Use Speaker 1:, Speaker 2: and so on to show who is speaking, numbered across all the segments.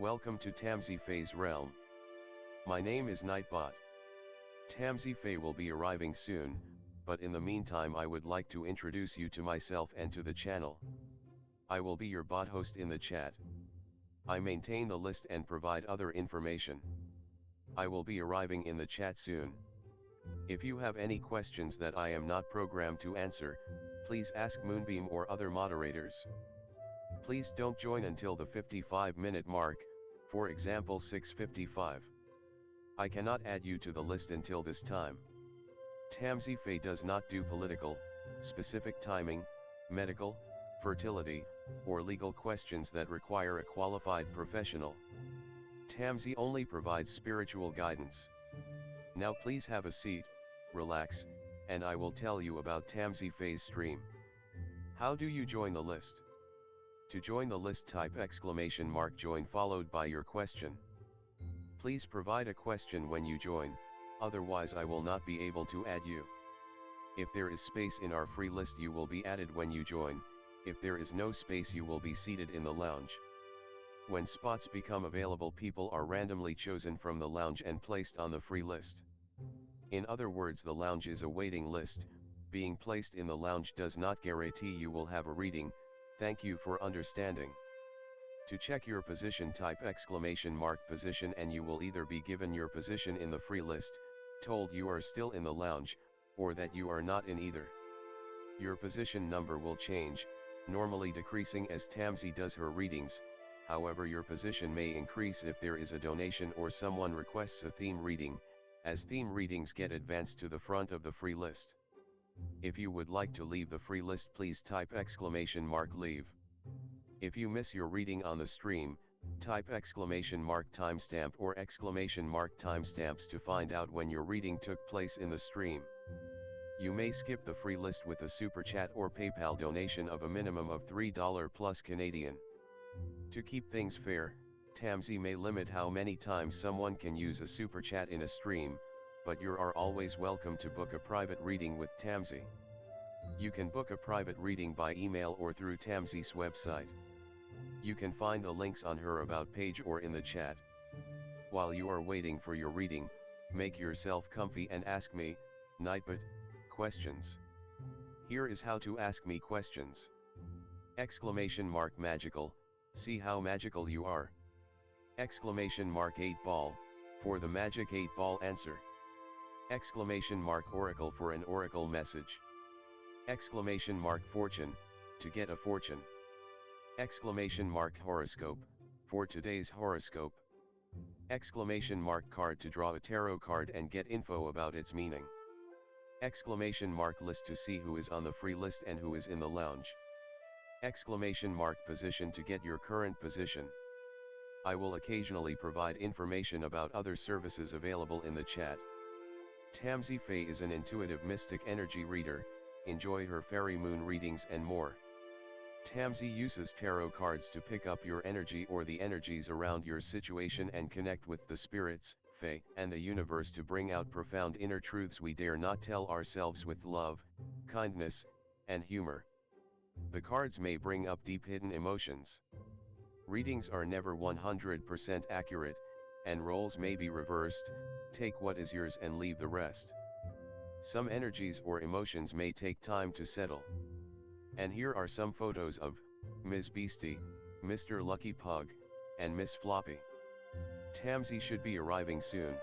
Speaker 1: Welcome to Tamsy Fae's realm. My name is Nightbot. Tamsy Fae will be arriving soon, but in the meantime I would like to introduce you to myself and to the channel. I will be your bot host in the chat. I maintain the list and provide other information. I will be arriving in the chat soon. If you have any questions that I am not programmed to answer, please ask Moonbeam or other moderators. Please don't join until the 55-minute mark, for example 6:55. I cannot add you to the list until this time. Tamsy Fae does not do political, specific timing, medical, fertility, or legal questions that require a qualified professional. Tamsy only provides spiritual guidance. Now please have a seat, relax, and I will tell you about Tamsy Fae's stream. How do you join the list? To join the list, type !join followed by your question. Please provide a question when you join, otherwise I will not be able to add you. If there is space in our free list you will be added when you join, if there is no space you will be seated in the lounge. When spots become available, people are randomly chosen from the lounge and placed on the free list. In other words, the lounge is a waiting list. Being placed in the lounge does not guarantee you will have a reading. Thank you for understanding. To check your position, type !position and you will either be given your position in the free list, told you are still in the lounge, or that you are not in either. Your position number will change, normally decreasing as Tamsy does her readings. However, your position may increase if there is a donation or someone requests a theme reading, as theme readings get advanced to the front of the free list. If you would like to leave the free list, please type !leave. If you miss your reading on the stream, type !timestamp or !timestamps to find out when your reading took place in the stream. You may skip the free list with a super chat or PayPal donation of a minimum of $3 plus Canadian. To keep things fair, Tamsy may limit how many times someone can use a super chat in a stream, but you are always welcome to book a private reading with Tamsy. You can book a private reading by email or through Tamsy's website. You can find the links on her about page or in the chat. While you are waiting for your reading, make yourself comfy and ask me, Nightbot, questions. Here is how to ask me questions. !magical, see how magical you are. !8 ball, for the magic 8 ball answer. !oracle for an oracle message. !fortune, to get a fortune. !horoscope, for today's horoscope. !card to draw a tarot card and get info about its meaning. !list to see who is on the free list and who is in the lounge. !position to get your current position. I will occasionally provide information about other services available in the chat. Tamsy Fae is an intuitive mystic energy reader. Enjoy her fairy moon readings and more. Tamsy uses tarot cards to pick up your energy or the energies around your situation and connect with the spirits, Fae, and the universe to bring out profound inner truths we dare not tell ourselves with love, kindness, and humor. The cards may bring up deep hidden emotions. Readings are never 100% accurate, and roles may be reversed. Take what is yours and leave the rest. Some energies or emotions may take time to settle. And here are some photos of Ms. Beastie, Mr. Lucky Pug, and Miss Floppy. Tamsy should be arriving soon.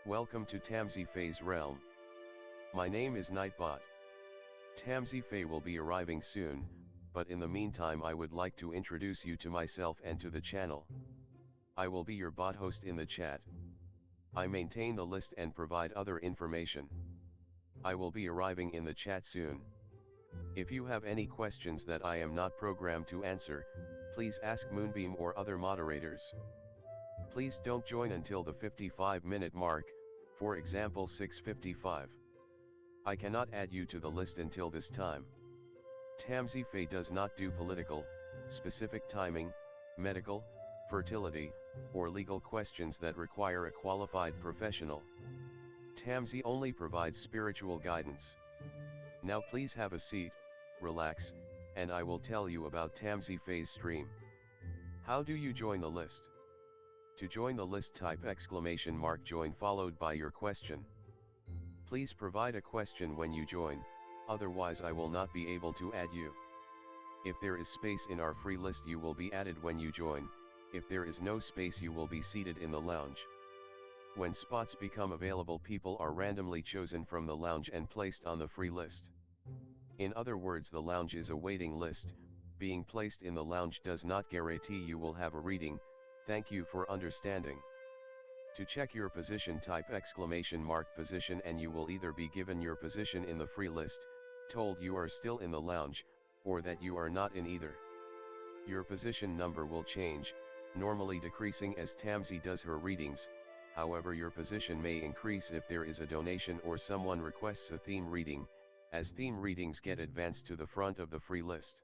Speaker 1: Welcome to Tamsy Fae's realm. My name is Nightbot. Tamsy Fae will be arriving soon, but in the meantime I would like to introduce you to myself and to the channel. I will be your bot host in the chat. I maintain the list and provide other information. I will be arriving in the chat soon. If you have any questions that I am not programmed to answer, please ask Moonbeam or other moderators. Please don't join until the 55-minute mark, for example 6:55. I cannot add you to the list until this time. Tamsy Fae does not do political, specific timing, medical, fertility, or legal questions that require a qualified professional. Tamsy only provides spiritual guidance. Now please have a seat, relax, and I will tell you about Tamsy Fae's stream. How do you join the list? To join the list, type !join followed by your question. Please provide a question when you join, otherwise I will not be able to add you. If there is space in our free list you will be added when you join, if there is no space you will be seated in the lounge. When spots become available people are randomly chosen from the lounge and placed on the free list. In other words, the lounge is a waiting list. Being placed in the lounge does not guarantee you will have a reading. Thank you for understanding. To check your position, type !position and you will either be given your position in the free list, told you are still in the lounge, or that you are not in either. Your position number will change, normally decreasing as Tamsy does her readings. However, your position may increase if there is a donation or someone requests a theme reading, as theme readings get advanced to the front of the free list.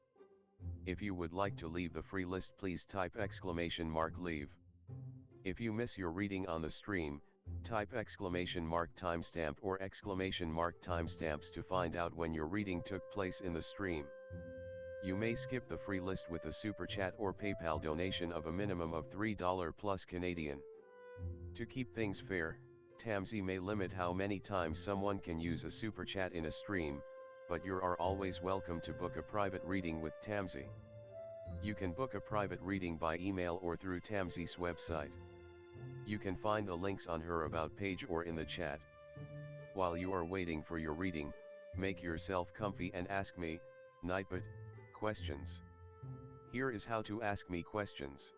Speaker 1: If you would like to leave the free list, please type !leave. If you miss your reading on the stream, type !timestamp or !timestamps to find out when your reading took place in the stream. You may skip the free list with a super chat or PayPal donation of a minimum of $3 plus Canadian. To keep things fair, Tamsy may limit how many times someone can use a super chat in a stream, but you are always welcome to book a private reading with Tamsy. You can book a private reading by email or through Tamsy's website. You can find the links on her About page or in the chat. While you are waiting for your reading, make yourself comfy and ask me, Nightbot, questions. Here is how to ask me questions.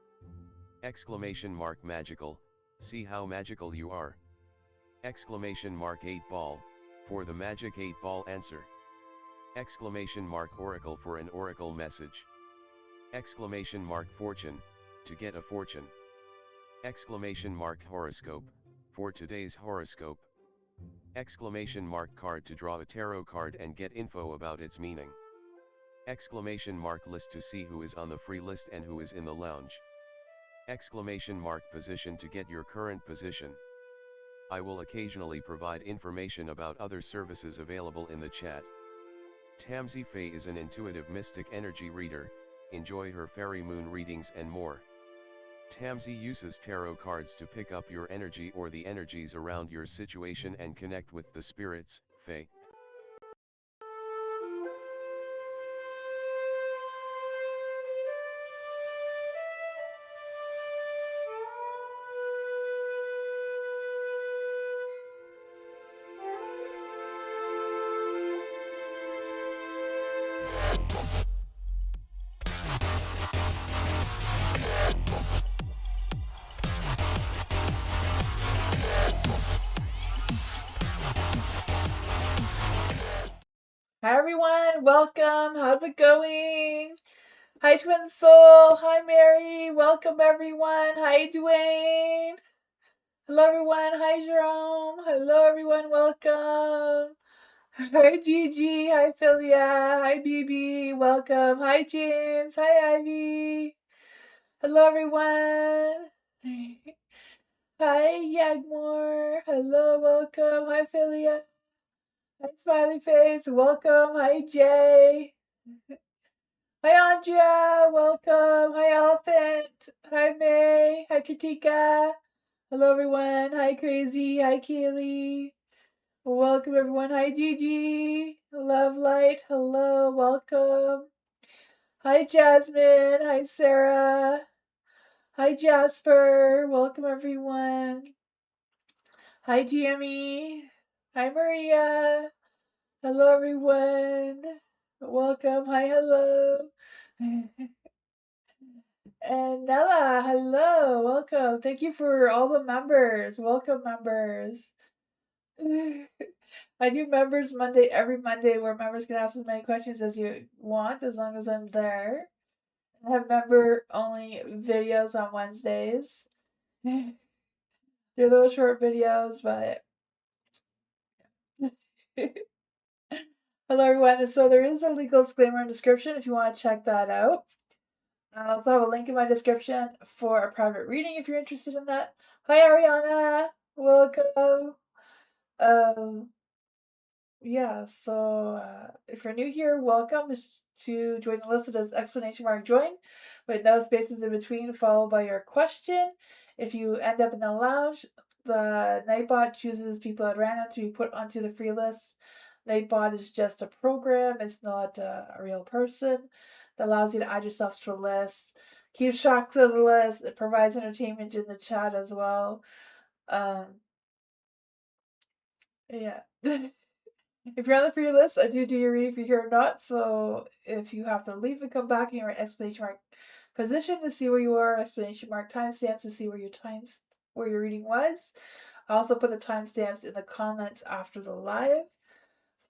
Speaker 1: !magical, see how magical you are. !8ball, for the magic 8-ball answer. !oracle for an oracle message. !fortune, to get a fortune. !horoscope, for today's horoscope. !card to draw a tarot card and get info about its meaning. !list to see who is on the free list and who is in the lounge. !position to get your current position. I will occasionally provide information about other services available in the chat. Tamsy Fae is an intuitive mystic energy reader. Enjoy her fairy moon readings and more. Tamsy uses tarot cards to pick up your energy or the energies around your situation and connect with the spirits, Fae.
Speaker 2: Hi everyone, welcome. How's it going? Hi Twin Soul. Hi Mary. Welcome everyone. Hi Dwayne. Hello everyone. Hi Jerome. Hello everyone. Welcome. Hi Gigi. Hi Philia. Hi BB. Welcome. Hi James. Hi Ivy. Hello everyone. Hi Yagmore. Hello. Welcome. Hi Philia. Hi Smiley Face. Welcome. Hi Jay. Hi Andrea, welcome. Hi Elephant. Hi May. Hi Katika. Hello everyone. Hi Crazy. Hi Kaylee. Welcome everyone. Hi Gigi. Love Light. Hello. Welcome. Hi Jasmine. Hi Sarah. Hi Jasper. Welcome everyone. Hi, Tammy. Hi, Maria. Hello, everyone. Welcome. Hi, hello. And Nella, hello. Welcome. Thank you for all the members. Welcome, members. I do members Monday every Monday where members can ask as many questions as you want as long as I'm there. I have member only videos on Wednesdays. They're little short videos, but hello everyone. So there is a legal disclaimer in description if you want to check that out. I also have a link in my description for a private reading if you're interested in that. Hi Ariana, welcome. Um, yeah, so if you're new here, welcome to join the list that does exclamation mark join with no spaces in between followed by your question. If you end up in the lounge, the Nightbot chooses people at random to be put onto the free list. Nightbot is just a program, it's not a real person that allows you to add yourself to a list, keeps track of the list, it provides entertainment in the chat as well. Yeah. If you're on the free list, I do your reading if you're here or not. So if you have to leave and come back and you're at exclamation mark position to see where you are, exclamation mark timestamps to see where your reading was. I also put the timestamps in the comments after the live.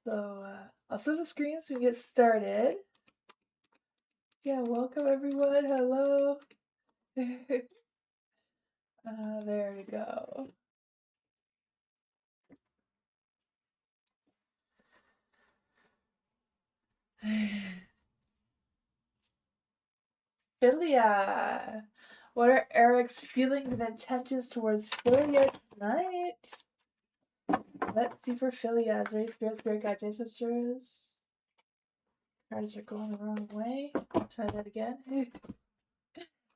Speaker 2: So I'll switch the screen so we can get started. Yeah, welcome everyone. Hello. There we go. Philia. What are Eric's feelings and intentions towards Philia tonight? Let's see for Philia. Is there any spirit guides, ancestors? Cards are going the wrong way. Try that again. Is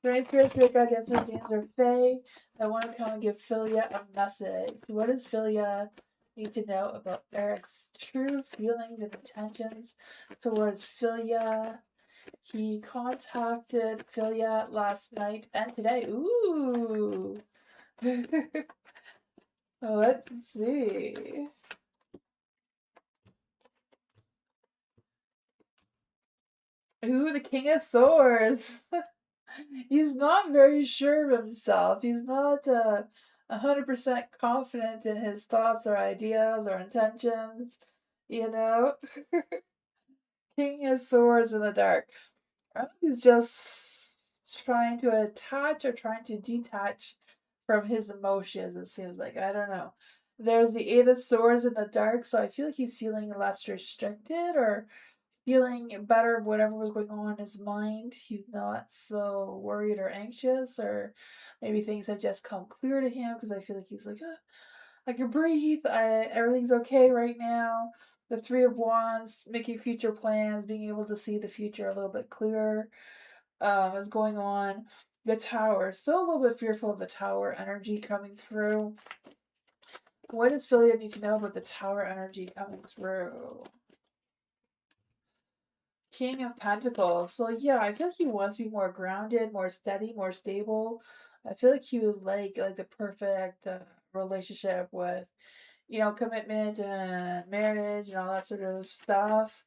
Speaker 2: there any spirit guides, ancestors, demons, or fae that want to come and give Philia a message? What does Philia need to know about Eric's true feelings and intentions towards Philia? He contacted Philia last night and today. Ooh. Let's see. Ooh, the King of Swords. He's not very sure of himself. He's not 100% confident in his thoughts or ideas or intentions. You know? King of Swords in the dark. I think he's just trying to attach or trying to detach from his emotions, it seems like. I don't know. There's the Eight of Swords in the dark, so I feel like he's feeling less restricted or feeling better of whatever was going on in his mind. He's not so worried or anxious, or maybe things have just come clear to him because I feel like he's like, I can breathe. Everything's okay right now. The Three of Wands, making future plans, being able to see the future a little bit clearer, is going on. The Tower, still a little bit fearful of the Tower energy coming through. What does Philia need to know about the Tower energy coming through? King of Pentacles. So yeah, I feel like he wants to be more grounded, more steady, more stable. I feel like he would like the perfect relationship with, commitment and marriage and all that sort of stuff.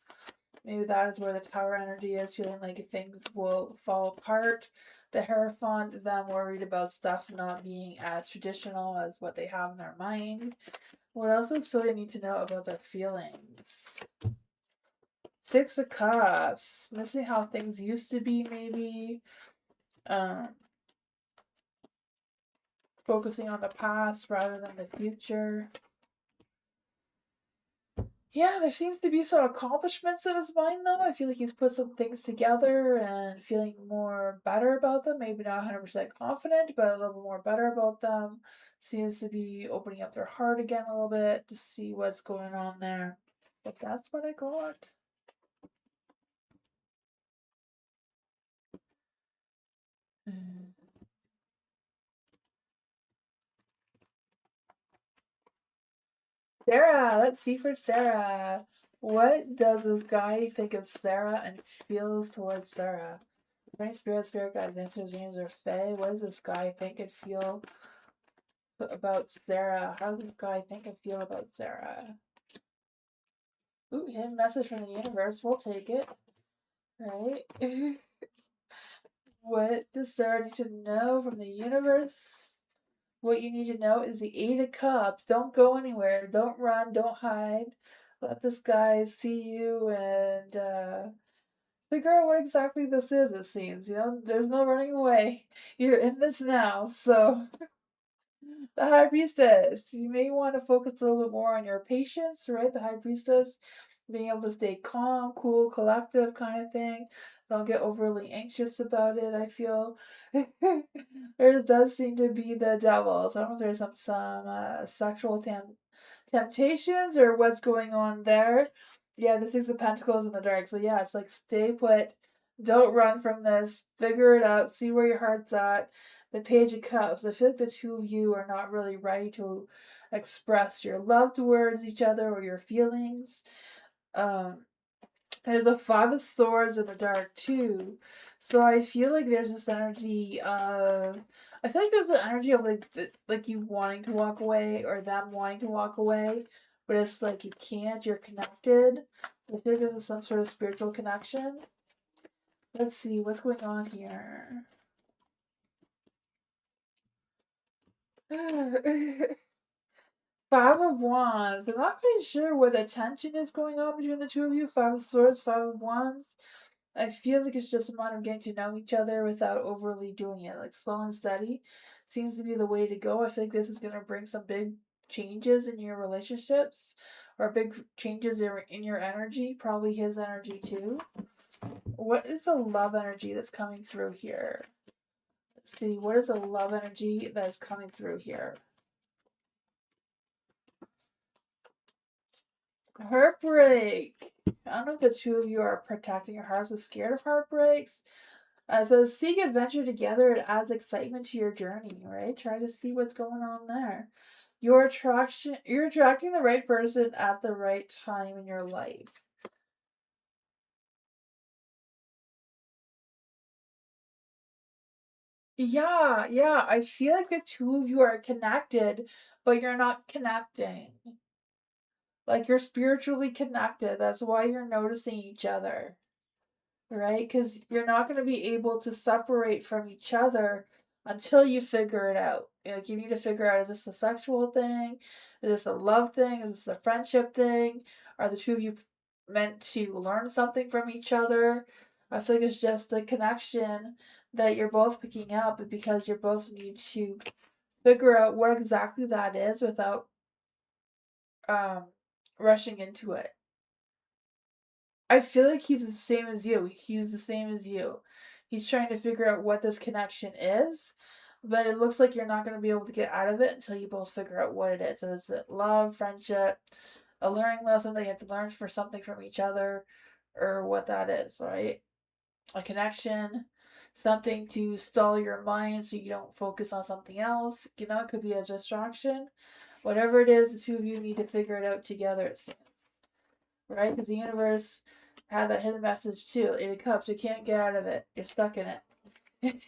Speaker 2: Maybe that is where the Tower energy is, feeling like things will fall apart. The Hierophant, them worried about stuff not being as traditional as what they have in their mind. What else does Philly need to know about their feelings? Six of Cups, missing how things used to be, maybe. Focusing on the past rather than the future. Yeah, there seems to be some accomplishments in his mind, though. I feel like he's put some things together and feeling more better about them. Maybe not 100% confident, but a little more better about them. Seems to be opening up their heart again a little bit to see what's going on there. But that's what I got. Sarah, let's see for Sarah. What does this guy think of Sarah and feels towards Sarah? Any spirit guides, answers, dreams, or fae? What does this guy think and feel about Sarah. How does this guy think and feel about Sarah? Ooh, hidden message from the universe. We'll take it. Right? What does Sarah need to know from the universe? What you need to know is the Eight of Cups. Don't go anywhere. Don't run. Don't hide. Let this guy see you and figure out what exactly this is, it seems. You know, there's no running away. You're in this now, so the High Priestess. You may want to focus a little bit more on your patience, right? The High Priestess, being able to stay calm, cool, collective kind of thing. Don't get overly anxious about it, I feel. There does seem to be the devil, so I don't know if there's some sexual temptations or what's going on there. Yeah, the Six of Pentacles in the dark. So yeah, it's like stay put. Don't run from this. Figure it out. See where your heart's at. The Page of Cups. I feel like the two of you are not really ready to express your love towards each other or your feelings. Um, there's the Five of Swords in the dark too. So I feel like there's this energy of I feel like there's an energy of like you wanting to walk away or them wanting to walk away, but it's like you can't, you're connected. I feel like there's some sort of spiritual connection. Let's see what's going on here. Five of Wands. I'm not quite sure what the tension is going on between the two of you. Five of Swords, Five of Wands. I feel like it's just a matter of getting to know each other without overly doing it. Like slow and steady seems to be the way to go. I feel like this is going to bring some big changes in your relationships or big changes in your energy, probably his energy too. What is the love energy that's coming through here? Let's see, what is the love energy that is coming through here? Heartbreak. I don't know if the two of you are protecting your hearts or scared of heartbreaks. So seek adventure together. It adds excitement to your journey, right? Try to see what's going on there. You're attracting the right person at the right time in your life. Yeah, yeah. I feel like the two of you are connected, but you're not connecting. Like you're spiritually connected. That's why you're noticing each other. Right? Because you're not going to be able to separate from each other until you figure it out. Like you need to figure out: is this a sexual thing? Is this a love thing? Is this a friendship thing? Are the two of you meant to learn something from each other? I feel like it's just the connection that you're both picking up because you both need to figure out what exactly that is without um rushing into it. I feel like he's the same as you. He's the same as you. He's trying to figure out what this connection is, but it looks like you're not going to be able to get out of it until you both figure out what it is. So is it love, friendship, a learning lesson that you have to learn for something from each other, or what that is, right? A connection, something to stall your mind so you don't focus on something else. You know, it could be a distraction. Whatever it is, the two of you need to figure it out together, it seems, right? Because the universe had that hidden message too. Eight of Cups, you can't get out of it. You're stuck in it.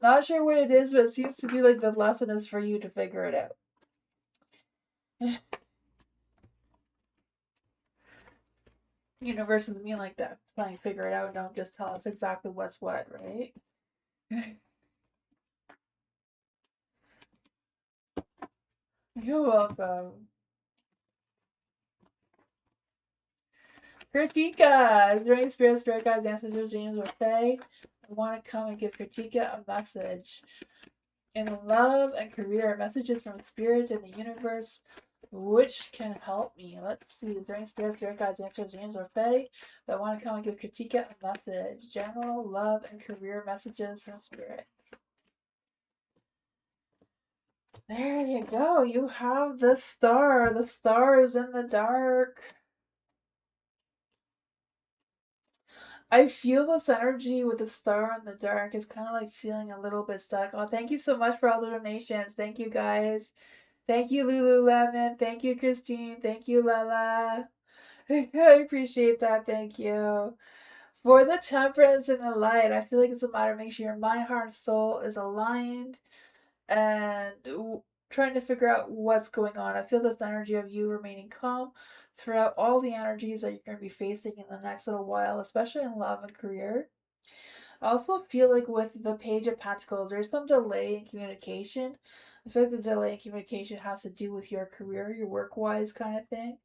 Speaker 2: Not sure what it is, but it seems to be like the lesson is for you to figure it out. Universe is mean like that. Playing figure it out, don't just tell us exactly what's what, right? You're welcome. Kritika! During spirit guides, ancestors, angels, or fae, I want to come and give Kritika a message. In love and career, messages from spirit and the universe, which can help me. Let's see. Is there any spirit guides, answers, angels, or fae that want to come and give Kritika a message? General love and career messages from spirit. There you go. You have the star. The star is in the dark. I feel this energy with the star in the dark is kind of like feeling a little bit stuck. Oh, thank you so much for all the donations. Thank you guys. Thank you, Lululemon. Thank you, Christine. Thank you, Lala. I appreciate that. Thank you. For the temperance and the light, I feel like it's a matter of making sure your mind, heart, and soul is aligned and trying to figure out what's going on. I feel this energy of you remaining calm throughout all the energies that you're going to be facing in the next little while, especially in love and career. I also feel like with the Page of Pentacles, there's some delay in communication. I feel like the delay in communication has to do with your career, your work wise kind of thing.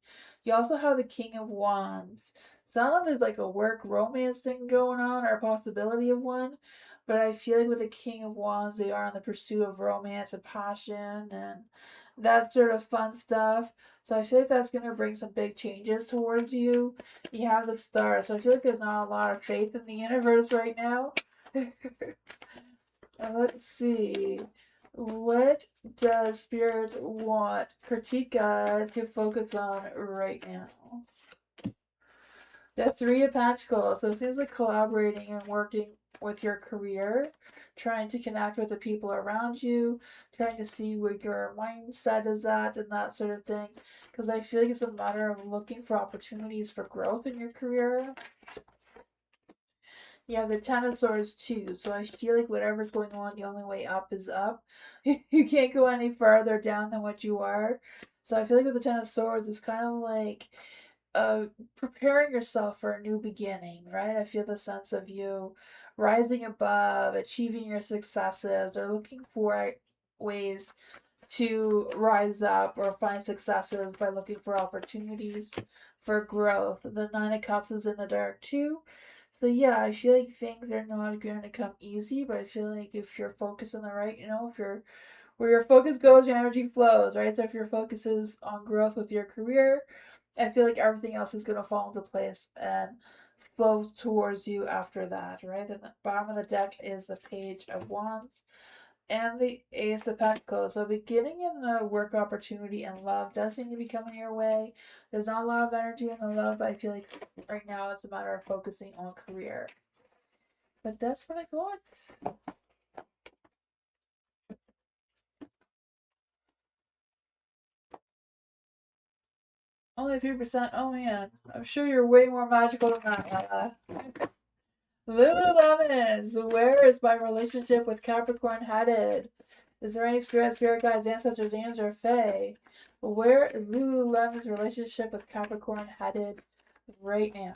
Speaker 2: You also have the King of Wands. So I don't know if there's like a work romance thing going on or a possibility of one, but I feel like with the King of Wands, they are on the pursuit of romance and passion and that sort of fun stuff. So I feel like that's going to bring some big changes towards you. You have the Star, so I feel like there's not a lot of faith in the universe right now. Let's see. What does Spirit want Kritika to focus on right now? The Three of Pentacles. So it seems like collaborating and working with your career, trying to connect with the people around you, trying to see where your mindset is at and that sort of thing. Because I feel like it's a matter of looking for opportunities for growth in your career. You have the Ten of Swords too, so I feel like whatever's going on, the only way up is up. You can't go any farther down than what you are. So I feel like with the Ten of Swords, it's kind of like preparing yourself for a new beginning, right? I feel the sense of you rising above, achieving your successes, or looking for ways to rise up or find successes by looking for opportunities for growth. The Nine of Cups is in the dark too. So yeah, I feel like things are not going to come easy, but I feel like if you're focused on the right, if you're where your focus goes, your energy flows, right? So if your focus is on growth with your career, I feel like everything else is going to fall into place and flow towards you after that, right? And the bottom of the deck is the Page of Wands and the Ace of Pentacles. So beginning in a work opportunity and love does seem to be coming your way. There's not a lot of energy in the love, but I feel like right now it's a matter of focusing on career. But that's what I got. Only 3%. Oh man, I'm sure you're way more magical than that, Lila. Lululemon, where is my relationship with Capricorn headed? Is there any spirit guides, ancestors, angels, or fae? Where is Lululemon's relationship with Capricorn headed right now?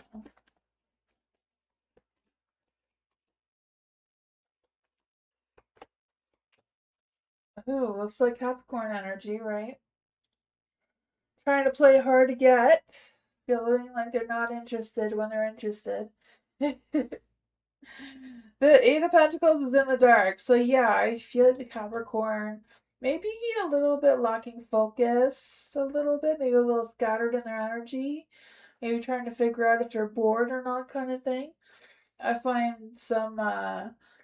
Speaker 2: Ooh, looks like Capricorn energy, right? Trying to play hard to get, feeling like they're not interested when they're interested. The Eight of Pentacles is in the dark. So yeah, I feel like the Capricorn maybe a little bit lacking focus, a little bit, maybe a little scattered in their energy. Maybe trying to figure out if they're bored or not kind of thing. I find some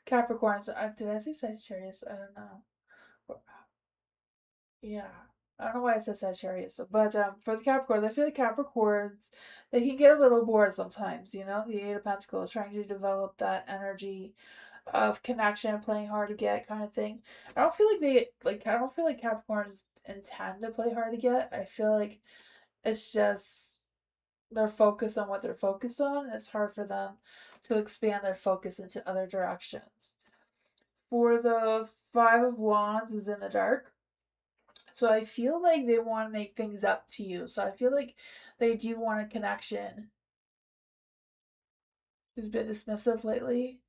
Speaker 2: Capricorns, did I say Sagittarius? I don't know. Yeah. I don't know why I said Sagittarius, but for the Capricorns, I feel like Capricorns, they can get a little bored sometimes, the Eight of Pentacles, trying to develop that energy of connection, playing hard to get kind of thing. I don't feel like Capricorns intend to play hard to get. I feel like it's just they're focused on what they're focused on, and it's hard for them to expand their focus into other directions. For the Five of Wands is in the dark. So I feel like they want to make things up to you. So I feel like they do want a connection. Who's been dismissive lately?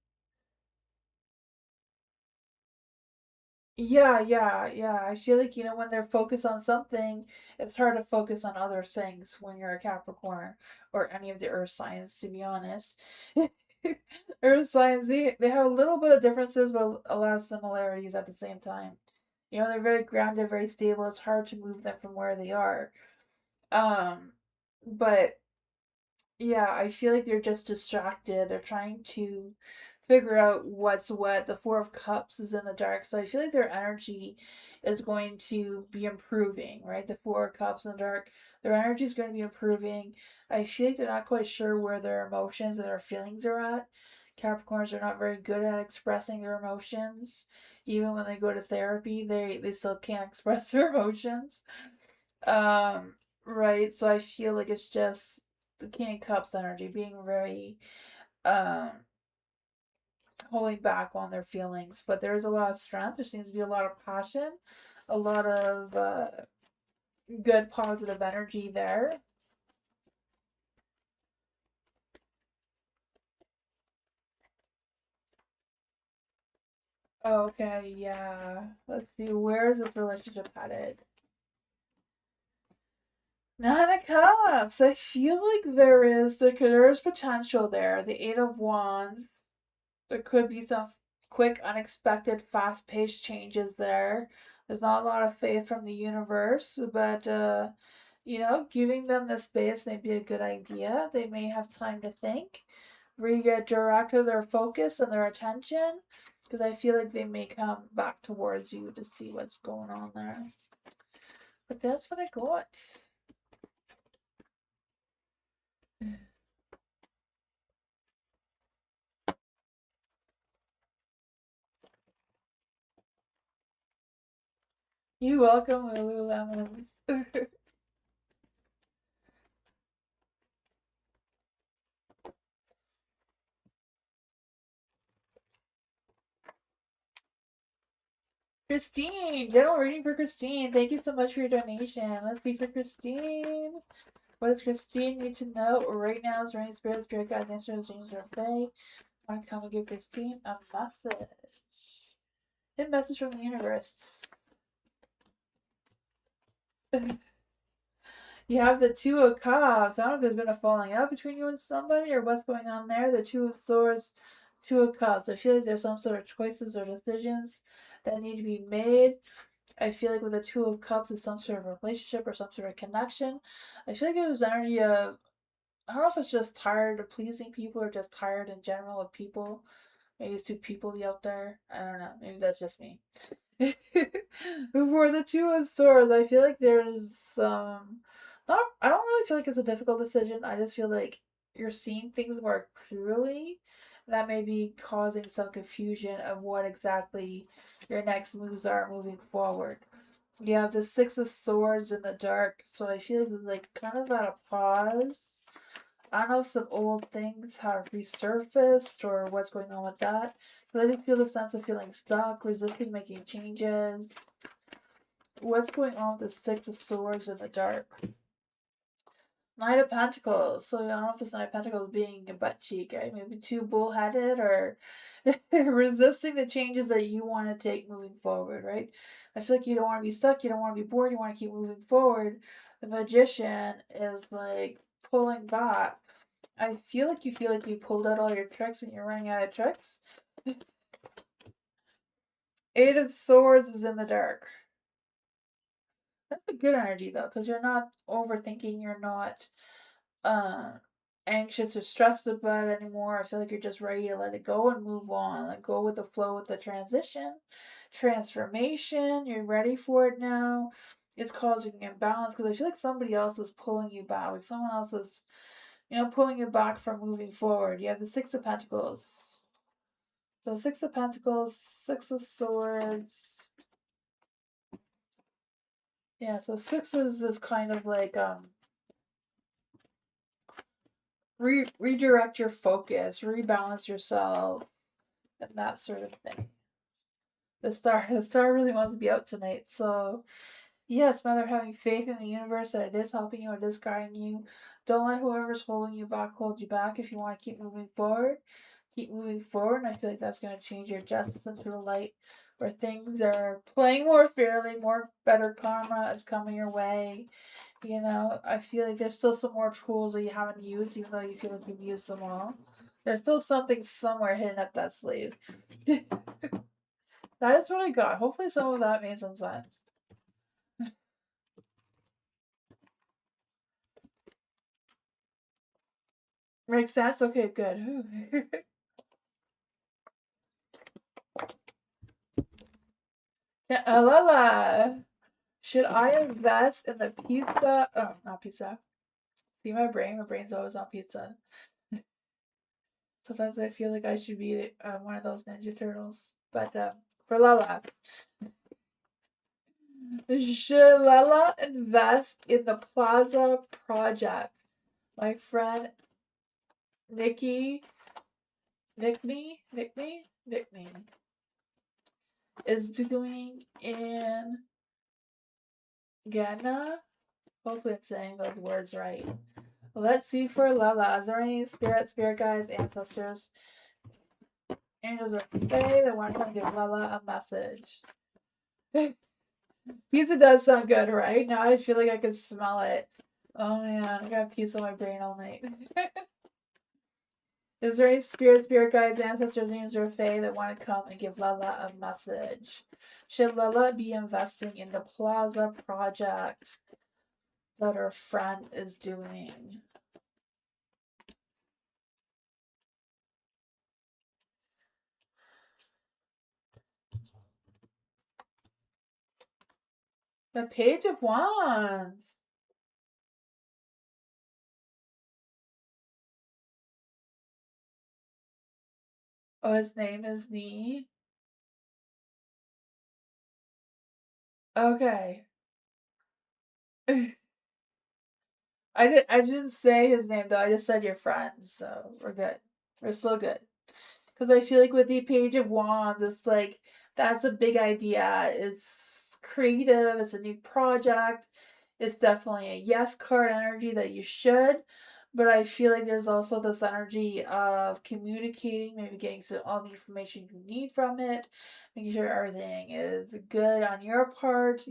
Speaker 2: Yeah. I feel like, when they're focused on something, it's hard to focus on other things when you're a Capricorn or any of the earth signs, to be honest. Earth signs, they have a little bit of differences, but a lot of similarities at the same time. They're very grounded, very stable. It's hard to move them from where they are. Um, but yeah, I feel like they're just distracted. They're trying to figure out what's what. The Four of Cups is in the dark, so I feel like their energy is going to be improving, right? The Four of Cups in the dark, their energy is going to be improving. I feel like they're not quite sure where their emotions and their feelings are at. Capricorns are not very good at expressing their emotions. Even when they go to therapy, they still can't express their emotions. Um, right. So I feel like it's just the King of Cups energy being very um holding back on their feelings, but there's a lot of strength. There seems to be a lot of passion, a lot of good positive energy there. Okay, yeah. Let's see, where's this relationship headed? Nine of Cups. I feel like there's potential there. The Eight of Wands. There could be some quick, unexpected, fast-paced changes there. There's not a lot of faith from the universe, but giving them the space may be a good idea. They may have time to think, redirect their focus and their attention, because I feel like they may come back towards you to see what's going on there. But that's what I got. You're welcome, Lululemons. Christine, general reading for Christine. Thank you so much for your donation. Let's see for Christine. What does Christine need to know right now? Is Rain Spirit, Spirit Guide, Answer, James or Fae? Want to come and give Christine a message? A message from the universe. You have the Two of Cups. I don't know if there's been a falling out between you and somebody or what's going on there. The Two of Swords, Two of Cups. I feel like there's some sort of choices or decisions that need to be made. I feel like with the Two of Cups, it's some sort of relationship or some sort of connection. I feel like there's energy of, I don't know if it's just tired of pleasing people or just tired in general of people. Maybe it's too people-y out there. I don't know. Maybe that's just me. For the Two of Swords, I feel like there's not. I don't really feel like it's a difficult decision. I just feel like you're seeing things more clearly. That may be causing some confusion of what exactly your next moves are moving forward. You have the Six of Swords in the dark, so I feel like kind of at a pause. I don't know if some old things have resurfaced or what's going on with that. But I just feel the sense of feeling stuck, resisting making changes. What's going on with the Six of Swords in the dark? Knight of Pentacles. So I don't know if this Knight of Pentacles being a butt cheek, right? Maybe too bullheaded or resisting the changes that you want to take moving forward, right? I feel like you don't want to be stuck, you don't want to be bored, you want to keep moving forward. The Magician is like pulling back. I feel like you pulled out all your tricks and you're running out of tricks. Eight of Swords is in the dark. That's a good energy though, because you're not overthinking, you're not anxious or stressed about it anymore. I feel like you're just ready to let it go and move on. Like go with the flow with the transition, transformation. You're ready for it now. It's causing imbalance because I feel like somebody else is pulling you back. Like someone else is, pulling you back from moving forward. You have the Six of Pentacles. So Six of Pentacles, Six of Swords. Yeah, so sixes is kind of like redirect your focus, rebalance yourself, and that sort of thing. The star really wants to be out tonight, so yeah, it's a matter of having faith in the universe that it is helping you, it is guiding you. Don't let whoever's holding you back hold you back. If you want to keep moving forward, keep moving forward. And I feel like that's going to change your justice into the light where things are playing more fairly, more better karma is coming your way. I feel like there's still some more tools that you haven't used, even though you feel like you've used them all. There's still something somewhere hidden up that sleeve. That is what I got. Hopefully some of that made some sense. Makes sense? Okay, good. Yeah, Alala. Should I invest in the pizza? Oh, not pizza. See my brain? My brain's always on pizza. Sometimes I feel like I should be one of those Ninja Turtles. But for Lala, should Lala invest in the Plaza Project? My friend Nikki, nickname, is doing in Ghana. Hopefully I'm saying those words right. Let's see for Lala. Is there any spirit guides, ancestors, angels, or fae that want to give Lala a message? Pizza does sound good, right? Now I feel like I can smell it. Oh man, I got pizza on my brain all night. Is there any spirit guides, ancestors, angels, or fae that want to come and give Lala a message? Should Lala be investing in the Plaza project that her friend is doing? The Page of Wands. Oh, his name is Nee. Okay. I didn't say his name though. I just said your friend, so we're good. We're still good. Because I feel like with the Page of Wands, it's like that's a big idea. It's creative. It's a new project. It's definitely a yes card energy that you should. But I feel like there's also this energy of communicating, maybe getting all the information you need from it, making sure everything is good on your part,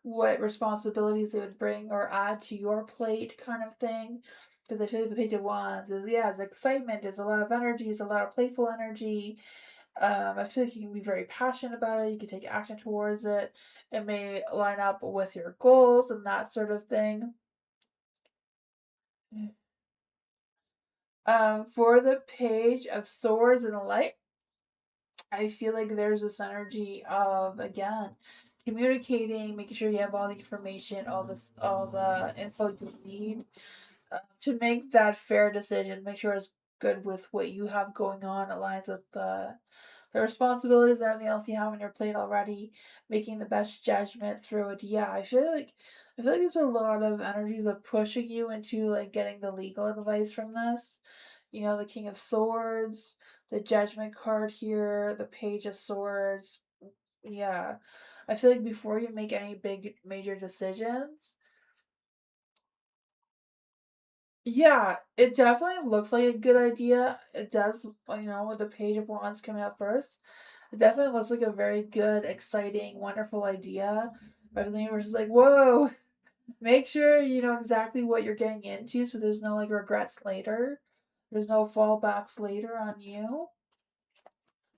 Speaker 2: what responsibilities it would bring or add to your plate, kind of thing. Because I feel like the Page of Wands is, yeah, it's excitement, it's a lot of energy, it's a lot of playful energy. I feel like you can be very passionate about it, you can take action towards it. It may line up with your goals and that sort of thing. For the Page of Swords and the Light, I feel like there's this energy of, again, communicating, making sure you have all the information, all the info you need to make that fair decision. Make sure it's good with what you have going on, aligns with the responsibilities and everything else you have on your plate already, making the best judgment through it. Yeah, I feel like there's a lot of energies of pushing you into like getting the legal advice from this. The King of Swords, the Judgment card here, the Page of Swords. Yeah. I feel like before you make any big major decisions, yeah, it definitely looks like a good idea. It does, with the Page of Wands coming up first. It definitely looks like a very good, exciting, wonderful idea. But the universe is like, whoa, make sure you know exactly what you're getting into so there's no like regrets later. There's no fallbacks later on you.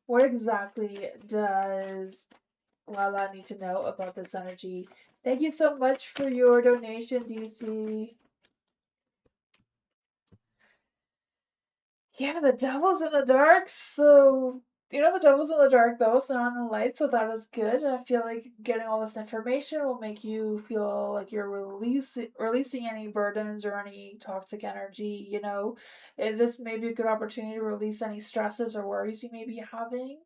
Speaker 2: What exactly does Lala need to know about this energy? Thank you so much for your donation, DC. Yeah, the devil's in the dark. So, the devil's in the dark though, so not in the light. So that is good. And I feel like getting all this information will make you feel like you're releasing any burdens or any toxic energy. This may be a good opportunity to release any stresses or worries you may be having.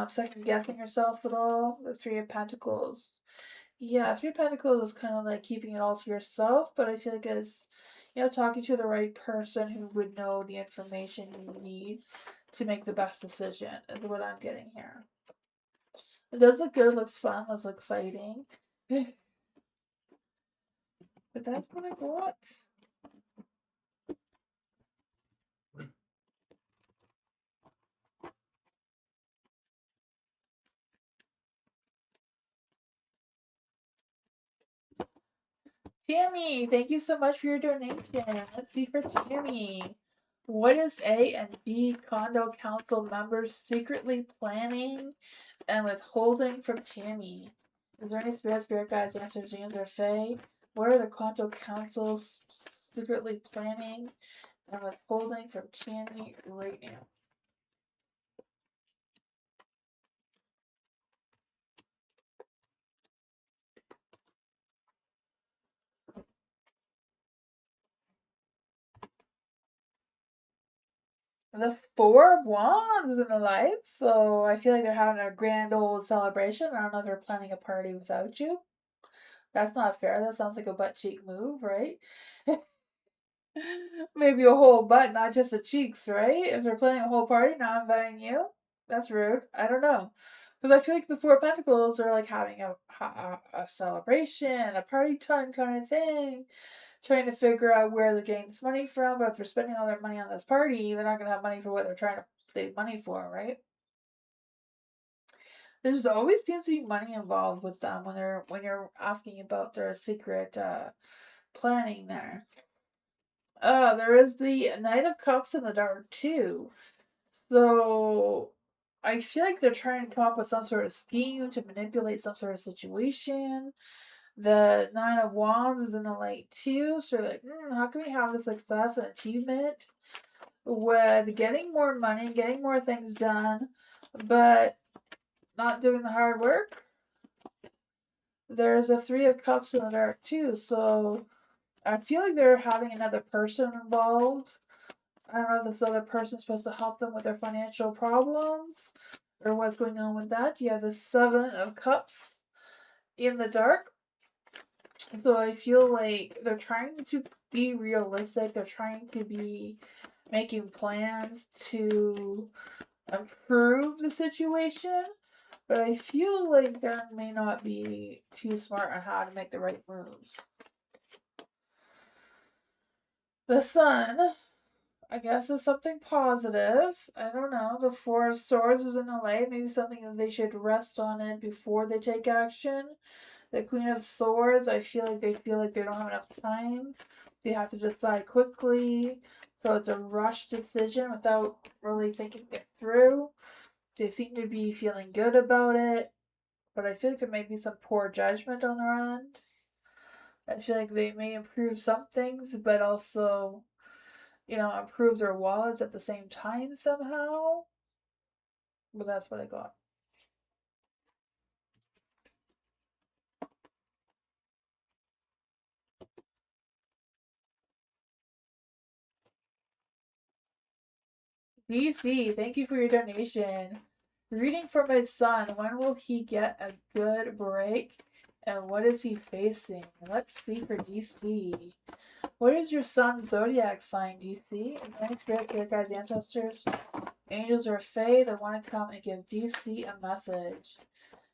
Speaker 2: Second guessing yourself at all. The Three of Pentacles. Yeah, Three of Pentacles is kind of like keeping it all to yourself, but I feel like it's, talking to the right person who would know the information you need to make the best decision, is what I'm getting here. It does look good, looks fun, looks exciting. But that's what I got. Tammy, thank you so much for your donation. Let's see for Tammy. What is A and B condo council members secretly planning and withholding from Tammy? Is there any spirit guides, answers, James, or Faye? What are the condo councils secretly planning and withholding from Tammy right now? The Four of Wands is in the lights, so I feel like they're having a grand old celebration. I don't know if they're planning a party without you. That's not fair. That sounds like a butt cheek move, right? Maybe a whole butt, not just the cheeks, right? If they're planning a whole party, not inviting you, that's rude. I don't know. Because I feel like the Four of Pentacles are like having a celebration, a party time kind of thing, trying to figure out where they're getting this money from. But if they're spending all their money on this party, they're not going to have money for what they're trying to save money for, right? There's always seems to be money involved with them when you're asking about their secret planning there. There is the Knight of Cups in the dark too. So I feel like they're trying to come up with some sort of scheme to manipulate some sort of situation. The Nine of Wands is in the light too. So like, how can we have the success and achievement with getting more money, getting more things done, but not doing the hard work? There's a Three of Cups in the dark too. So I feel like they're having another person involved. I don't know if this other person's supposed to help them with their financial problems or what's going on with that. You have the Seven of Cups in the dark. So I feel like they're trying to be realistic. They're trying to be making plans to improve the situation. But I feel like they may not be too smart on how to make the right moves. The Sun, I guess, is something positive. I don't know. The Four of Swords is in the light. Maybe something that they should rest on it before they take action. The Queen of Swords, I feel like they don't have enough time. They have to decide quickly. So it's a rush decision without really thinking it through. They seem to be feeling good about it. But I feel like there may be some poor judgment on their end. I feel like they may improve some things, but also, improve their wallets at the same time somehow. But that's what I got. BC, thank you for your donation. Reading for my son. When will he get a good break? And what is he facing? Let's see for DC. What is your son's zodiac sign, DC? And any spirit guides, ancestors, angels, or fae that want to come and give DC a message?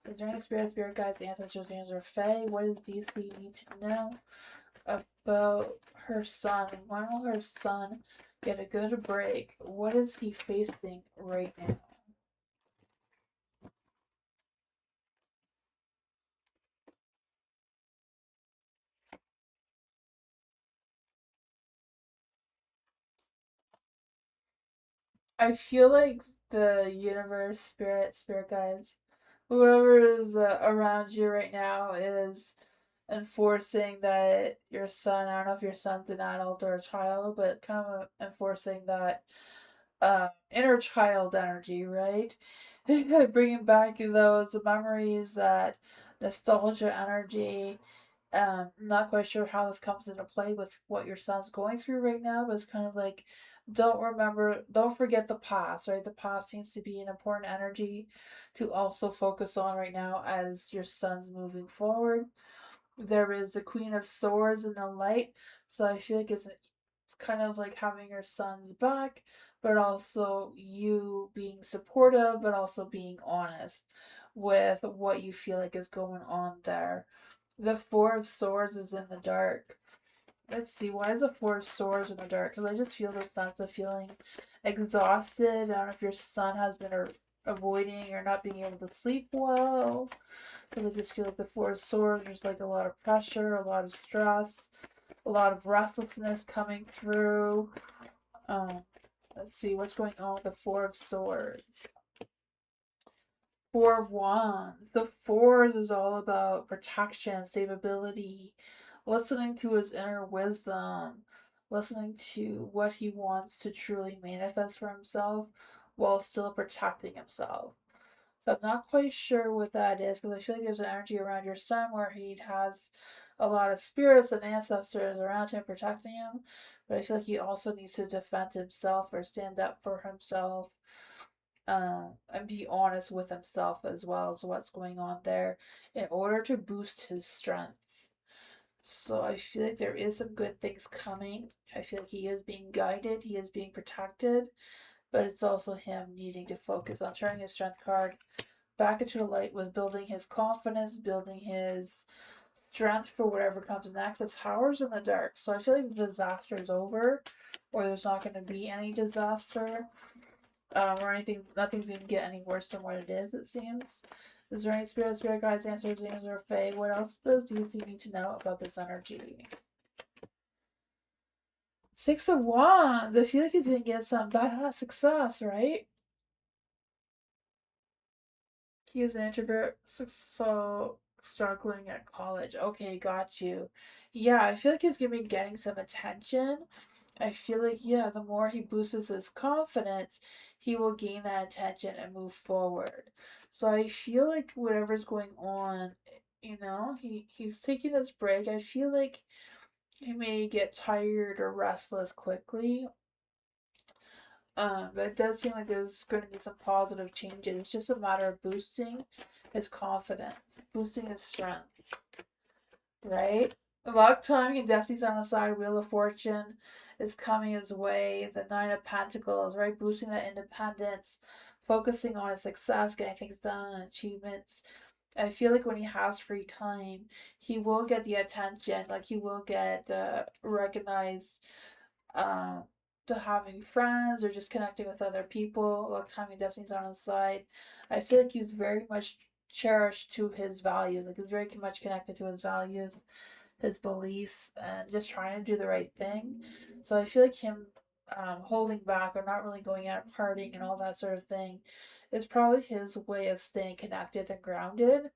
Speaker 2: Is there any spirit guides, ancestors, angels, or fae? What does DC need to know about her son? When will her son get a good break? What is he facing right now? I feel like the universe, spirit guides, whoever is around you right now is enforcing that your son, I don't know if your son's an adult or a child, but kind of enforcing that inner child energy, right? Bringing back those memories, that nostalgia energy. I'm not quite sure how this comes into play with what your son's going through right now, but it's kind of like, don't forget the past, right? The past seems to be an important energy to also focus on right now as your son's moving forward. There is the Queen of Swords in the light, so I feel like it's kind of like having your son's back, but also you being supportive, but also being honest with what you feel like is going on there. The Four of Swords is in the dark. Let's see, why is the Four of Swords in the dark? Because I just feel the sense of feeling exhausted. I don't know if your son has been avoiding or not being able to sleep well. Because I just feel like the Four of Swords, there's like a lot of pressure, a lot of stress, a lot of restlessness coming through. Um, let's see, what's going on with the Four of Swords? Four of Wands. The Fours is all about protection, stability, listening to his inner wisdom, listening to what he wants to truly manifest for himself while still protecting himself. So I'm not quite sure what that is, because I feel like there's an energy around your son where he has a lot of spirits and ancestors around him protecting him. But I feel like he also needs to defend himself or stand up for himself, and be honest with himself as well as what's going on there in order to boost his strength. So I feel like there is some good things coming. I feel like he is being guided, he is being protected, but it's also him needing to focus on turning his strength card back into the light with building his confidence, building his strength for whatever comes next. It's Towers in the Dark. So I feel like the disaster is over, or there's not going to be any disaster, or anything. Nothing's going to get any worse than what it is, it seems. Is there any spirit guides, answers, dreams, or fae? What else does you need to know about this energy? Six of Wands. I feel like he's going to get some badass success, right? He is an introvert, so struggling at college. Okay, got you. Yeah, I feel like he's gonna be getting some attention. I feel like, yeah, the more he boosts his confidence, he will gain that attention and move forward. So I feel like whatever's going on, he's taking this break. I feel like he may get tired or restless quickly. But it does seem like there's going to be some positive changes. It's just a matter of boosting his confidence, boosting his strength, right? Luck, timing, and destiny's on the side. Wheel of Fortune is coming his way. The Nine of Pentacles, right? Boosting that independence, focusing on his success, getting things done, and achievements. I feel like when he has free time, he will get the attention. Like he will get recognized, um, to having friends or just connecting with other people. Like Tommy Destiny's on his side. I feel like he's very much cherished to his values. Like he's very much connected to his values, his beliefs, and just trying to do the right thing. So I feel like him holding back or not really going out partying and all that sort of thing is probably his way of staying connected and grounded,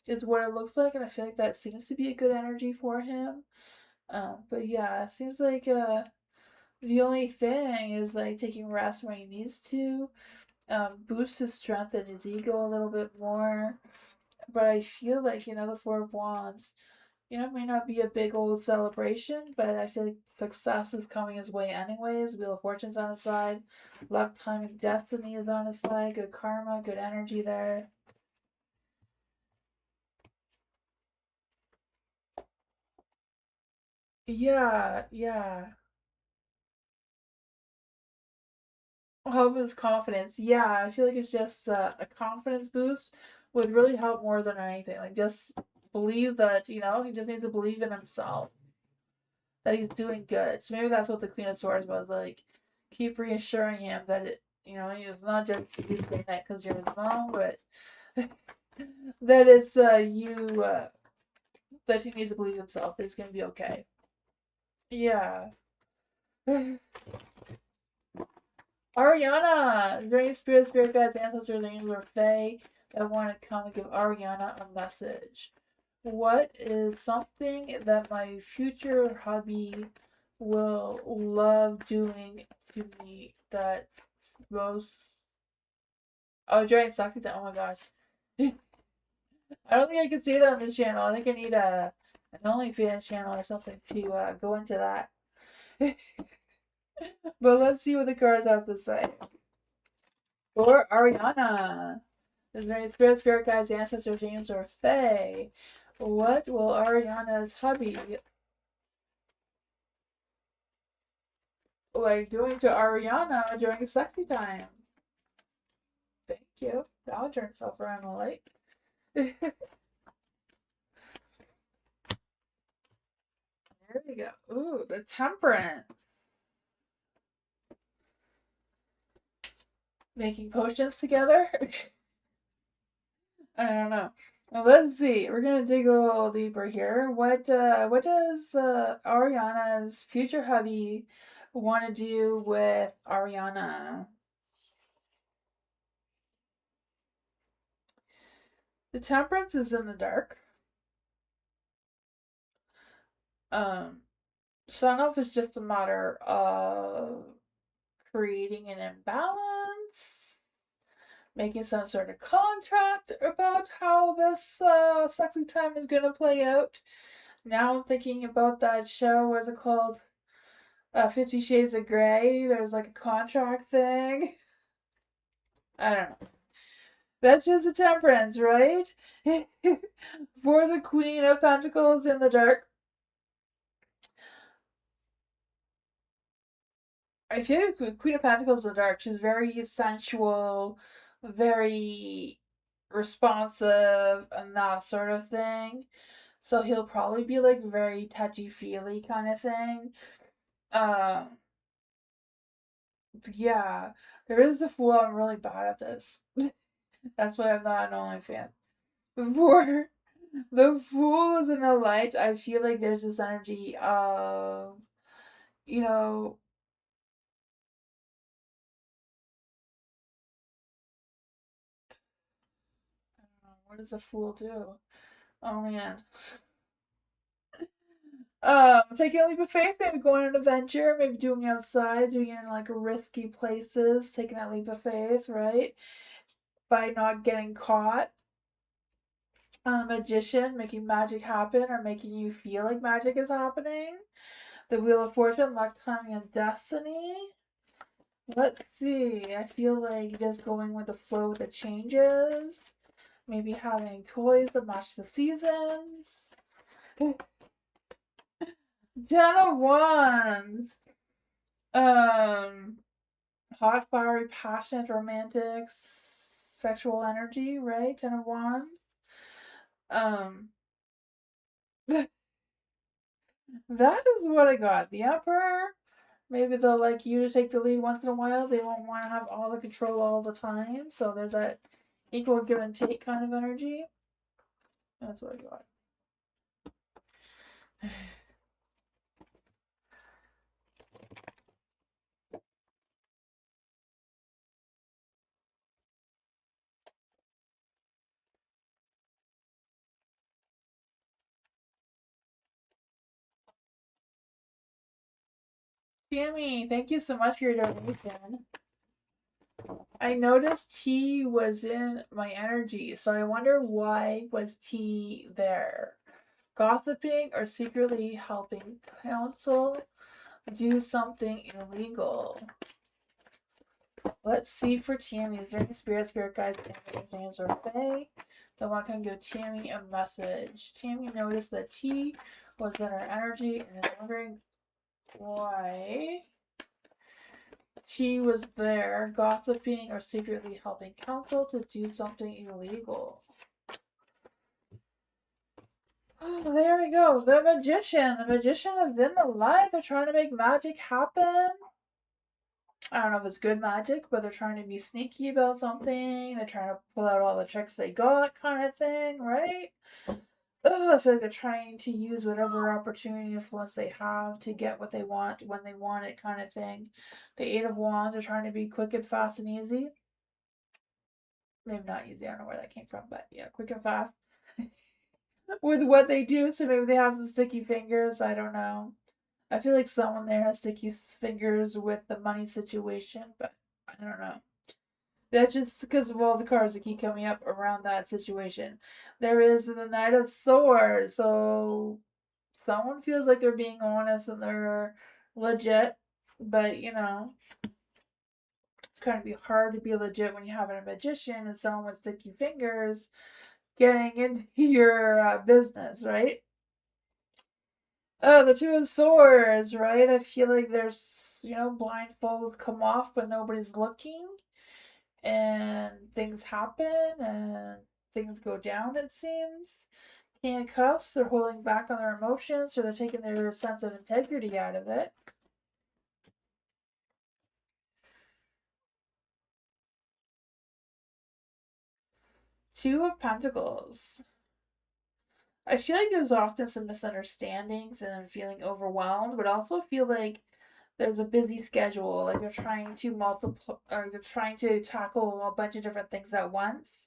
Speaker 2: is what it looks like. And I feel like that seems to be a good energy for him. But yeah, it seems like the only thing is like taking rest when he needs to, boost his strength and his ego a little bit more. But I feel like, the Four of Wands, may not be a big old celebration, but I feel like success is coming his way anyways. Wheel of Fortune's on his side. Luck, timing, destiny is on his side. Good karma, good energy there. Yeah, yeah. Help his confidence. Yeah, I feel like it's just a confidence boost would really help more than anything. Like just believe that, he just needs to believe in himself, that he's doing good. So maybe that's what the Queen of Swords was like. Keep reassuring him that he's not just you saying that because you're his mom, but that it's that he needs to believe himself that he's gonna be okay. Yeah. Ariana! Is there any spirit guides, ancestors, angels, or fae that want to come and give Ariana a message? What is something that my future hubby will love doing to me that's most... Oh, during sexy time. Oh my gosh. I don't think I can say that on this channel. I think I need an OnlyFans channel or something to go into that. But let's see what the cards have to say. For Ariana. Is there any spirit guides, ancestors, angels, or fae? What will Ariana's hubby like doing to Ariana during sexy time? Thank you. I'll turn itself around a light. There we go. Ooh, the Temperance. Making potions together? I don't know. Well, let's see. We're gonna dig a little deeper here. What does Ariana's future hubby want to do with Ariana? The Temperance is in the dark. So I don't know if it's just a matter of creating an imbalance, making some sort of contract about how this sexy time is gonna play out. Now I'm thinking about that show. What's it called? 50 Shades of Grey. There's like a contract thing. I don't know. That's just a temperance, right? For the Queen of Pentacles in the dark. I feel like Queen of Pentacles in the dark, she's very sensual, very responsive, and that sort of thing. So he'll probably be like very touchy feely kind of thing. Um, yeah, there is a fool. I'm really bad at this. That's why I'm not an OnlyFans. For the fool is in the light, I feel like there's this energy of, you know, I don't know, what does a fool do? Oh man. Taking a leap of faith, maybe going on an adventure, maybe doing it outside, doing it in like risky places, taking that leap of faith, right? By not getting caught. A magician, making magic happen or making you feel like magic is happening. The Wheel of Fortune, luck, timing, and destiny. Let's see. I feel like just going with the flow with the changes. Maybe having toys that match the seasons. Ten of Wands. Um, hot, fiery, passionate, romantic, sexual energy, right? Ten of Wands. Um, that is what I got. The Emperor. Maybe they'll like you to take the lead once in a while. They won't want to have all the control all the time. So there's that equal give and take kind of energy. That's what I got. Tammy, thank you so much for your donation. I noticed T was in my energy, so I wonder why was T there? Gossiping or secretly helping counsel do something illegal? Let's see for Tammy. Is there any spirit guides, names, or fae that want to give Tammy a message? Tammy noticed that T was in her energy and is wondering why T was there, gossiping or secretly helping counsel to do something illegal. Oh, there we go. The magician. The magician is in the light. They're trying to make magic happen. I don't know if it's good magic, but they're trying to be sneaky about something. They're trying to pull out all the tricks they got, kind of thing, right? I feel like they're trying to use whatever opportunity influence they have to get what they want when they want it, kind of thing. The Eight of Wands are trying to be quick and fast and easy. Maybe not easy, I don't know where that came from, but yeah, quick and fast with what they do. So maybe they have some sticky fingers. I don't know. I feel like someone there has sticky fingers with the money situation, but I don't know. That's just because of all the cards that keep coming up around that situation. There is the Knight of Swords, so someone feels like they're being honest and they're legit, but you know, it's kind of be hard to be legit when you have a magician and someone with sticky fingers getting into your business, right? Oh, the Two of Swords, right? I feel like there's, blindfold come off but nobody's looking and things happen and things go down, it seems. Handcuffs, they're holding back on their emotions, so they're taking their sense of integrity out of it. Two of Pentacles. I feel like there's often some misunderstandings and feeling overwhelmed, but also feel like there's a busy schedule. Like they're trying to they're trying to tackle a bunch of different things at once.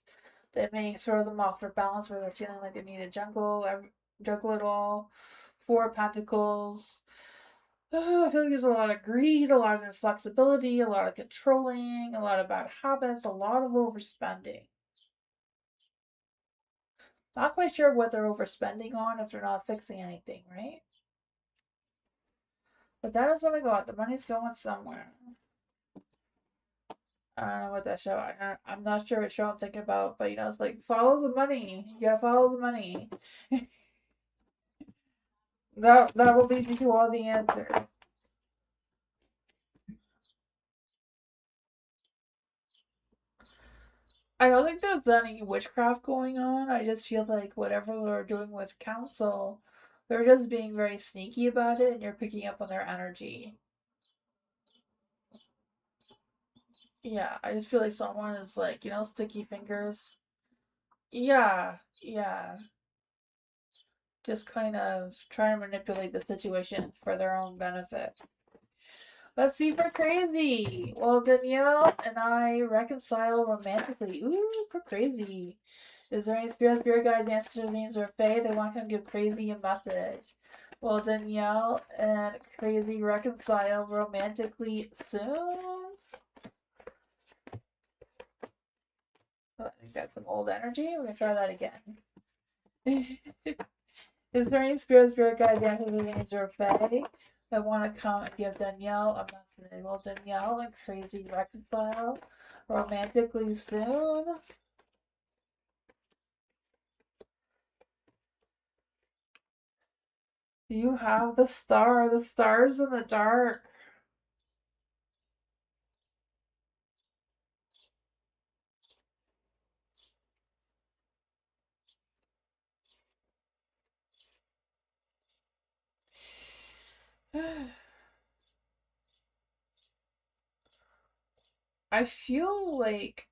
Speaker 2: That may throw them off their balance, where they're feeling like they need to juggle it all. Four of Pentacles. I feel like there's a lot of greed, a lot of inflexibility, a lot of controlling, a lot of bad habits, a lot of overspending. Not quite sure what they're overspending on if they're not fixing anything, right? But that is what I got. The money's going somewhere. I don't know what that show. I'm not sure what show I'm thinking about, but it's like follow the money. You gotta follow the money. That will lead you to all the answers. I don't think there's any witchcraft going on. I just feel like whatever they're doing with council, they're just being very sneaky about it, and you're picking up on their energy. Yeah, I just feel like someone is like, sticky fingers. Yeah, yeah. Just kind of trying to manipulate the situation for their own benefit. Let's see for crazy. Well, Danielle and I reconcile romantically. Ooh, for crazy. Is there any spirit guides, ancestors, or fae? They want to come give crazy a message. Well, Danielle and crazy reconcile romantically soon. I think that's some old energy. We're gonna try that again. Is there any spirit guides, ancestors, or fae that want to come and give Danielle a message? Well, Danielle and crazy reconcile romantically soon. You have the star. The stars in the dark. I feel like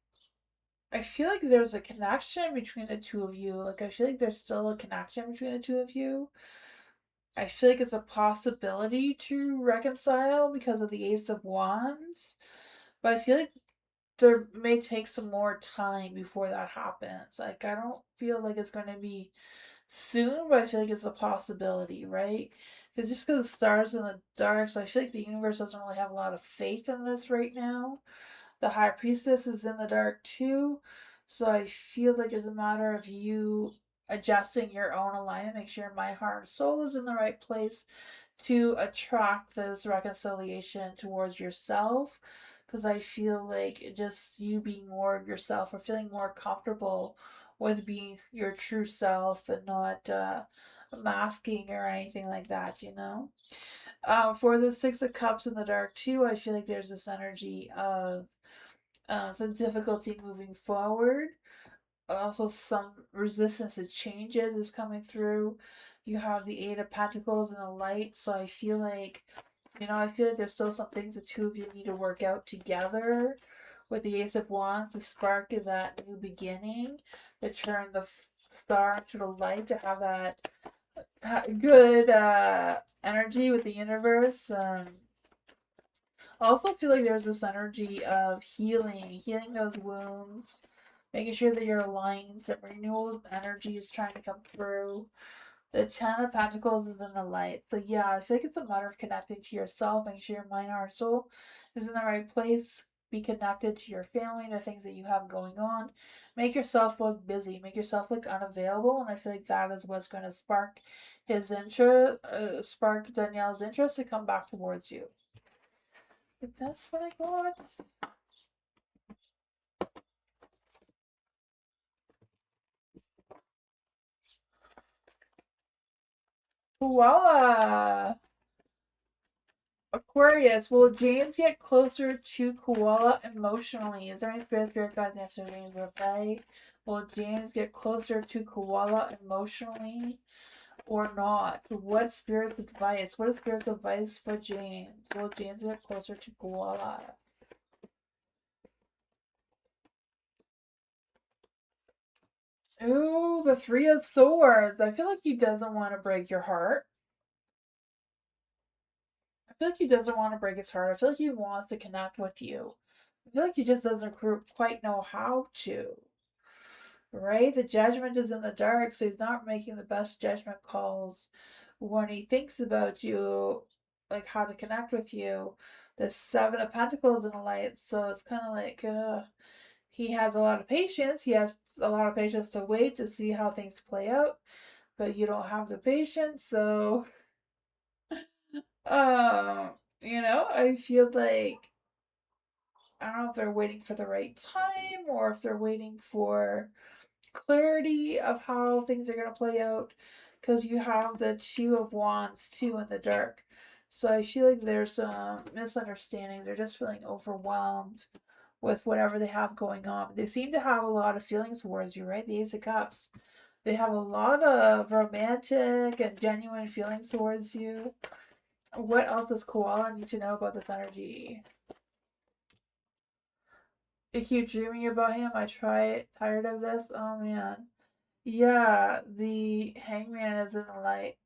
Speaker 2: there's a connection between the two of you. Like I feel like there's still a connection between the two of you. I feel like it's a possibility to reconcile because of the Ace of Wands. But I feel like there may take some more time before that happens. Like I don't feel like it's going to be soon, but I feel like it's a possibility, right? Because just because the stars in the dark, so I feel like the universe doesn't really have a lot of faith in this right now. The High Priestess is in the dark too, so I feel like it's a matter of you adjusting your own alignment, make sure my heart and soul is in the right place to attract this reconciliation towards yourself. Because I feel like just you being more of yourself or feeling more comfortable with being your true self and not masking or anything like that. For the Six of Cups in the dark too, I feel like there's this energy of some difficulty moving forward. Also, some resistance to changes is coming through. You have the Eight of Pentacles and the Light, so I feel like there's still some things the two of you need to work out together. With the Ace of Wands, the spark of that new beginning, to turn the star into the light, to have that good energy with the universe. I also feel like there's this energy of healing those wounds, making sure that you're aligned, that renewal of energy is trying to come through. The Ten of Pentacles is in the light. So yeah, I feel like it's a matter of connecting to yourself, making sure your mind, heart, soul is in the right place. Be connected to your family, the things that you have going on. Make yourself look busy. Make yourself look unavailable, and I feel like that is what's going to spark his interest, spark Danielle's interest to come back towards you. If that's what I got. Voila! Aquarius, will James get closer to Koala emotionally? Is there any spirit guides, answer James or play? Will James get closer to Koala emotionally or not? What spirit's advice? What is spirit's advice for James? Will James get closer to Koala? Ooh, the Three of Swords. I feel like he doesn't want to break your heart. I feel like he doesn't want to break his heart. I feel like he wants to connect with you. I feel like he just doesn't quite know how to. Right? The judgment is in the dark, so he's not making the best judgment calls when he thinks about you, like how to connect with you. The Seven of Pentacles in the light, so it's kind of like he has a lot of patience. He has a lot of patience to wait to see how things play out, but you don't have the patience, so I feel like I don't know if they're waiting for the right time or if they're waiting for clarity of how things are going to play out because you have the Two of Wands too in the dark. So I feel like there's some misunderstandings. They're just feeling overwhelmed with whatever they have going on. They seem to have a lot of feelings towards you, right? The Ace of Cups. They have a lot of romantic and genuine feelings towards you. What else does Koala need to know about this energy? I keep dreaming about him. I try tired of this. Oh man. Yeah, the hangman is in the light.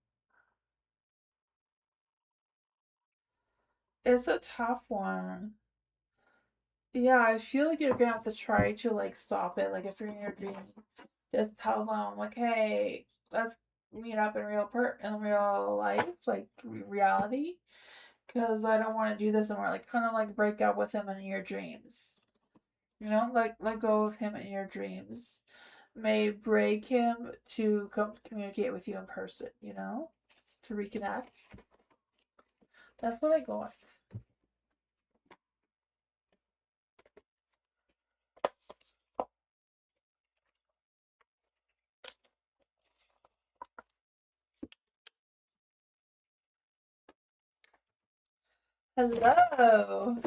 Speaker 2: It's a tough one. Yeah, I feel like you're gonna have to try to like stop it. Like if you're in your dream, just tell them like, hey, let's meet up in in real life, like reality, because I don't want to do this anymore. Like kind of like break up with him in your dreams. You know, like let go of him in your dreams. May break him to come communicate with you in person. You know, to reconnect. That's what I got. Hello.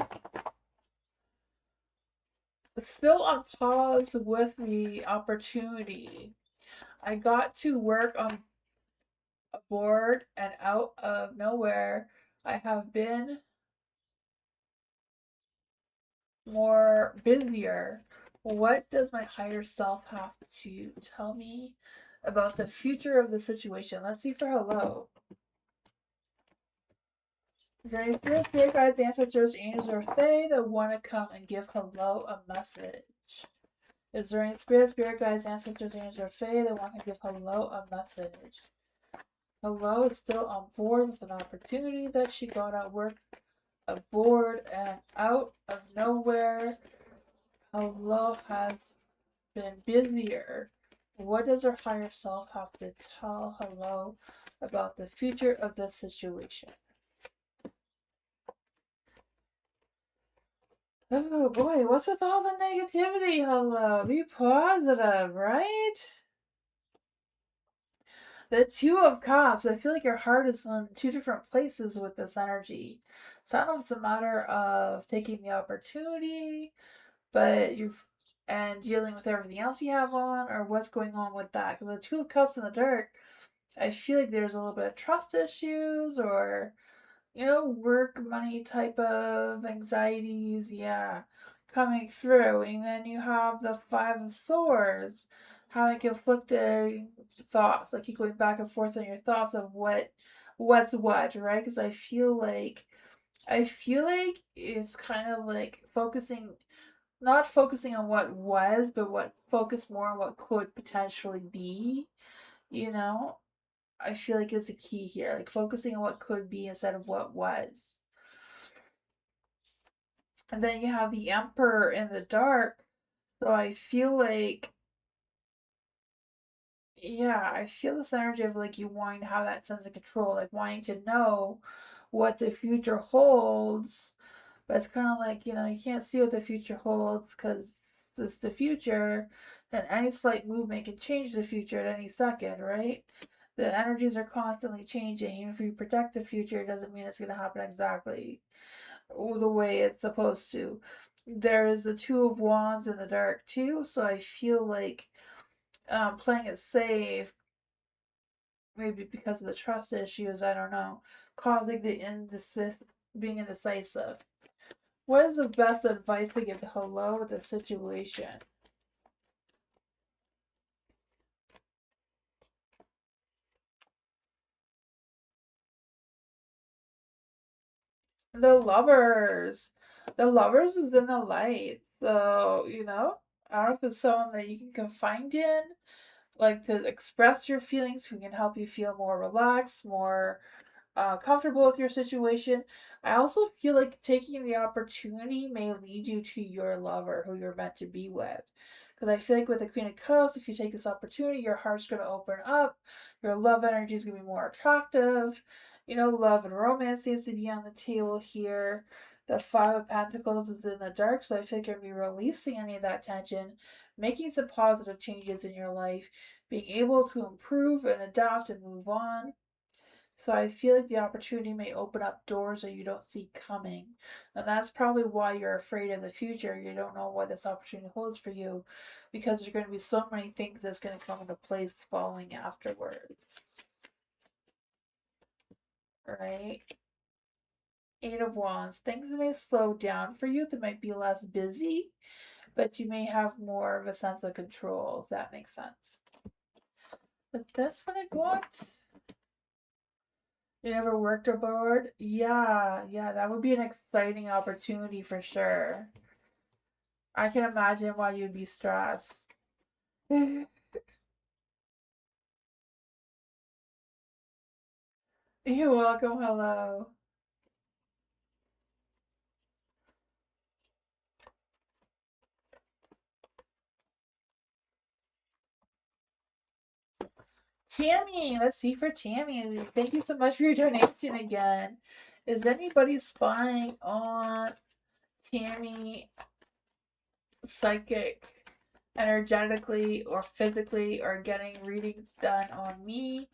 Speaker 2: Still on pause with the opportunity. I got to work on a board and out of nowhere I have been more busier. What does my higher self have to tell me about the future of the situation? Let's see for hello. Is there any spirit guides, ancestors, angels, or fae that want to come and give hello a message? Is there any spirit guides, ancestors, angels, or fae that want to give hello a message? Hello is still on board with an opportunity that she got at work, aboard and out of nowhere. Hello has been busier. What does her higher self have to tell Hello about the future of this situation? Oh boy, what's with all the negativity? Hello, be positive, right? The Two of Cups. I feel like your heart is in two different places with this energy. So I don't know if it's a matter of taking the opportunity, but you've and dealing with everything else you have on, or what's going on with that. Because the Two of Cups in the dark, I feel like there's a little bit of trust issues, or work money type of anxieties, yeah, coming through. And then you have the Five of Swords, having conflicting thoughts, like keep going back and forth on your thoughts of what's what, right? Because I feel like it's kind of like not focusing on what was, but focus more on what could potentially be, you know? I feel like is a key here, like focusing on what could be instead of what was. And then you have the Emperor in the dark. So I feel like, yeah, I feel this energy of like you wanting to have that sense of control, like wanting to know what the future holds. But it's kind of like, you can't see what the future holds because it's the future, and any slight movement can change the future at any second, right? The energies are constantly changing. Even if you protect the future, it doesn't mean it's going to happen exactly the way it's supposed to. There is the Two of Wands in the dark too, so I feel like playing it safe, maybe because of the trust issues, I don't know, causing being indecisive. What is the best advice to give to Hello with the situation? The Lovers. The Lovers is in the light. So, I don't know if it's someone that you can confide in, like to express your feelings, who can help you feel more relaxed, more comfortable with your situation. I also feel like taking the opportunity may lead you to your lover who you're meant to be with. Because I feel like with the Queen of Cups, if you take this opportunity, your heart's going to open up. Your love energy is going to be more attractive. Love and romance seems to be on the table here. The Five of Pentacles is in the dark, so I feel like you're going to be releasing any of that tension, making some positive changes in your life, being able to improve and adapt and move on. So I feel like the opportunity may open up doors that you don't see coming. And that's probably why you're afraid of the future. You don't know what this opportunity holds for you because there's going to be so many things that's going to come into place following afterwards. Right? Eight of Wands. Things may slow down for you. They might be less busy, but you may have more of a sense of control, if that makes sense. But that's what I got. You never worked abroad? Yeah, that would be an exciting opportunity for sure. I can imagine why you'd be stressed. You're welcome, hello. Tammy, let's see for Tammy. Thank you so much for your donation again. Is anybody spying on Tammy psychic, energetically, or physically, or getting readings done on me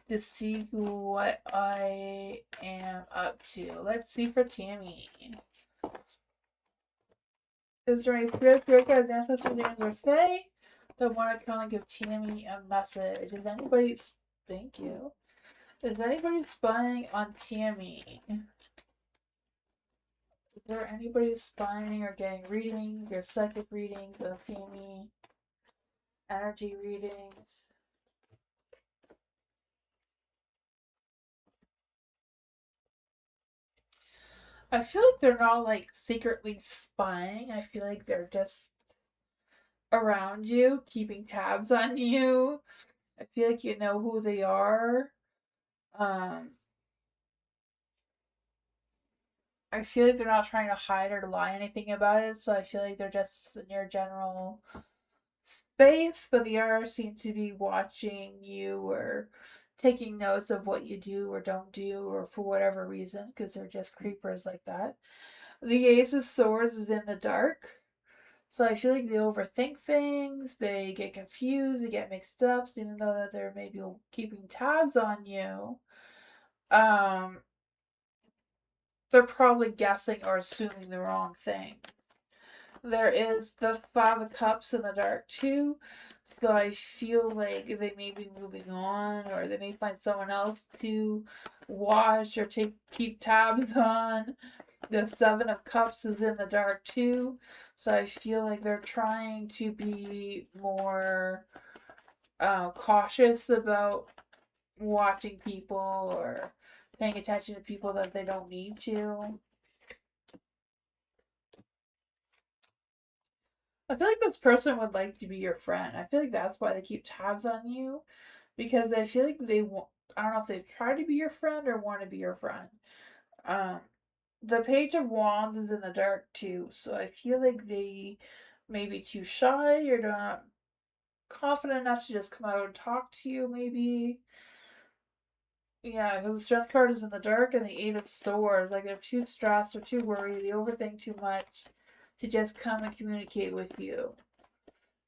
Speaker 2: to see what I am up to? Let's see for Tammy. Is there any spirit guides, ancestors, angels, or fae that want to come and give Tammy a message? Is anybody... Thank you. Is anybody spying on Tammy? Is there anybody spying or getting readings or psychic readings of Tammy? Energy readings? I feel like they're not like secretly spying. I feel like they're just around you, keeping tabs on you. I feel like you know who they are. I feel like they're not trying to hide or lie anything about it, so I feel like they're just in your general space, but they are seem to be watching you or taking notes of what you do or don't do, or for whatever reason, because they're just creepers like that. The Ace of Swords is in the dark. So I feel like they overthink things, they get confused, they get mixed up, even though that they're maybe keeping tabs on you. They're probably guessing or assuming the wrong thing. There is the Five of Cups in the dark too. So I feel like they may be moving on, or they may find someone else to watch or keep tabs on. The Seven of Cups is in the dark too. So I feel like they're trying to be more cautious about watching people or paying attention to people that they don't need to. I feel like this person would like to be your friend. I feel like that's why they keep tabs on you, because they feel like they want. I don't know if they've tried to be your friend or want to be your friend. Um, the Page of Wands is in the dark too, so I feel like they may be too shy or not confident enough to just come out and talk to you. Maybe, yeah, because the Strength card is in the dark and the Eight of Swords. Like they're too stressed or too worried. They overthink too much to just come and communicate with you.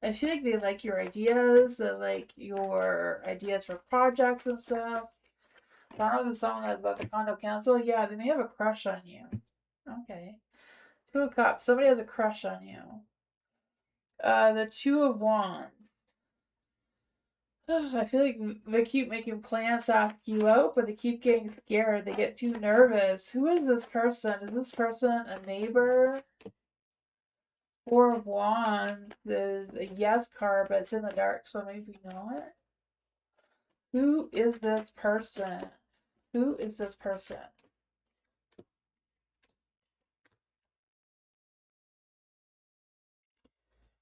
Speaker 2: I feel like they like your ideas, like your ideas for projects and stuff. I don't know if the song has about the condo council. Yeah, they may have a crush on you. Okay. Two of Cups. Somebody has a crush on you. The Two of Wands. I feel like they keep making plans to ask you out, but they keep getting scared. They get too nervous. Who is this person? Is this person a neighbor? Four of Wands is a yes card, but it's in the dark, so maybe not. Who is this person? Who is this person? I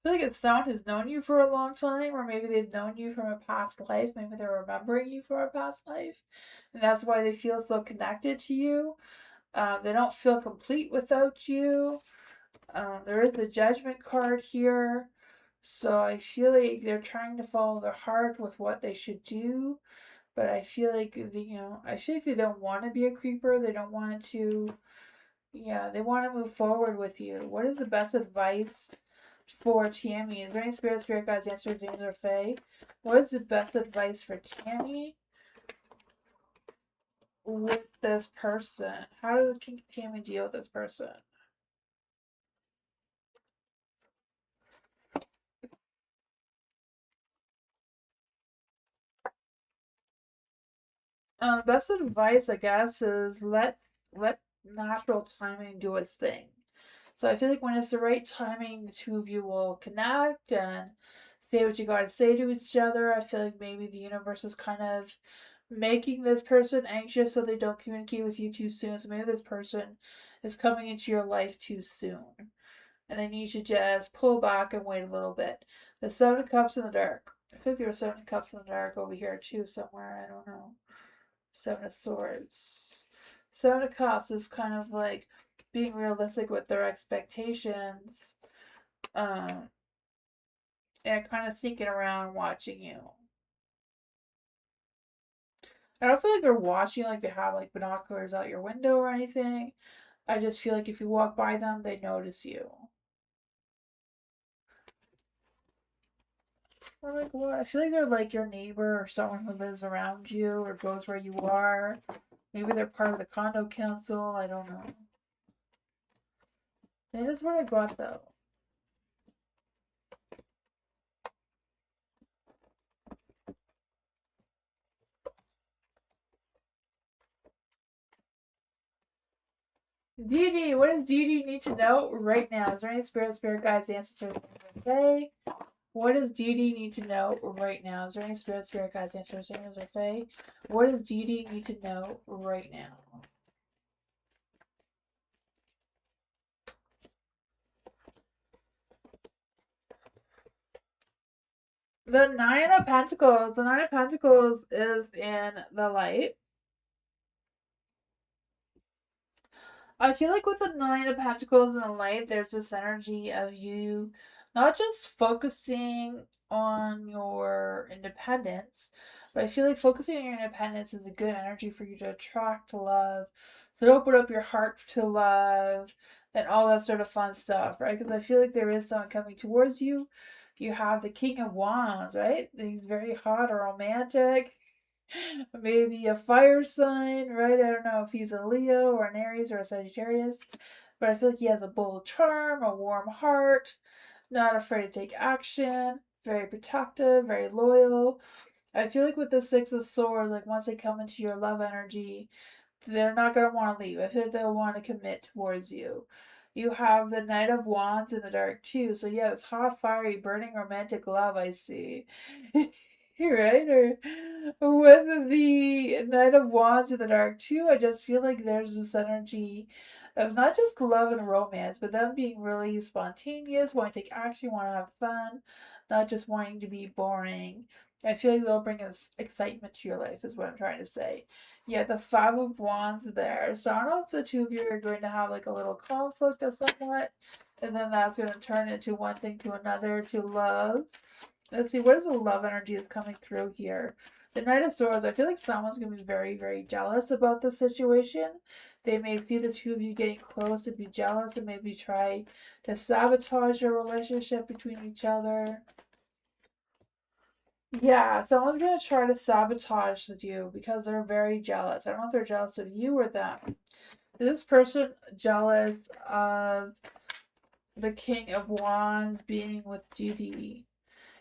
Speaker 2: feel like it's someone who's known you for a long time, or maybe they've known you from a past life. Maybe they're remembering you from a past life, and that's why they feel so connected to you. They don't feel complete without you. There is the Judgment card here. So I feel like they're trying to follow their heart with what they should do. But I feel like, I feel like they don't want to be a creeper. They don't want to, they want to move forward with you. What is the best advice for Tammy? Is there any spirit guides, answers, angels, or fae? What is the best advice for Tammy? with this person? How does King Tammy deal with this person? Best advice, I guess, is let natural timing do its thing. So I feel like when it's the right timing, the two of you will connect and say what you gotta say to each other. I feel like maybe the universe is kind of making this person anxious so they don't communicate with you too soon. So maybe this person is coming into your life too soon. And they need to just pull back and wait a little bit. The Seven of Cups in the dark. I think there were Seven of Cups in the dark over here too somewhere. I don't know. Seven of Swords. Seven of Cups is kind of like being realistic with their expectations, um, and kind of sneaking around watching you. I don't feel like they're watching like they have like binoculars out your window or anything. I just feel like if you walk by them, they notice you. Or like what? I feel like they're like your neighbor or someone who lives around you or goes where you are. Maybe they're part of the condo council. I don't know. That is what I got though. Dee what does Dee need to know right now? Is there any spirit guides, ancestors, or Fae? What does Dee need to know right now? Is there any spirit guides, ancestors, or Fae? What does Dee need to know right now? The Nine of Pentacles. The Nine of Pentacles is in the light. I feel like with the Nine of Pentacles in the light, there's this energy of you not just focusing on your independence, but I feel like focusing on your independence is a good energy for you to attract love, to open up your heart to love, and all that sort of fun stuff, right? Because I feel like there is someone coming towards you. You have the King of Wands, right? He's very hot or romantic. Maybe a fire sign, right? I don't know if he's a Leo or an Aries or a Sagittarius, but I feel like he has a bold charm, a warm heart, not afraid to take action, very protective, very loyal. I feel like with the Six of Swords, like once they come into your love energy, they're not going to want to leave. I feel like they'll want to commit towards you. You have the Knight of Wands in the dark too. So yeah, it's hot, fiery, burning romantic love I see. Right? Or with the Knight of Wands in the dark too, I just feel like there's this energy of not just love and romance, but them being really spontaneous, wanting to take action, want to have fun, not just wanting to be boring. I feel like they'll bring us excitement to your life, is what I'm trying to say. Yeah, the Five of Wands there. So I don't know if the two of you are going to have like a little conflict of somewhat, and then that's going to turn into one thing to another to love. Let's see, what is the love energy that's coming through here? The Knight of Swords, I feel like someone's going to be very, very jealous about the situation. They may see the two of you getting close and be jealous and maybe try to sabotage your relationship between each other. Yeah, someone's gonna try to sabotage you because they're very jealous. I don't know if they're jealous of you or them. Is this person jealous of the King of Wands being with Judy?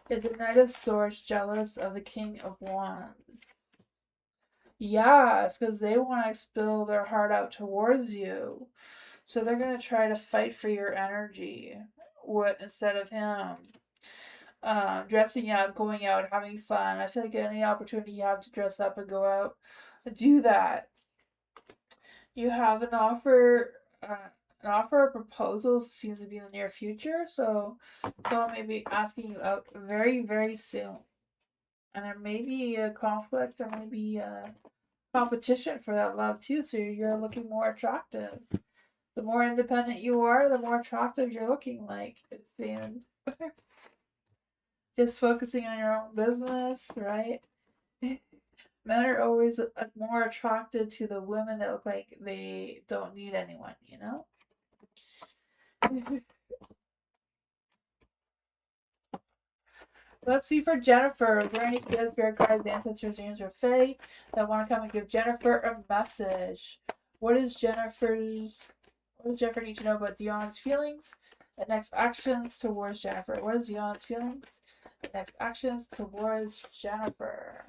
Speaker 2: Is the Knight of Swords jealous of the King of Wands? Yeah, it's because they want to spill their heart out towards you. So they're gonna try to fight for your energy instead of him. Dressing up, going out, having fun. I feel like any opportunity you have to dress up and go out, do that. You have an offer or proposal seems to be in the near future, so someone may be asking you out very, very soon. And there may be a conflict, there may be a competition for that love too, so you're looking more attractive. The more independent you are, the more attractive you're looking like, it seems. Just focusing on your own business, right? Men are always more attracted to the women that look like they don't need anyone, you know? Let's see for Jennifer. Are there any kids, spirit guides, ancestors, angels, or fae that want to come and give Jennifer a message? What does Jennifer need to know about Dion's feelings? The next actions towards Jennifer. What is Dion's feelings? The next actions towards Jennifer.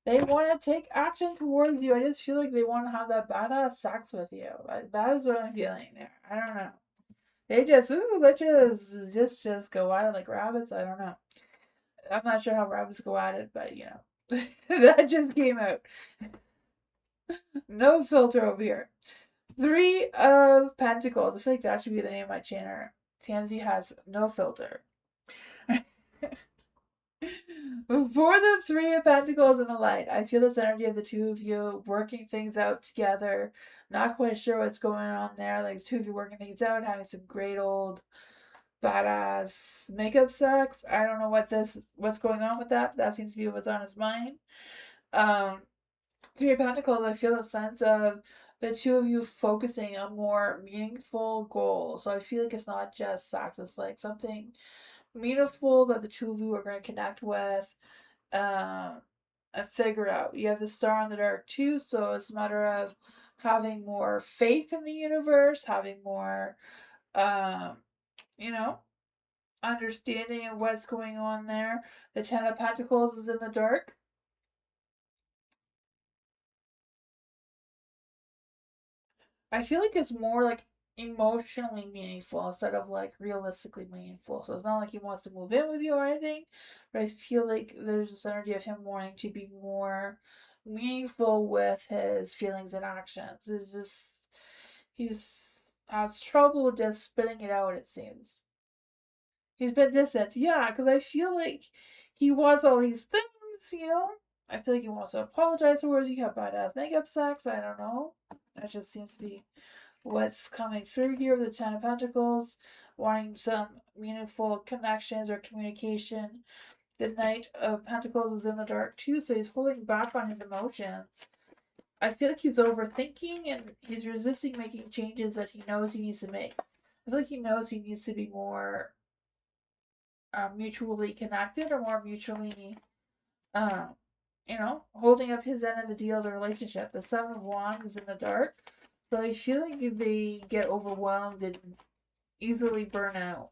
Speaker 2: They want to take action towards you. I just feel like they want to have that badass sex with you. That is what I'm feeling there. I don't know. They just, ooh, let's just go at it like rabbits. I don't know. I'm not sure how rabbits go at it, but you know, that just came out. No filter over here. 3 of Pentacles. I feel like that should be the name of my channel. Tamsy has no filter. For the 3 of Pentacles in the light, I feel this energy of the two of you working things out together. Not quite sure what's going on there. Like the two of you working things out, having some great old badass makeup sex. I don't know what's going on with that. But that seems to be what's on his mind. 3 of Pentacles, I feel a sense of the two of you focusing on more meaningful goals. So I feel like it's not just sex, it's like something meaningful that the two of you are going to connect with and figure out. You have the star in the dark too, so it's a matter of having more faith in the universe, having more, you know, understanding of what's going on there. The 10 of Pentacles is in the dark. I feel like it's more like emotionally meaningful instead of like realistically meaningful. So it's not like he wants to move in with you or anything, but I feel like there's this energy of him wanting to be more meaningful with his feelings and actions. It's just he's has trouble just spitting it out, it seems. He's been distant, yeah, because I feel like he wants all these things, you know? I feel like he wants to apologize towards you, have badass makeup sex, I don't know. That just seems to be what's coming through here with the Ten of Pentacles, wanting some meaningful connections or communication. The Knight of Pentacles is in the dark too, so he's holding back on his emotions. I feel like he's overthinking and he's resisting making changes that he knows he needs to make. I feel like he knows he needs to be more mutually connected or more mutually, uh, you know, holding up his end of the deal, the relationship. The Seven of Wands is in the dark. So I feel like they get overwhelmed and easily burn out.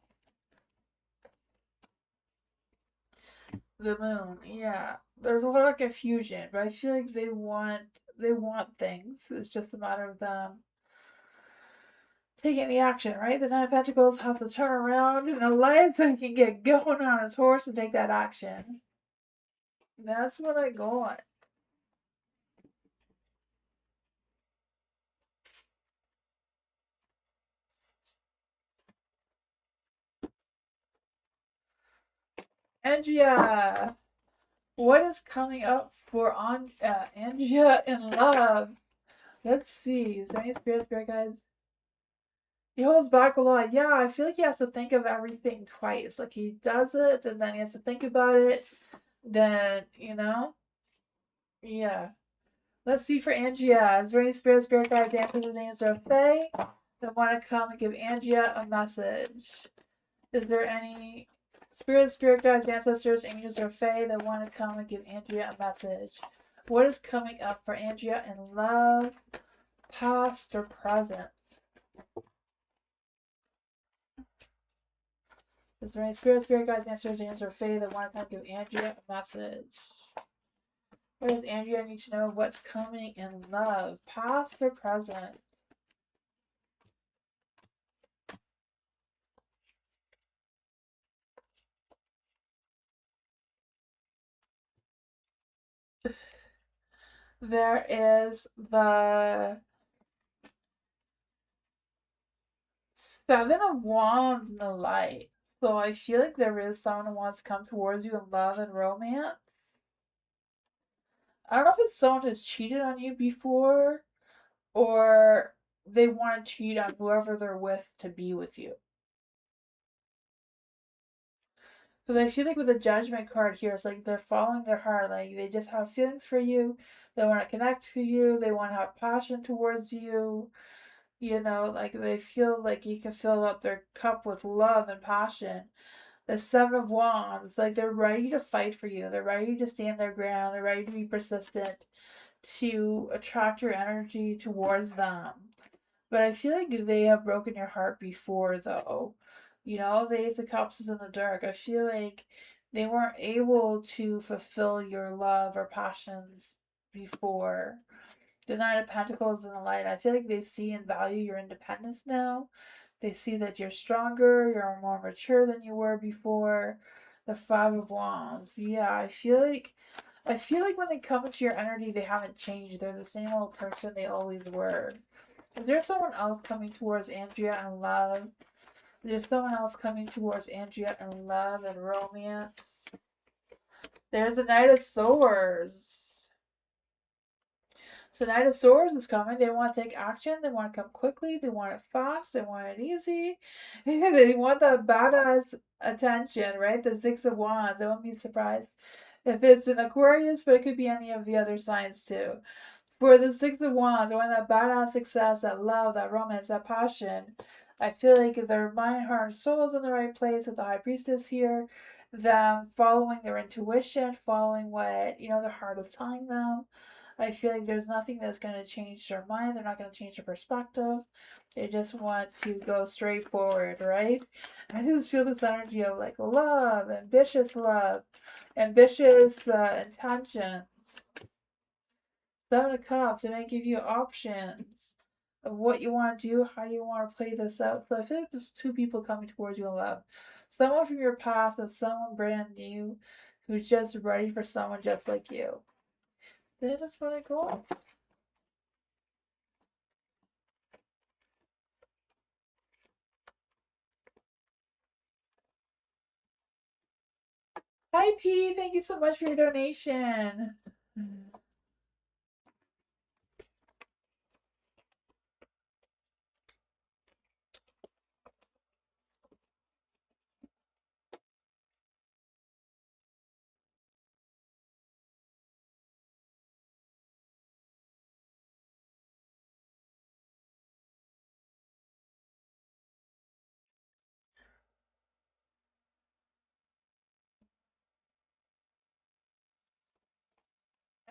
Speaker 2: The moon, yeah. There's a lot of confusion, but I feel like they want things. It's just a matter of them taking the action, right? The Nine of Pentacles have to turn around in the light so he can get going on his horse and take that action. That's what I got. Angia, what is coming up for Angia in love? Let's see. Is there any spirit guys? He holds back a lot. Yeah, I feel like he has to think of everything twice. Like he does it, and then he has to think about it. Then, you know? Yeah. Let's see for Angia. Is there any spirit guides, ancestors, angels, or fae that want to come and give Angia a message? Is there any spirit guides, ancestors, angels, or fae that want to come and give Angia a message? What is coming up for Angia in love, past or present? Is there any spirit guides, ancestors, angels, or fae that want to come give Angia a message? What does Andrea need to know? What's coming in love, past or present? There is the Seven of Wands in the light. So I feel like there is someone who wants to come towards you in love and romance. I don't know if it's someone who's cheated on you before or they want to cheat on whoever they're with to be with you. Because I feel like with the Judgment card here, it's like they're following their heart. Like they just have feelings for you. They want to connect to you. They want to have passion towards you. You know, like they feel like you can fill up their cup with love and passion. The Seven of Wands. It's like they're ready to fight for you. They're ready to stand their ground. They're ready to be persistent to attract your energy towards them. But I feel like they have broken your heart before, though. You know, the Ace of Cups is in the dark. I feel like they weren't able to fulfill your love or passions before. The Knight of Pentacles in the light. I feel like they see and value your independence now. They see that you're stronger, you're more mature than you were before. The Five of Wands. Yeah, I feel like when they come into your energy, they haven't changed. They're the same old person they always were. Is there someone else coming towards Andrea in love? Is there someone else coming towards Andrea in love and romance? There's a Knight of Swords. So Knight of Swords is coming. They want to take action. They want to come quickly. They want it fast. They want it easy. They want that badass attention, right? The Six of Wands. I won't be surprised if it's an Aquarius, but it could be any of the other signs too. For the Six of Wands, I want that badass success, that love, that romance, that passion. I feel like their mind, heart, and soul is in the right place with the High Priestess here. Them following their intuition, following what, their heart is telling them. I feel like there's nothing that's going to change their mind. They're not going to change their perspective. They just want to go straight forward, right? I just feel this energy of like love, ambitious intention. Seven of Cups, it may give you options of what you want to do, how you want to play this out. So I feel like there's two people coming towards you in love. Someone from your past and someone brand new who's just ready for someone just like you. That is what I got. Hi P, thank you so much for your donation.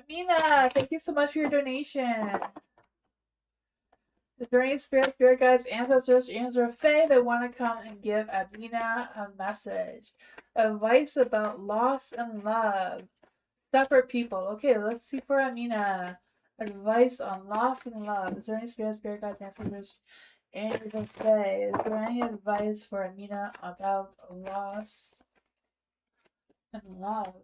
Speaker 2: Amina, thank you so much for your donation. Is there any spirit guides, ancestors, or fae that want to come and give Amina a message? Advice about loss and love. Separate people. Okay, let's see for Amina. Advice on loss and love. Is there any spirit guides, ancestors, or fae? Is there any advice for Amina about loss and love?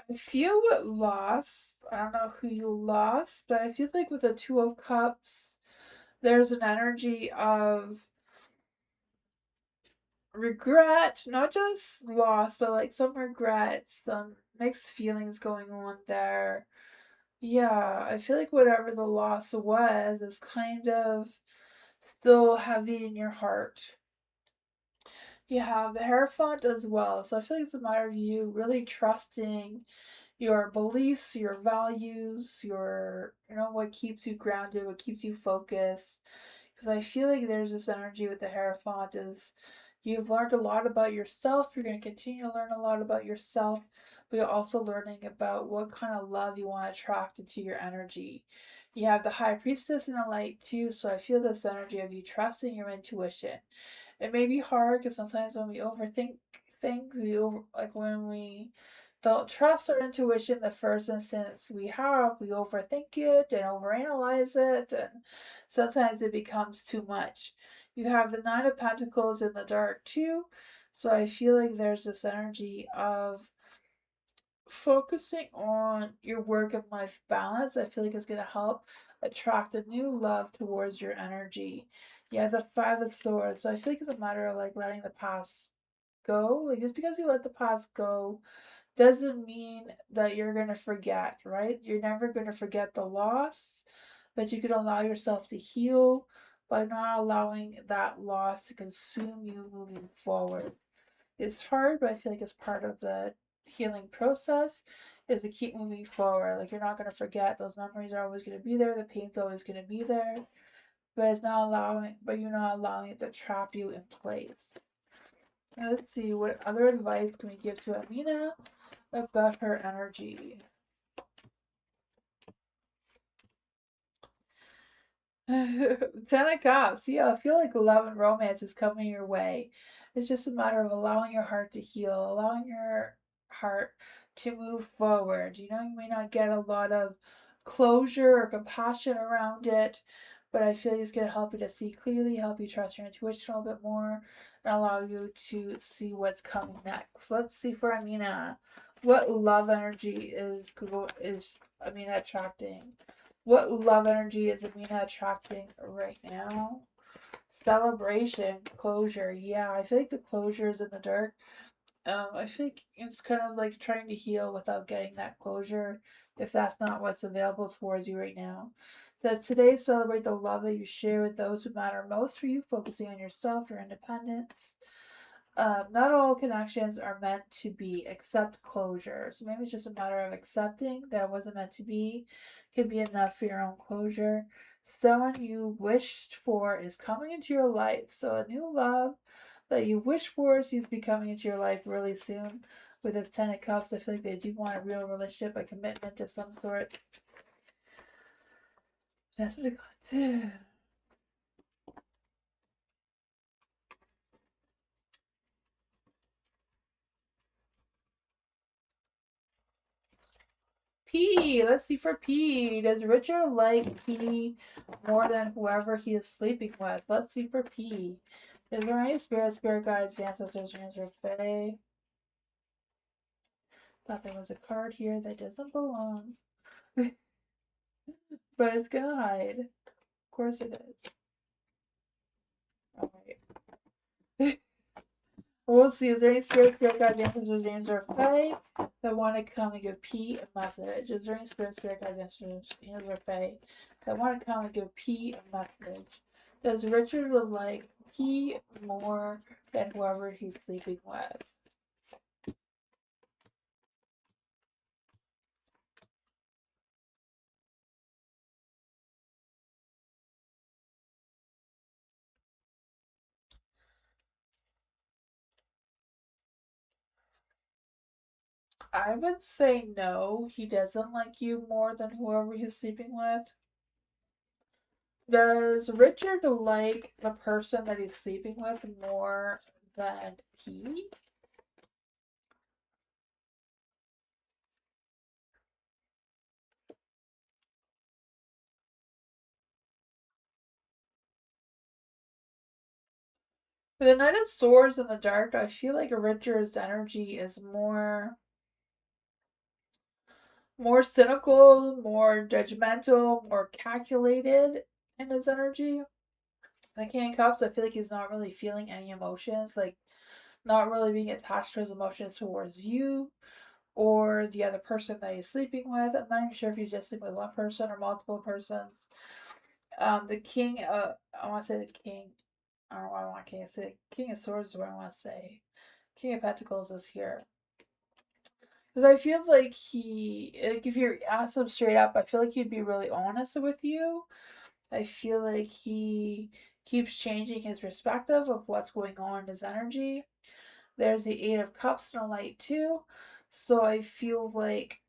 Speaker 2: I feel with loss, I don't know who you lost, but I feel like with the Two of Cups, there's an energy of regret, not just loss, but like some regrets, some mixed feelings going on there. Yeah, I feel like whatever the loss was is kind of still heavy in your heart. You have the Hierophant as well, so I feel like it's a matter of you really trusting your beliefs, your values, what keeps you grounded, what keeps you focused. Because I feel like there's this energy with the Hierophant is you've learned a lot about yourself. You're going to continue to learn a lot about yourself, but you're also learning about what kind of love you want to attract into your energy. You have the High Priestess in the light too, so I feel this energy of you trusting your intuition. It may be hard because sometimes when we overthink things, like when we don't trust our intuition the first instance we overthink it and overanalyze it, and sometimes it becomes too much. You have the Nine of Pentacles in the dark too, so I feel like there's this energy of focusing on your work and life balance. I feel like it's going to help attract a new love towards your energy. Yeah, the Five of Swords. So I feel like it's a matter of like letting the past go. Like just because you let the past go doesn't mean that you're going to forget, right? You're never going to forget the loss, but you can allow yourself to heal by not allowing that loss to consume you moving forward. It's hard, but I feel like it's part of the healing process is to keep moving forward. Like, you're not going to forget. Those memories are always going to be there. The pain's always going to be there. But you're not allowing it to trap you in place. Now, let's see, what other advice can we give to Amina about her energy? Ten of Cups. Yeah, I feel like love and romance is coming your way. It's just a matter of allowing your heart to heal, allowing your heart to move forward. You know, you may not get a lot of closure or compassion around it, but I feel it's going to help you to see clearly, help you trust your intuition a little bit more, and allow you to see what's coming next. Let's see for Amina. What love energy is Amina attracting? What love energy is Amina attracting right now? Celebration, closure. Yeah, I feel like the closure is in the dark. I think it's kind of like trying to heal without getting that closure if that's not what's available towards you right now. So today, celebrate the love that you share with those who matter most for you, focusing on yourself, your independence. Not all connections are meant to be. Accept closure. So maybe it's just a matter of accepting that it wasn't meant to be. Can be enough for your own closure. Someone you wished for is coming into your life. So a new love that you wish for seems to be coming into your life really soon. With this Ten of Cups, I feel like they do want a real relationship, a commitment of some sort. That's what I got too. P. Let's see for P. Does Richard like P more than whoever he is sleeping with? Let's see for P. Is there any spirit guides, ancestors, or fae? Thought there was a card here that doesn't belong. But it's gonna hide. Of course it is. Alright. We'll see. Is there any spirit guides, ancestors, names, or fae that want to come and give P a message? Is there any spirit guides, ancestors, names, or fae that want to come and give P a message? Does Richard like P more than whoever he's sleeping with? I would say no. He doesn't like you more than whoever he's sleeping with. Does Richard like the person that he's sleeping with more than P? With the Knight of Swords in the dark, I feel like Richard's energy is more cynical, more judgmental, more calculated in his energy. The King of Cups, I feel like he's not really feeling any emotions, like not really being attached to his emotions towards you or the other person that he's sleeping with. I'm not even sure if he's just sleeping with one person or multiple persons. The King, I want to say the King. I don't know why I want King. I say King of Swords is what I want to say. King of Pentacles is here. Because I feel like if you ask him straight up, I feel like he'd be really honest with you. I feel like he keeps changing his perspective of what's going on in his energy. There's the Eight of Cups and a light too. So I feel like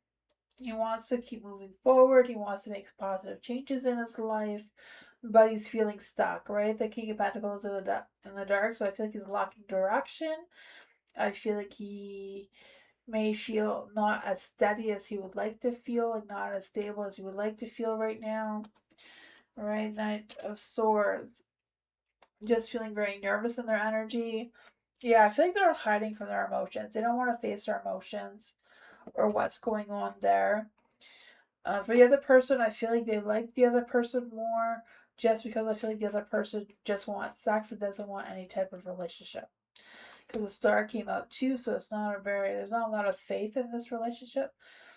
Speaker 2: he wants to keep moving forward. He wants to make positive changes in his life, but he's feeling stuck, right? The King of Pentacles in the dark, so I feel like he's lacking direction. I feel like he may feel not as steady as he would like to feel, and not as stable as he would like to feel right now. Right, Knight of Swords, just feeling very nervous in their energy. Yeah, I feel like they're hiding from their emotions. They don't want to face their emotions or what's going on there. For the other person, I feel like they like the other person more just because I feel like the other person just wants sex and doesn't want any type of relationship. Because the star came out too, so there's not a lot of faith in this relationship.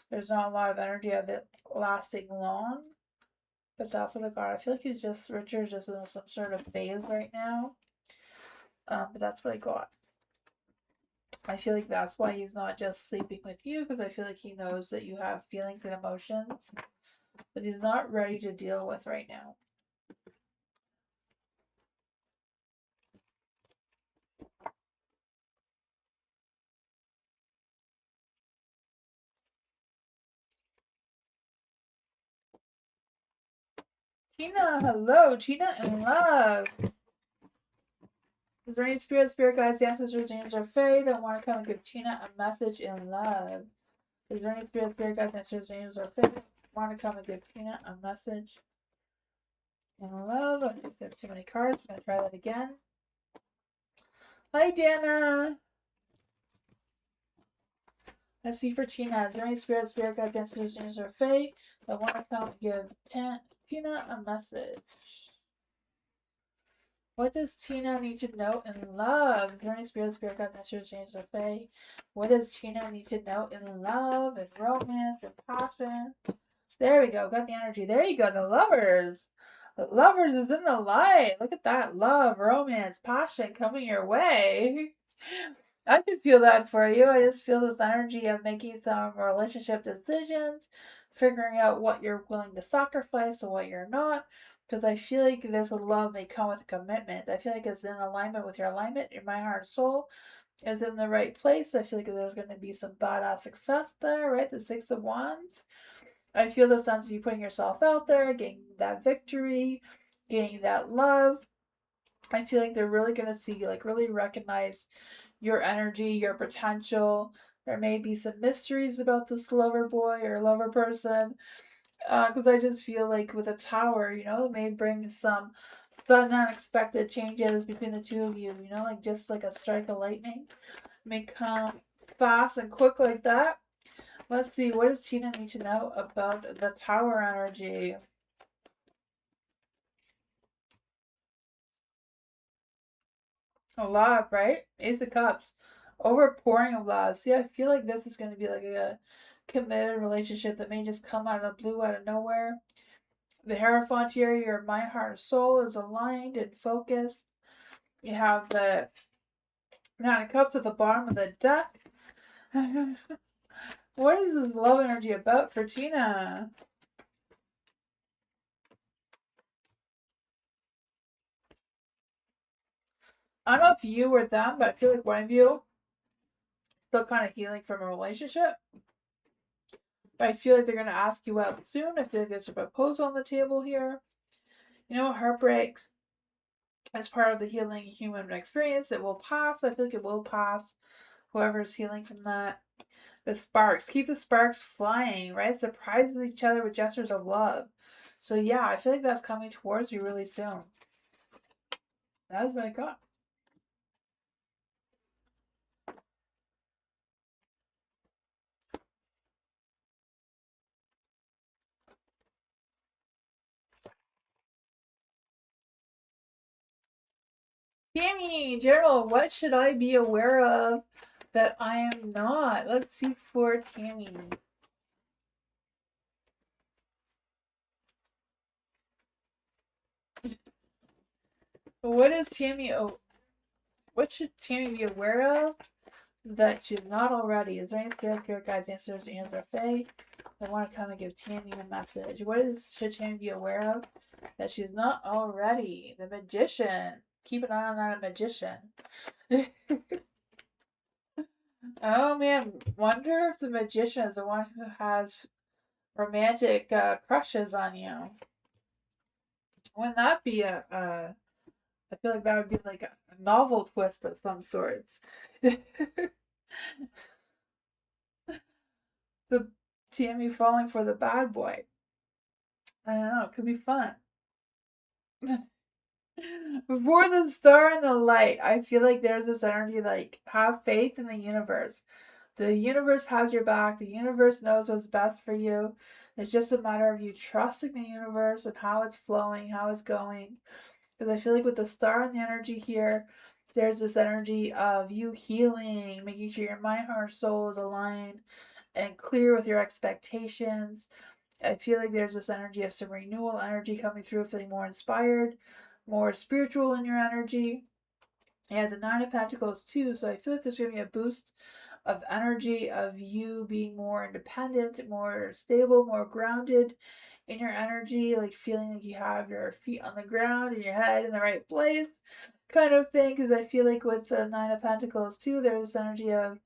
Speaker 2: There's not a lot of energy of it lasting long. But that's what I got. I feel like Richard's just in some sort of phase right now. But that's what I got. I feel like that's why he's not just sleeping with you, because I feel like he knows that you have feelings and emotions that he's not ready to deal with right now. Tina, hello, Tina in love. Is there any spirit guides, ancestors, angels, or fae that want to come and give Tina a message in love? Is there any spirit guides, ancestors, angels, or fae that want to come and give Tina a message in love? I think there's too many cards. I'm going to try that again. Hi, Dana. Let's see for Tina. Is there any spirit guides, ancestors, angels, or fae that want to come and give Tina a message? What does Tina need to know in love? Is there any spirit guides, ancestors, angels, or fae? What does Tina need to know in love and romance and passion? There we go. Got the energy. There you go. The lovers. The lovers is in the light. Look at that. Love, romance, passion coming your way. I can feel that for you. I just feel this energy of making some relationship decisions, figuring out what you're willing to sacrifice and what you're not. Because I feel like this love may come with a commitment. I feel like it's in alignment with your alignment. Your mind, heart, soul is in the right place. I feel like there's going to be some badass success there, right? The Six of Wands. I feel the sense of you putting yourself out there, getting that victory, getting that love. I feel like they're really going to see, like, really recognize your energy, your potential. There may be some mysteries about this lover boy or lover person. Because I just feel like with a tower, it may bring some sudden unexpected changes between the two of you, like just like a strike of lightning. It may come fast and quick like that. Let's see, what does Tina need to know about the tower energy? Love, right? Ace of Cups. Overpouring of love. See, I feel like this is going to be like a committed relationship that may just come out of the blue, out of nowhere. The Hierophant here, your mind, heart, and soul is aligned and focused. You have the Nine of Cups at the bottom of the deck. What is this love energy about for Tina? I don't know if you or them, but I feel like one of you still kind of healing from a relationship. But I feel like they're going to ask you out soon. I feel like there's a proposal on the table here. Heartbreak as part of the healing human experience. It will pass. I feel like it will pass. Whoever's healing from that. The sparks. Keep the sparks flying, right? Surprises each other with gestures of love. So yeah, I feel like that's coming towards you really soon. That's what I got. Tammy, Gerald, what should I be aware of that I am not? Let's see for Tammy. What is Tammy? Oh, what should Tammy be aware of that she's not already? Is there any spirit guides, answers, or fae that want to come and give Tammy a message? Should Tammy be aware of that she's not already? The Magician. Keep an eye on that Magician. Oh man, wonder if the Magician is the one who has romantic crushes on you. Wouldn't that be I feel like that would be like a novel twist of some sort. So Tammy falling for the bad boy. I don't know, it could be fun. Before the star and the light, I feel like there's this energy like have faith in the universe. The universe has your back. The universe knows what's best for you. It's just a matter of you trusting the universe and how it's flowing, how it's going. Because I feel like with the star and the energy here, there's this energy of you healing, making sure your mind, heart, soul is aligned and clear with your expectations. I feel like there's this energy of some renewal energy coming through, feeling more inspired, more spiritual in your energy. Yeah, the Nine of Pentacles too. So I feel like there's going to be a boost of energy of you being more independent, more stable, more grounded in your energy, like feeling like you have your feet on the ground and your head in the right place kind of thing. Because I feel like with the Nine of Pentacles too, there's this energy of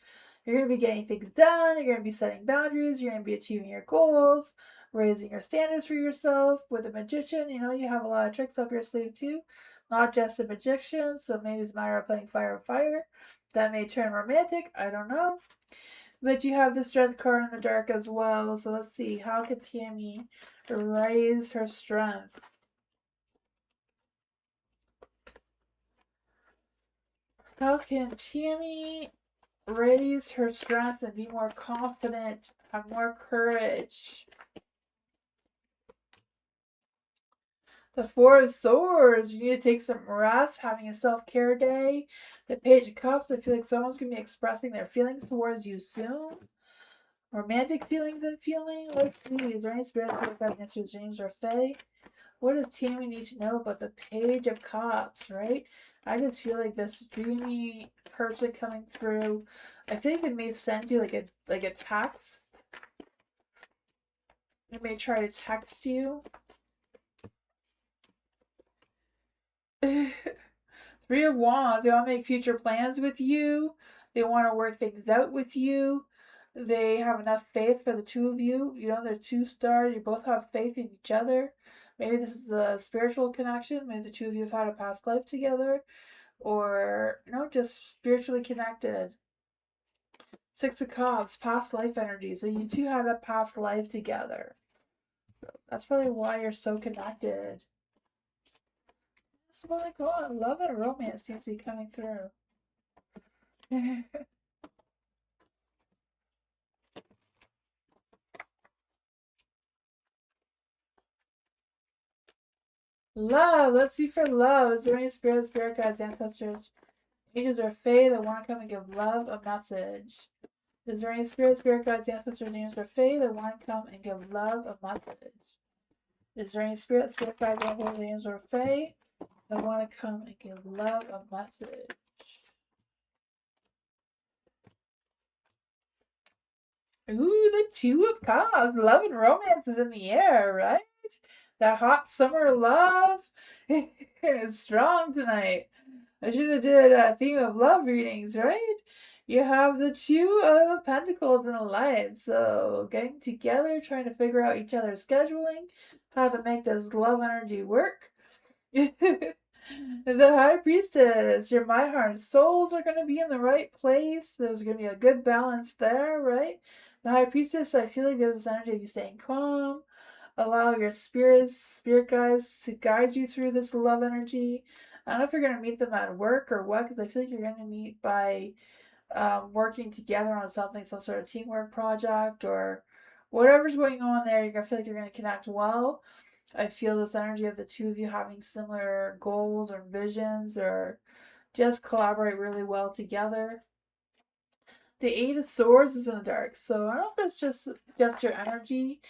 Speaker 2: you're going to be getting things done, you're going to be setting boundaries, you're going to be achieving your goals, raising your standards for yourself. With a magician, you know, you have a lot of tricks up your sleeve too. Not just a magician, so maybe it's a matter of playing fire with fire. That may turn romantic, I don't know. But you have the strength card in the dark as well, so let's see. How can Tammy raise her strength? How can Tammy raise her strength and be more confident, have more courage? The Four of Swords, you need to take some rest, having a self-care day. The Page of Cups, I feel like someone's going to be expressing their feelings towards you soon. Romantic feelings and feeling. Let's see, is there any spirit that got answer James or Fae? What does Tammy need to know about the Page of Cups, right? I just feel like this dreamy person coming through. I think it may send you like a text. It may try to text you. Three of Wands, they want to make future plans with you. They want to work things out with you. They have enough faith for the two of you. You know, they're two stars. You both have faith in each other. Maybe this is the spiritual connection. Maybe the two of you have had a past life together. Or, you know, just spiritually connected. Six of Cups, past life energy. So you two had a past life together. So that's probably why you're so connected. That's what I call it. Love and romance seems to be coming through. Love. Let's see for love. Is there any spirit guides, ancestors, angels, or fae that want to come and give love a message? Is there any spirit guides, ancestors, angels, or fae that want to come and give love a message? Is there any spirit guides, ancestors, angels, or fae that want to come and give love a message? Ooh, the Two of Cups. Love and romance is in the air, right? That hot summer love is strong tonight. I should have did a theme of love readings, right? You have the Two of Pentacles in a light, so getting together, trying to figure out each other's scheduling, how to make this love energy work. The High Priestess, your mind, heart, and souls are going to be in the right place. There's going to be a good balance there, right? The High Priestess, I feel like there's this energy of you staying calm. Allow your spirit guides to guide you through this love energy. I don't know if you're going to meet them at work or what, because I feel like you're going to meet by working together on something, some sort of teamwork project or whatever's going on there. You're going to feel like you're going to connect well. I feel this energy of the two of you having similar goals or visions or just collaborate really well together. The Eight of Swords is in the dark, so I don't know if it's just your energy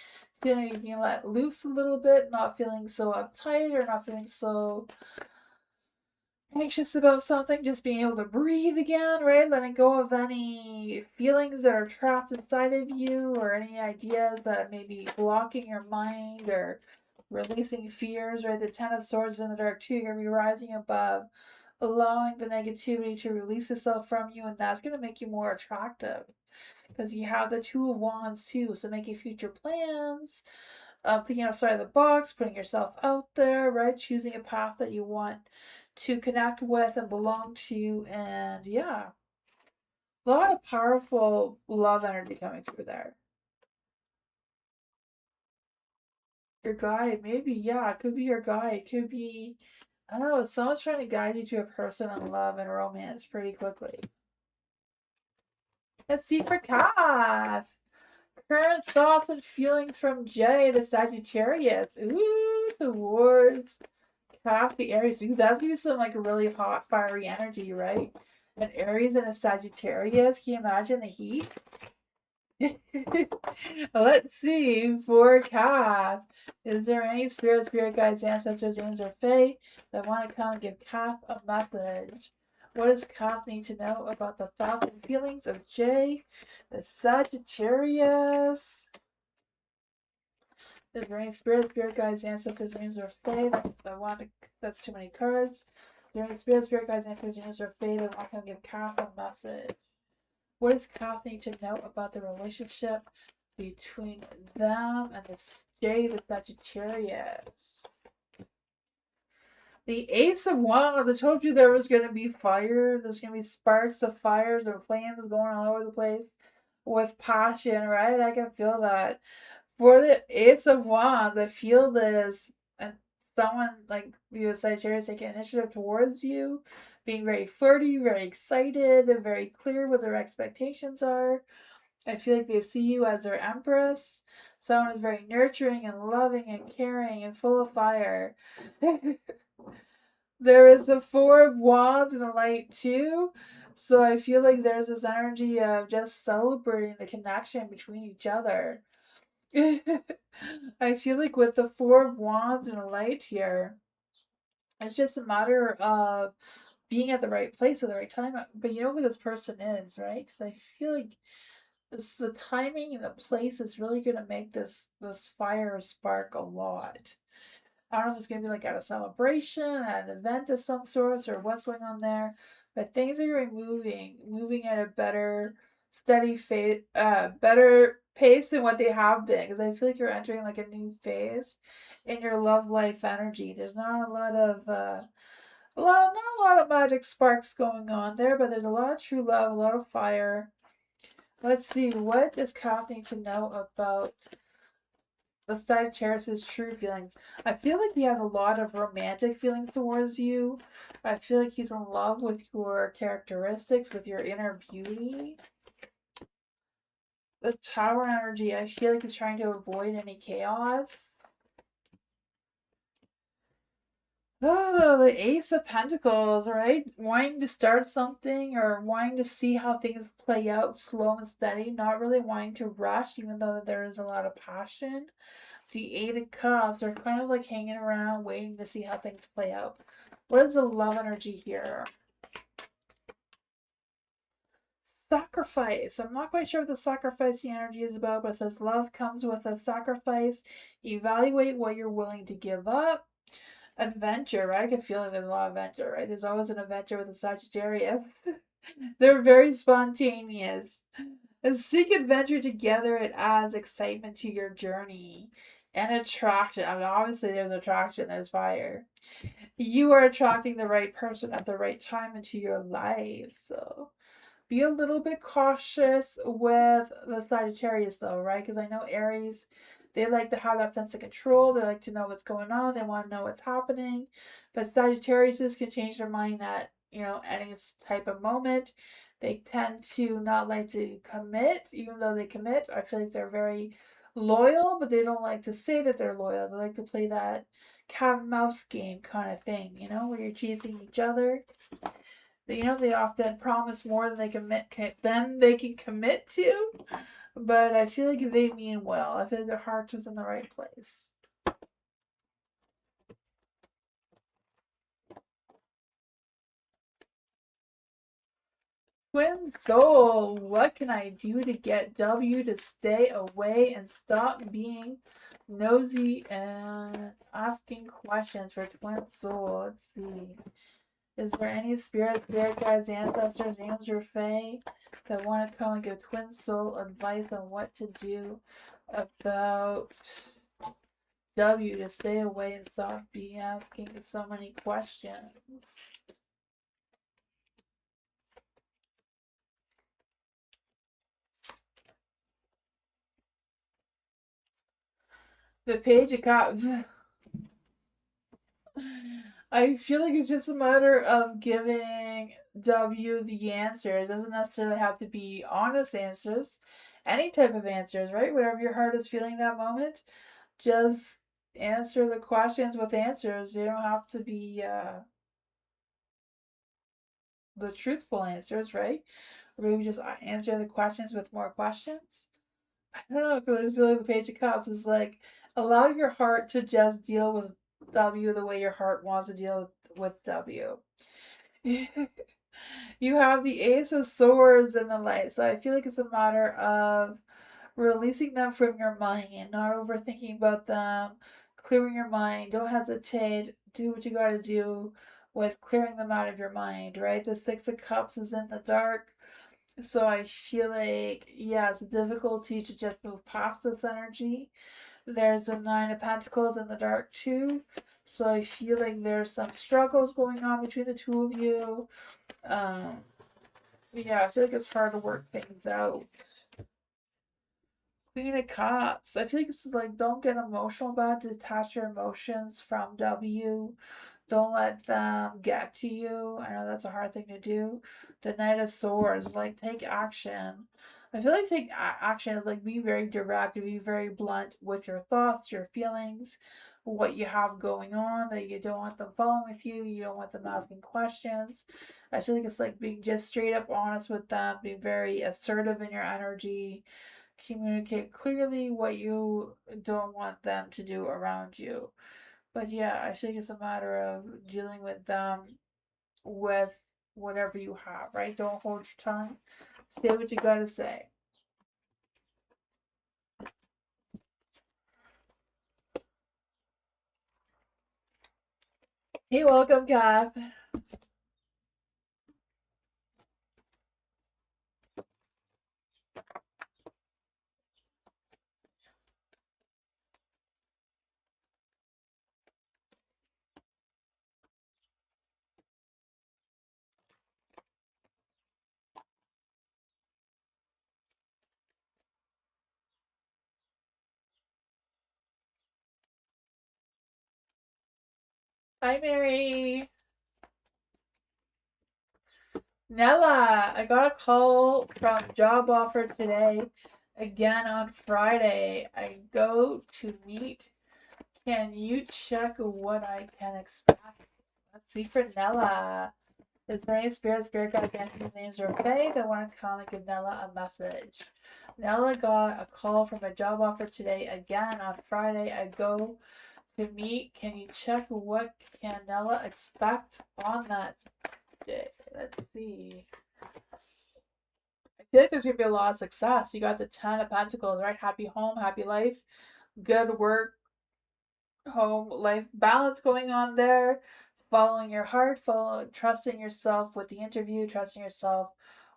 Speaker 2: feeling you can let loose a little bit, not feeling so uptight or not feeling so anxious about something, just being able to breathe again, right? Letting go of any feelings that are trapped inside of you or any ideas that may be blocking your mind or releasing fears, right? The Ten of Swords is in the dark too. You're going to be rising above, allowing the negativity to release itself from you, and that's going to make you more attractive because you have the Two of Wands too. So making future plans, thinking outside the box, putting yourself out there, right? Choosing a path that you want to connect with and belong to, and yeah, a lot of powerful love energy coming through there. Your guide, maybe, yeah, it could be your guide. It could be, I don't know, someone's trying to guide you to a person in love and romance pretty quickly. Let's see for Kath. Current thoughts and feelings from Jay, the Sagittarius. Ooh, towards Kath, the Aries. Ooh, that'd be some like really hot, fiery energy, right? An Aries and a Sagittarius. Can you imagine the heat? Let's see for Kath. Is there any spirit guides, ancestors, angels, or fae that want to come and give Kath a message? What does Kath need to know about the thoughts and feelings of Jay, the Sagittarius? Is there any spirit guides, ancestors, dreams, or fae? That's too many cards. Is there any spirit guides, ancestors, dreams, or fae that want to give Kath a message? What does Kath need to know about the relationship between them and Jay, the Sagittarius? The Ace of Wands. I told you there was going to be fire. There's going to be sparks of fires or flames going all over the place with passion, right? I can feel that. For the Ace of Wands, I feel this, and someone like the Sagittarius taking initiative towards you, being very flirty, very excited, and very clear what their expectations are. I feel like they see you as their empress. Someone who's very nurturing and loving and caring and full of fire. There is the Four of Wands in the light too. So I feel like there's this energy of just celebrating the connection between each other. I feel like with the Four of Wands in the light here, it's just a matter of being at the right place at the right time. But you know who this person is, right? Because I feel like it's the timing and the place is really going to make this fire spark a lot. I don't know if it's going to be like at a celebration, at an event of some sort, or what's going on there. But things are going to be moving at a better, steady better pace than what they have been. Because I feel like you're entering like a new phase in your love life energy. There's not a lot of, not a lot of magic sparks going on there, but there's a lot of true love, a lot of fire. Let's see, what does Kath need to know about the Sagittarius' true feelings? I feel like he has a lot of romantic feelings towards you. I feel like he's in love with your characteristics, with your inner beauty. The Tower energy, I feel like he's trying to avoid any chaos. Oh, the Ace of Pentacles, right? Wanting to start something or wanting to see how things play out slow and steady, not really wanting to rush, even though there is a lot of passion. The Eight of Cups are kind of like hanging around, waiting to see how things play out. What is the love energy here? Sacrifice. I'm not quite sure what the sacrificing energy is about, but it says love comes with a sacrifice. Evaluate what you're willing to give up. Adventure, right? I can feel like there's a lot of adventure, right? There's always an adventure with a Sagittarius. They're very spontaneous. And seek adventure together. It adds excitement to your journey. And attraction. I mean, obviously there's attraction, there's fire. You are attracting the right person at the right time into your life. So be a little bit cautious with the Sagittarius though, right? Because I know Aries, they like to have that sense of control. They like to know what's going on. They want to know what's happening. But Sagittarius can change their mind at, any type of moment. They tend to not like to commit, even though they commit. I feel like they're very loyal, but they don't like to say that they're loyal. They like to play that cat and mouse game kind of thing, where you're chasing each other. They often promise more than they can commit to, but I feel like they mean well. I feel like their heart is in the right place. Twin Soul, what can I do to get W to stay away and stop being nosy and asking questions for Twin Soul? Let's see. Is there any spirit guides, ancestors, angels, or fae that want to come and give Twin Soul advice on what to do about W to stay away and stop being asking so many questions? The Page of Cups. I feel like it's just a matter of giving W the answer. It doesn't necessarily have to be honest answers. Any type of answers, right? Whatever your heart is feeling that moment, just answer the questions with answers. You don't have to be the truthful answers, right? Or maybe just answer the questions with more questions. I don't know, because I feel like the Page of Cups is like, allow your heart to just deal with W the way your heart wants to deal with W. You have the Ace of Swords in the light, so I feel like it's a matter of releasing them from your mind, not overthinking about them, clearing your mind. Don't hesitate. Do what you gotta do with clearing them out of your mind, right? The Six of Cups is in the dark. So I feel like, yeah, it's a difficulty to just move past this energy. There's a Nine of Pentacles in the dark too. So I feel like there's some struggles going on between the two of you. Um, yeah, I feel like it's hard to work things out. Queen of Cups. I feel like it's like don't get emotional about it. Detach your emotions from W. Don't let them get to you. I know that's a hard thing to do. The Knight of Swords. Like take action. I feel like take action is like be very direct, be very blunt with your thoughts, your feelings, what you have going on. That you don't want them following with you. You don't want them asking questions. I feel like it's like being just straight up honest with them, being very assertive in your energy, communicate clearly what you don't want them to do around you. But yeah, I think it's a matter of dealing with them with whatever you have, right? Don't hold your tongue. Say what you gotta say. Hey, welcome, Kath. Hi, Mary. Nella, I got a call from job offer today. Again on Friday. I go to meet. Can you check what I can expect? Let's see for Nella. Is there any spirit guide again whose names are Fae that want to come and give Nella a message? Nella got a call from a job offer today. Again on Friday, I go to meet. Can you check what can Nella expect on that day? Let's see. I feel like there's gonna be a lot of success. You got the Ten of Pentacles, right? Happy home, happy life, good work, home life balance going on there. Following your heart, trusting yourself with the interview, trusting yourself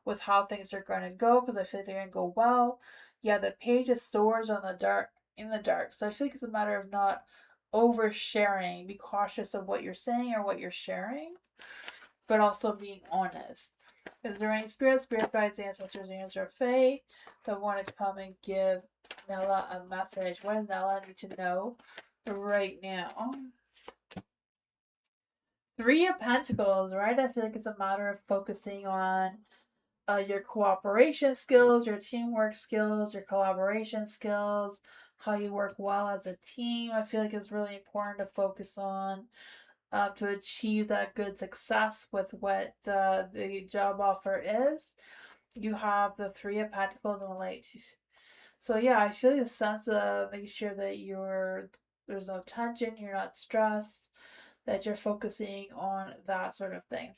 Speaker 2: with how things are going to go, because I feel like they're going to go well. Yeah, the Page of Swords on the dark in the dark, so I feel like it's a matter of not oversharing. Be cautious of what you're saying or what you're sharing, but also being honest. Is there any spirit guides, ancestors, angels, or fae that want to come and give Nella a message? What does Nella need to know right now? Three of Pentacles, right? I feel like it's a matter of focusing on your cooperation skills, your teamwork skills, your collaboration skills, how you work well as a team. I feel like it's really important to focus on to achieve that good success with what the job offer is. You have the Three of Pentacles and the Light. So yeah, I feel like a sense of making sure that there's no tension, you're not stressed, that you're focusing on that sort of thing.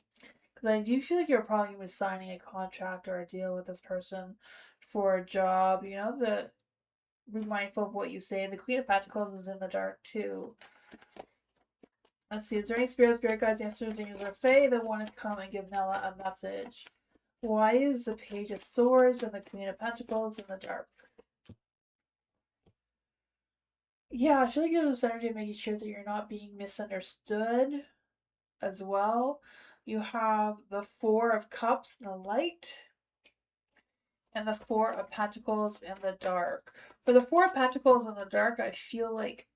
Speaker 2: Because I do feel like you're probably going to be signing a contract or a deal with this person for a job. You know, be mindful of what you say. The Queen of Pentacles is in the dark too. Let's see, is there any spirit guides, ancestors, angels, or fae that want to come and give Nella a message? Why is the Page of Swords and the Queen of Pentacles in the dark? Yeah, I feel like there's this energy of making sure that you're not being misunderstood as well. You have the Four of Cups in the light and the Four of Pentacles in the dark. For the Four of Pentacles in the dark, I feel like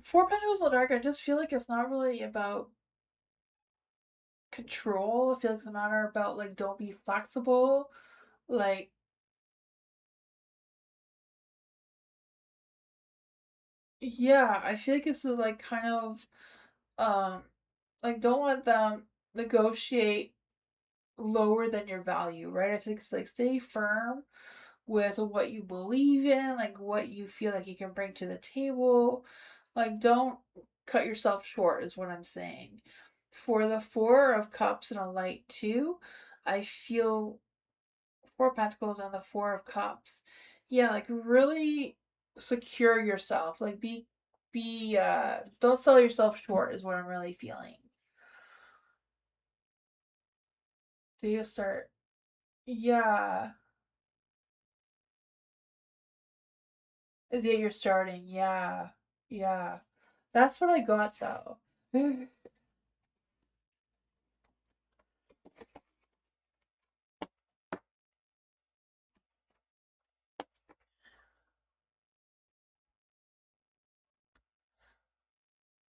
Speaker 2: Four of Pentacles in the dark, I just feel like it's not really about control. I feel like it's a matter about like don't be flexible. Like yeah, I feel like it's like kind of um like don't let them negotiate lower than your value, right? I think it's like stay firm with what you believe in, like what you feel like you can bring to the table. Like, don't cut yourself short, is what I'm saying. For the Four of Cups and a Light, too, I feel Four of Pentacles and the Four of Cups. Yeah, like really secure yourself. Like, don't sell yourself short, is what I'm really feeling. Do you start? Yeah. The day you're starting. Yeah. Yeah. That's what I got though.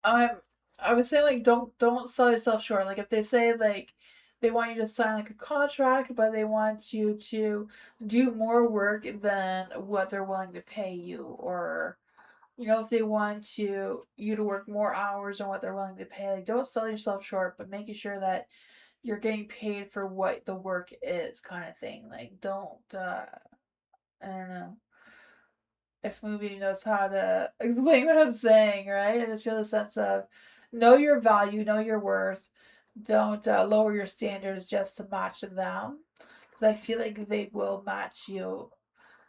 Speaker 2: Um, I would say like don't sell yourself short. Like if they say like they want you to sign like a contract, but they want you to do more work than what they're willing to pay you, or if they want you to work more hours than what they're willing to pay, like don't sell yourself short, but making sure that you're getting paid for what the work is, kind of thing. Like don't I don't know if movie knows how to explain what I'm saying, right? I just feel the sense of know your value, know your worth. Don't lower your standards just to match them, because I feel like they will match you.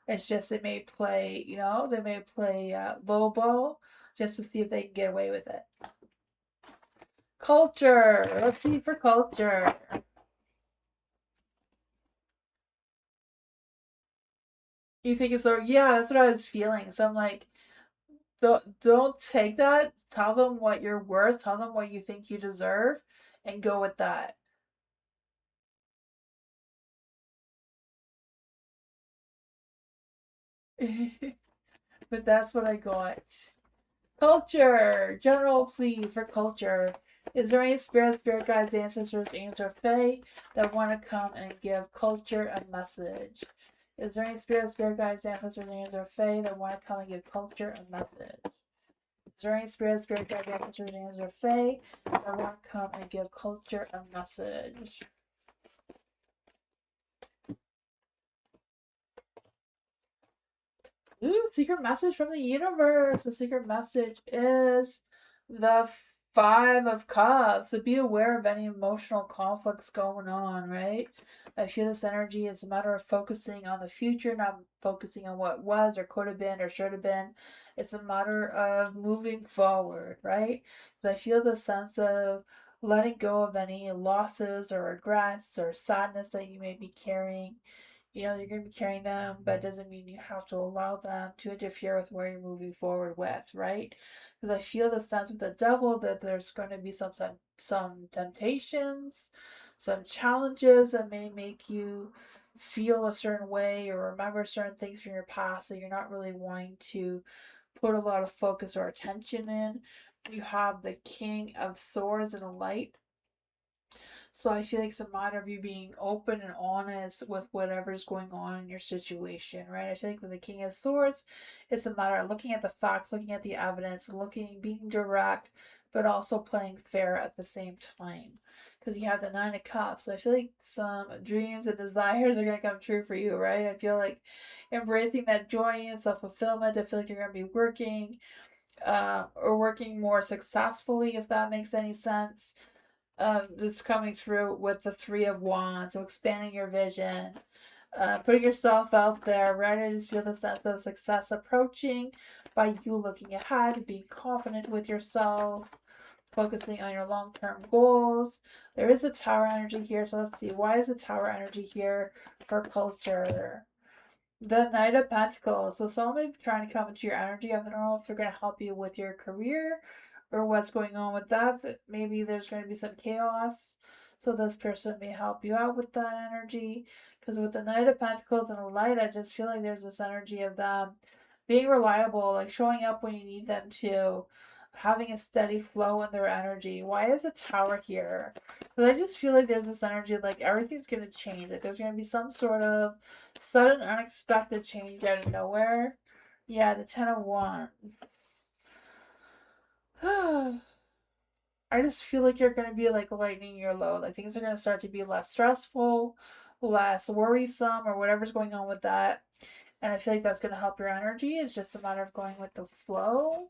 Speaker 2: It's just they may play low ball just to see if they can get away with it. Culture. Let's see for culture. You think it's so? Yeah, that's what I was feeling. So I'm like, don't take that. Tell them what you're worth. Tell them what you think you deserve, and go with that. But that's what I got. Culture. General plea for culture. Is there any spirit guides, ancestors, angels, or fae that want to come and give culture a message? Is there any spirit guides, ancestors, angels, or fae that want to come and give culture a message? Is there any spirit guides, ancestors, angels, or fae that want to come and give culture a message? Ooh, secret message from the universe. The secret message is the Five of Cups. So be aware of any emotional conflicts going on, right? I feel this energy is a matter of focusing on the future, not focusing on what was or could have been or should have been. It's a matter of moving forward, right? So I feel the sense of letting go of any losses or regrets or sadness that you may be carrying. You're going to be carrying them, but it doesn't mean you have to allow them to interfere with where you're moving forward with, right? Because I feel the sense with the devil that there's going to be some temptations, some challenges that may make you feel a certain way or remember certain things from your past that you're not really wanting to put a lot of focus or attention in. You have the King of Swords and a light. So I feel like it's a matter of you being open and honest with whatever's going on in your situation, right? I feel like with the King of Swords, it's a matter of looking at the facts, looking at the evidence, being direct, but also playing fair at the same time. Because you have the Nine of Cups, so I feel like some dreams and desires are gonna come true for you, right? I feel like embracing that joy and self fulfillment. I feel like you're gonna be working, or working more successfully, if that makes any sense. That's coming through with the Three of Wands. So expanding your vision, putting yourself out there, right? I just feel the sense of success approaching by you looking ahead, being confident with yourself, focusing on your long-term goals. There is a Tower energy here, so let's see. Why is the Tower energy here for culture? The Knight of Pentacles. So someone may be trying to come into your energy. I don't know if they're going to help you with your career or what's going on with that. Maybe there's going to be some chaos. So this person may help you out with that energy. Because with the Knight of Pentacles and the Light, I just feel like there's this energy of them being reliable, like showing up when you need them to, having a steady flow in their energy. Why is a Tower here? Because I just feel like there's this energy like everything's going to change. Like there's going to be some sort of sudden unexpected change out of nowhere. Yeah, the Ten of Wands. I just feel like you're gonna be like lightening your load. Like things are gonna start to be less stressful, less worrisome or whatever's going on with that. And I feel like that's going to help your energy. It's just a matter of going with the flow,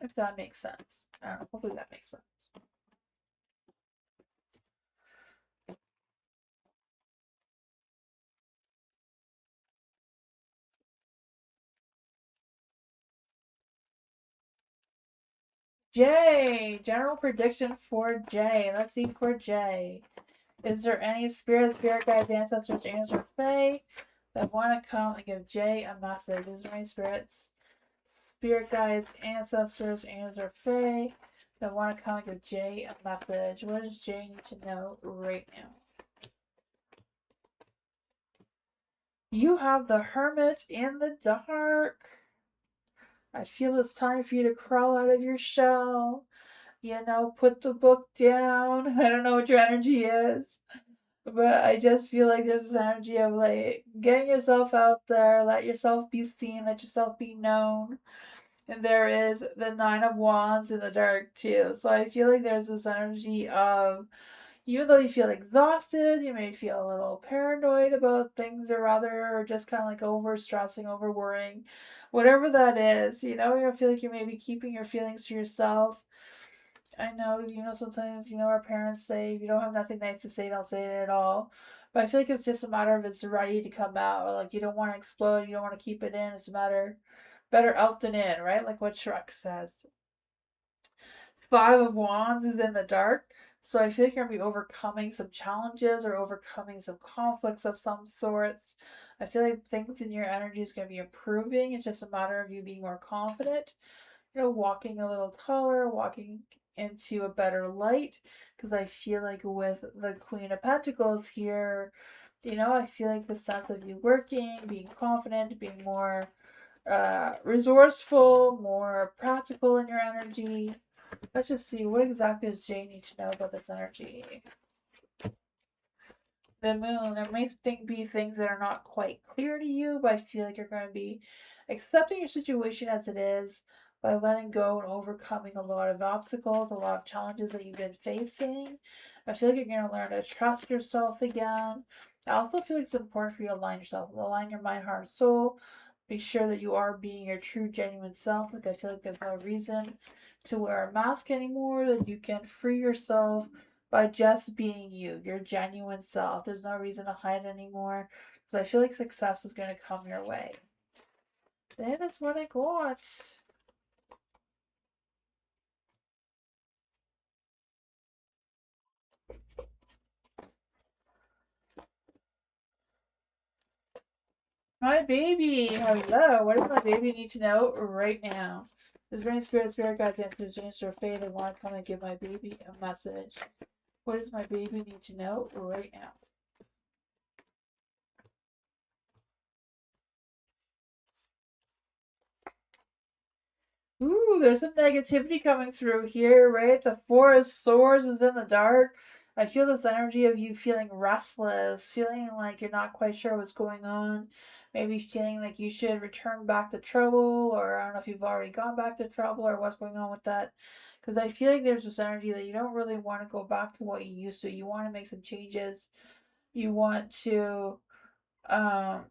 Speaker 2: if that makes sense. I don't know. Hopefully that makes sense. Jay, general prediction for Jay. Let's see for Jay. Is there any spirit guides, ancestors, angels, or fae that want to come and give Jay a message? Is there any spirits, spirit guides, ancestors, angels, or fae that want to come and give Jay a message? What does Jay need to know right now? You have the Hermit in the dark. I feel it's time for you to crawl out of your shell. You know, put the book down. I don't know what your energy is, but I just feel like there's this energy of like getting yourself out there, let yourself be seen, let yourself be known. And there is the Nine of Wands in the dark too. So I feel like there's this energy of, even though you feel exhausted, you may feel a little paranoid about things or other, or just kind of like over stressing, over worrying, whatever that is. You know, I feel like you may be keeping your feelings to yourself. I know, sometimes, our parents say if you don't have nothing nice to say, don't say it at all. But I feel like it's just a matter of it's ready to come out. Like, you don't want to explode, you don't want to keep it in. It's a matter, better out than in, right? Like what Shrek says. Five of Wands is in the dark. So I feel like you're going to be overcoming some challenges or overcoming some conflicts of some sorts. I feel like things in your energy is going to be improving. It's just a matter of you being more confident, walking a little taller, walking into a better light. Because I feel like with the Queen of Pentacles here, I feel like the sense of you working, being confident, being more resourceful, more practical in your energy. Let's just see, what exactly does Jay need to know about this energy? The moon, there may be things that are not quite clear to you, but I feel like you're going to be accepting your situation as it is by letting go and overcoming a lot of obstacles, a lot of challenges that you've been facing. I feel like you're going to learn to trust yourself again. I also feel like it's important for you to align yourself, align your mind, heart, and soul. Be sure that you are being your true, genuine self. Like, I feel like there's no reason to wear a mask anymore, that you can free yourself by just being you, your genuine self. There's no reason to hide anymore, because I feel like success is going to come your way. That is what I got. My baby, hello. What does my baby need to know right now? Is there any spirit guides, ancestors, or fae that want to come and give my baby a message? What does my baby need to know right now? Ooh, there's some negativity coming through here, right? The Four of Swords is in the dark. I feel this energy of you feeling restless, feeling like you're not quite sure what's going on. Maybe feeling like you should return back to trouble, or I don't know if you've already gone back to trouble or what's going on with that. Because I feel like there's this energy that you don't really want to go back to what you used to. You want to make some changes. You want to um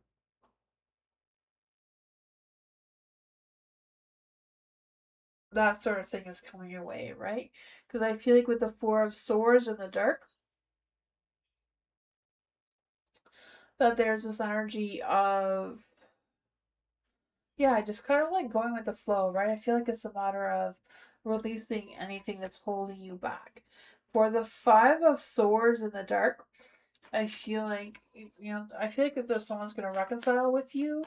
Speaker 2: that sort of thing is coming your way, right? Because I feel like with the Four of Swords in the dark, that there's this energy of, yeah, just kind of like going with the flow, right? I feel like it's a matter of releasing anything that's holding you back. For the Five of Swords in the dark, I feel like, I feel like if there's someone's going to reconcile with you,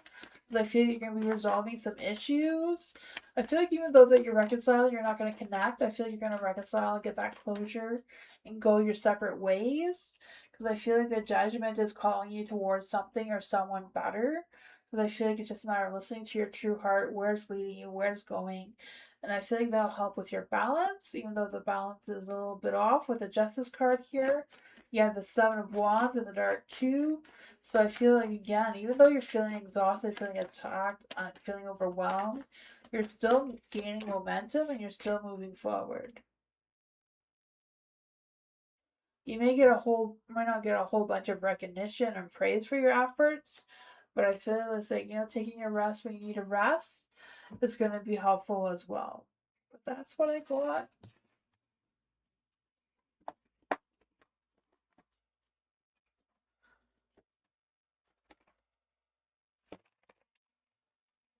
Speaker 2: I feel like you're going to be resolving some issues. I feel like even though that you're reconciling, you're not going to connect. I feel like you're going to reconcile and get that closure and go your separate ways. Because I feel like the judgment is calling you towards something or someone better. Because I feel like it's just a matter of listening to your true heart, where it's leading you, where it's going. And I feel like that'll help with your balance, even though the balance is a little bit off with the Justice card here. You have the Seven of Wands in the dark too. So I feel like, again, even though you're feeling exhausted, feeling attacked, feeling overwhelmed, you're still gaining momentum and you're still moving forward. You might not get a whole bunch of recognition and praise for your efforts, but I feel it's like, taking a rest when you need a rest is going to be helpful as well. But that's what I got.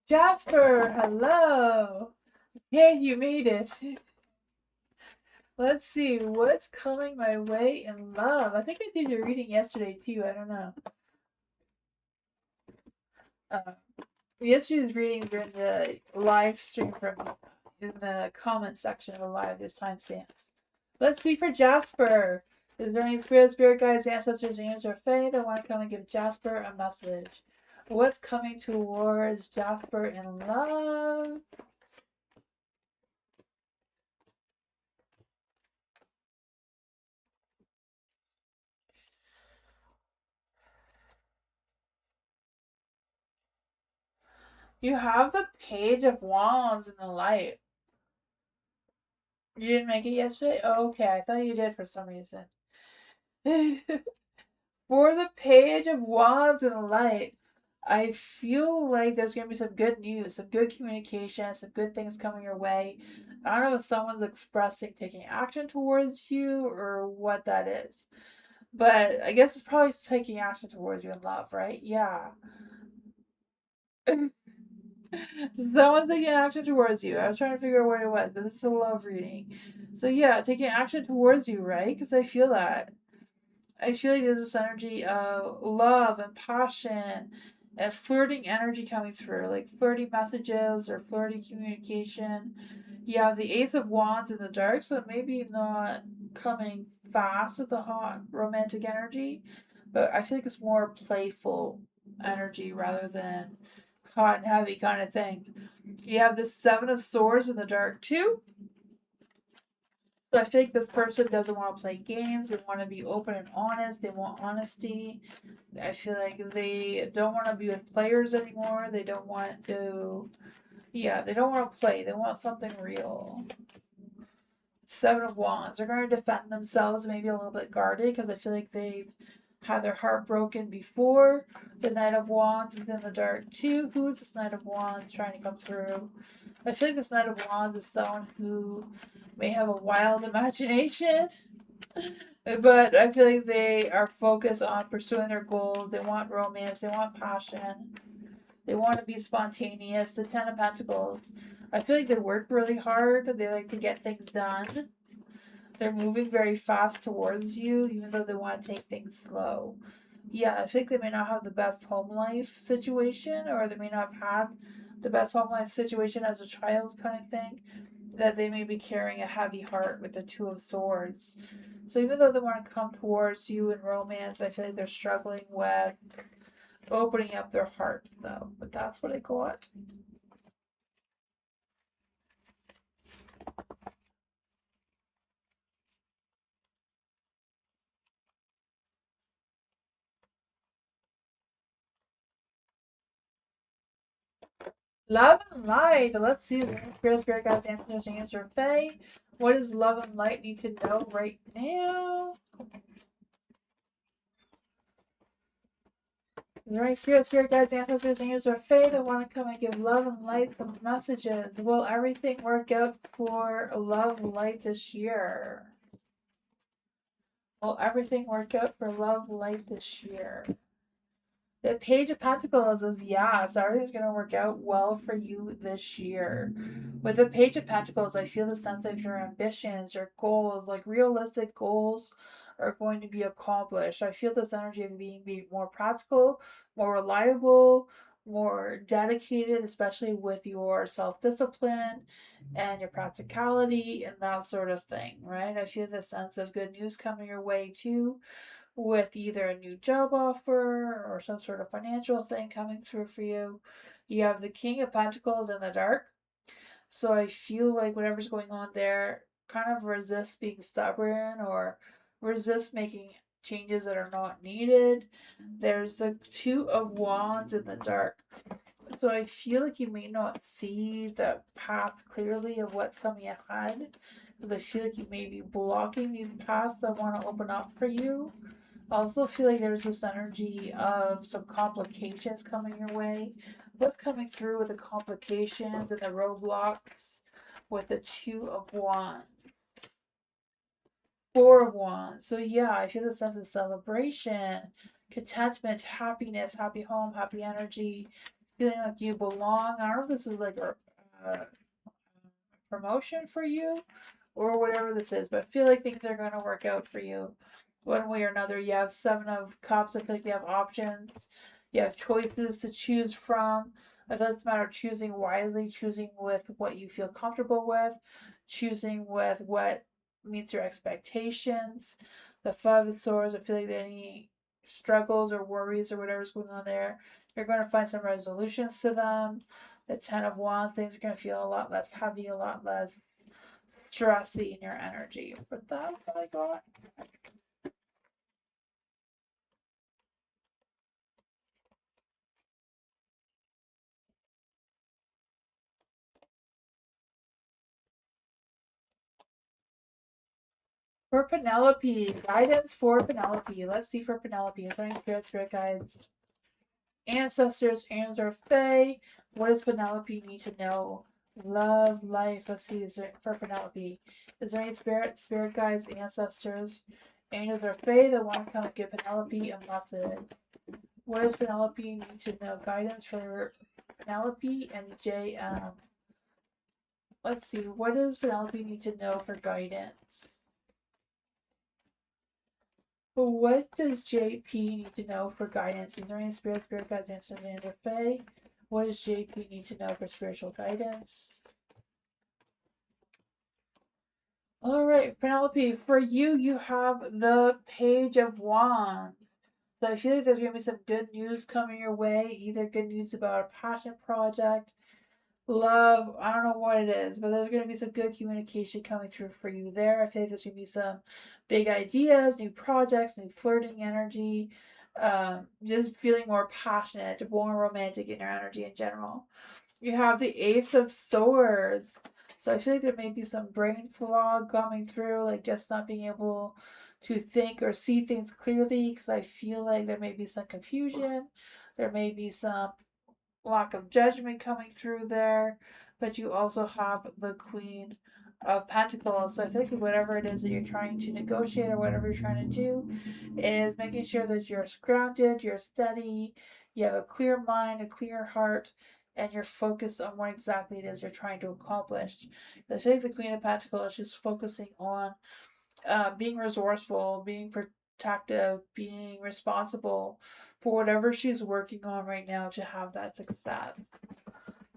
Speaker 2: Jasper, hello. Hey, you made it. Let's see what's coming my way in love. I think I did your reading yesterday too. I don't know. Uh, Yesterday's readings were in the live stream in the comment section of the live. There's timestamps. Let's see for Jasper. Is there any spirit guides, ancestors, angels, or fae that want to come and give Jasper a message? What's coming towards Jasper in love? You have the Page of Wands in the light. You didn't make it yesterday? Oh, okay, I thought you did for some reason. For the Page of Wands in the light, I feel like there's going to be some good news, some good communication, some good things coming your way. I don't know if someone's expressing taking action towards you or what that is. But I guess it's probably taking action towards you in love, right? Yeah. Someone's taking action towards you. I was trying to figure out what it was, but this is a love reading. So yeah, taking action towards you, right? Because I feel that. I feel like there's this energy of love and passion and flirting energy coming through, like flirty messages or flirty communication. You have the Ace of Wands in the dark, so maybe not coming fast with the hot romantic energy, but I feel like it's more playful energy rather than hot and heavy kind of thing. You have the Seven of Swords in the dark too. So I feel like this person doesn't want to play games. They want to be open and honest. They want honesty. I feel like they don't want to be with players anymore. They don't want to, yeah, they don't want to play. They want something real. Seven of Wands. They're going to defend themselves, maybe a little bit guarded because I feel like they've had their heart broken before. The Knight of Wands is in the dark too. Who is this Knight of Wands trying to come through? I feel like this Knight of Wands is someone who may have a wild imagination, but I feel like they are focused on pursuing their goals. They want romance, they want passion, they want to be spontaneous. The Ten of Pentacles. I feel like they work really hard, they like to get things done. They're moving very fast towards you, even though they want to take things slow. Yeah, I think they may not have the best home life situation, or they may not have had the best home life situation as a child, kind of thing. That they may be carrying a heavy heart with the Two of Swords. So even though they want to come towards you in romance, I feel like they're struggling with opening up their heart, though. But that's what I got. Love and light. Let's see. Spirit guides, ancestors, and answer Fae. What does love and light need to know right now? Is there any spirit guides, ancestors, angels, or fae that want to come and give love and light some messages? Will everything work out for love and light this year? Will everything work out for love and light this year? The Page of Pentacles is yes, everything's going to work out well for you this year. With the Page of Pentacles, I feel the sense of your ambitions, your goals, like realistic goals are going to be accomplished. I feel this energy of being more practical, more reliable, more dedicated, especially with your self-discipline and your practicality and that sort of thing, right? I feel the sense of good news coming your way too, with either a new job offer or some sort of financial thing coming through for you. You have the King of Pentacles in the dark. So I feel like whatever's going on there, kind of resist being stubborn or resist making changes that are not needed. There's the Two of Wands in the dark. So I feel like you may not see the path clearly of what's coming ahead. Because I feel like you may be blocking these paths that want to open up for you. I also feel like there's this energy of some complications coming your way. What's coming through with the complications and the roadblocks with the Two of Wands? Four of Wands. So yeah, I feel the sense of celebration, contentment, happiness, happy home, happy energy, feeling like you belong. I don't know if this is like a promotion for you or whatever this is, but I feel like things are going to work out for you one way or another. You have Seven of Cups. I feel like you have options. You have choices to choose from. I feel like it's a matter of choosing wisely, choosing with what you feel comfortable with, choosing with what meets your expectations. The Five of Swords, I feel like any struggles or worries or whatever's going on there, you're going to find some resolutions to them. The Ten of Wands, things are going to feel a lot less heavy, a lot less stressy in your energy. But that's what I got. For Penelope, guidance for Penelope. Let's see for Penelope. Is there any spirit guides? Ancestors, Tamsy Fae. What does Penelope need to know? Love, life. Let's see. Is there for Penelope? Is there any spirit guides, ancestors, Tamsy Fae that want to come and give Penelope a message? What does Penelope need to know? Guidance for Penelope and JM. Let's see. What does Penelope need to know for guidance? What does JP need to know for guidance? Is there any spirit guides, answers, and Fae? What does JP need to know for spiritual guidance? Alright, Penelope, for you, you have the Page of Wands. So I feel like there's going to be some good news coming your way. Either good news about a passion project, love, I don't know what it is, but there's going to be some good communication coming through for you there. I feel like there's going to be some big ideas, new projects, new flirting energy, just feeling more passionate, more romantic in your energy in general. You have the Ace of Swords. So I feel like there may be some brain fog coming through, like just not being able to think or see things clearly, because I feel like there may be some confusion. There may be some lack of judgment coming through there, but you also have the Queen of Pentacles. So I feel like whatever it is that you're trying to negotiate or whatever you're trying to do is making sure that you're grounded, you're steady, you have a clear mind, a clear heart, and you're focused on what exactly it is you're trying to accomplish. I feel like the Queen of Pentacles is just focusing on being resourceful, being protective, being responsible for whatever she's working on right now to have that success.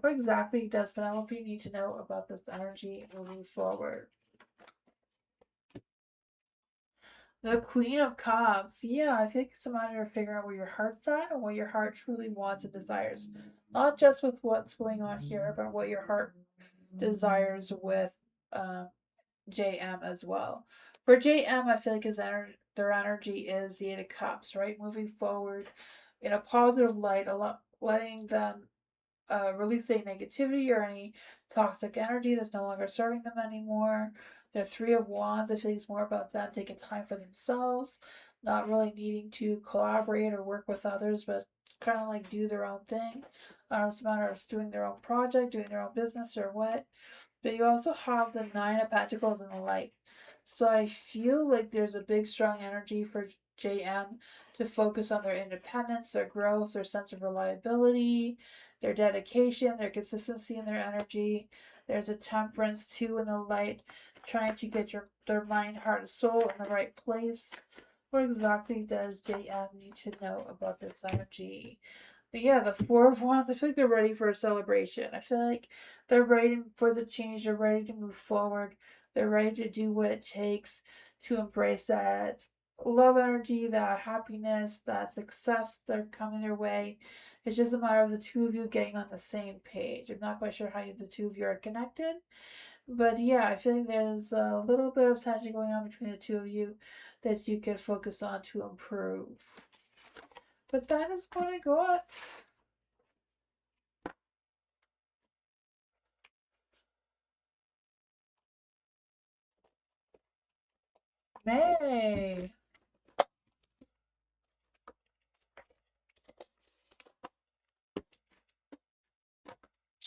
Speaker 2: What exactly does Penelope need to know about this energy moving forward? The Queen of Cups. Yeah, I think it's a matter of figuring out where your heart's at and what your heart truly wants and desires. Not just with what's going on here, but what your heart desires with JM as well. For JM, I feel like their energy is the Eight of Cups, right? Moving forward in a positive light, letting them release any negativity or any toxic energy that's no longer serving them anymore. The Three of Wands, I feel like it's more about them taking time for themselves, not really needing to collaborate or work with others, but kind of like do their own thing. I don't know, it's a matter of doing their own project, doing their own business or what. But you also have the Nine of Pentacles in the light. So I feel like there's a big, strong energy for JM to focus on their independence, their growth, their sense of reliability, their dedication, their consistency in their energy. There's a Temperance too in the light, trying to get their mind, heart, and soul in the right place. What exactly does JM need to know about this energy? But yeah, the Four of Wands, I feel like they're ready for a celebration. I feel like they're ready for the change. They're ready to move forward. They're ready to do what it takes to embrace that love energy, that happiness, that success that's coming their way. It's just a matter of the two of you getting on the same page. I'm not quite sure how the two of you are connected. But yeah, I feel like there's a little bit of tension going on between the two of you that you can focus on to improve. But that is what I got. May.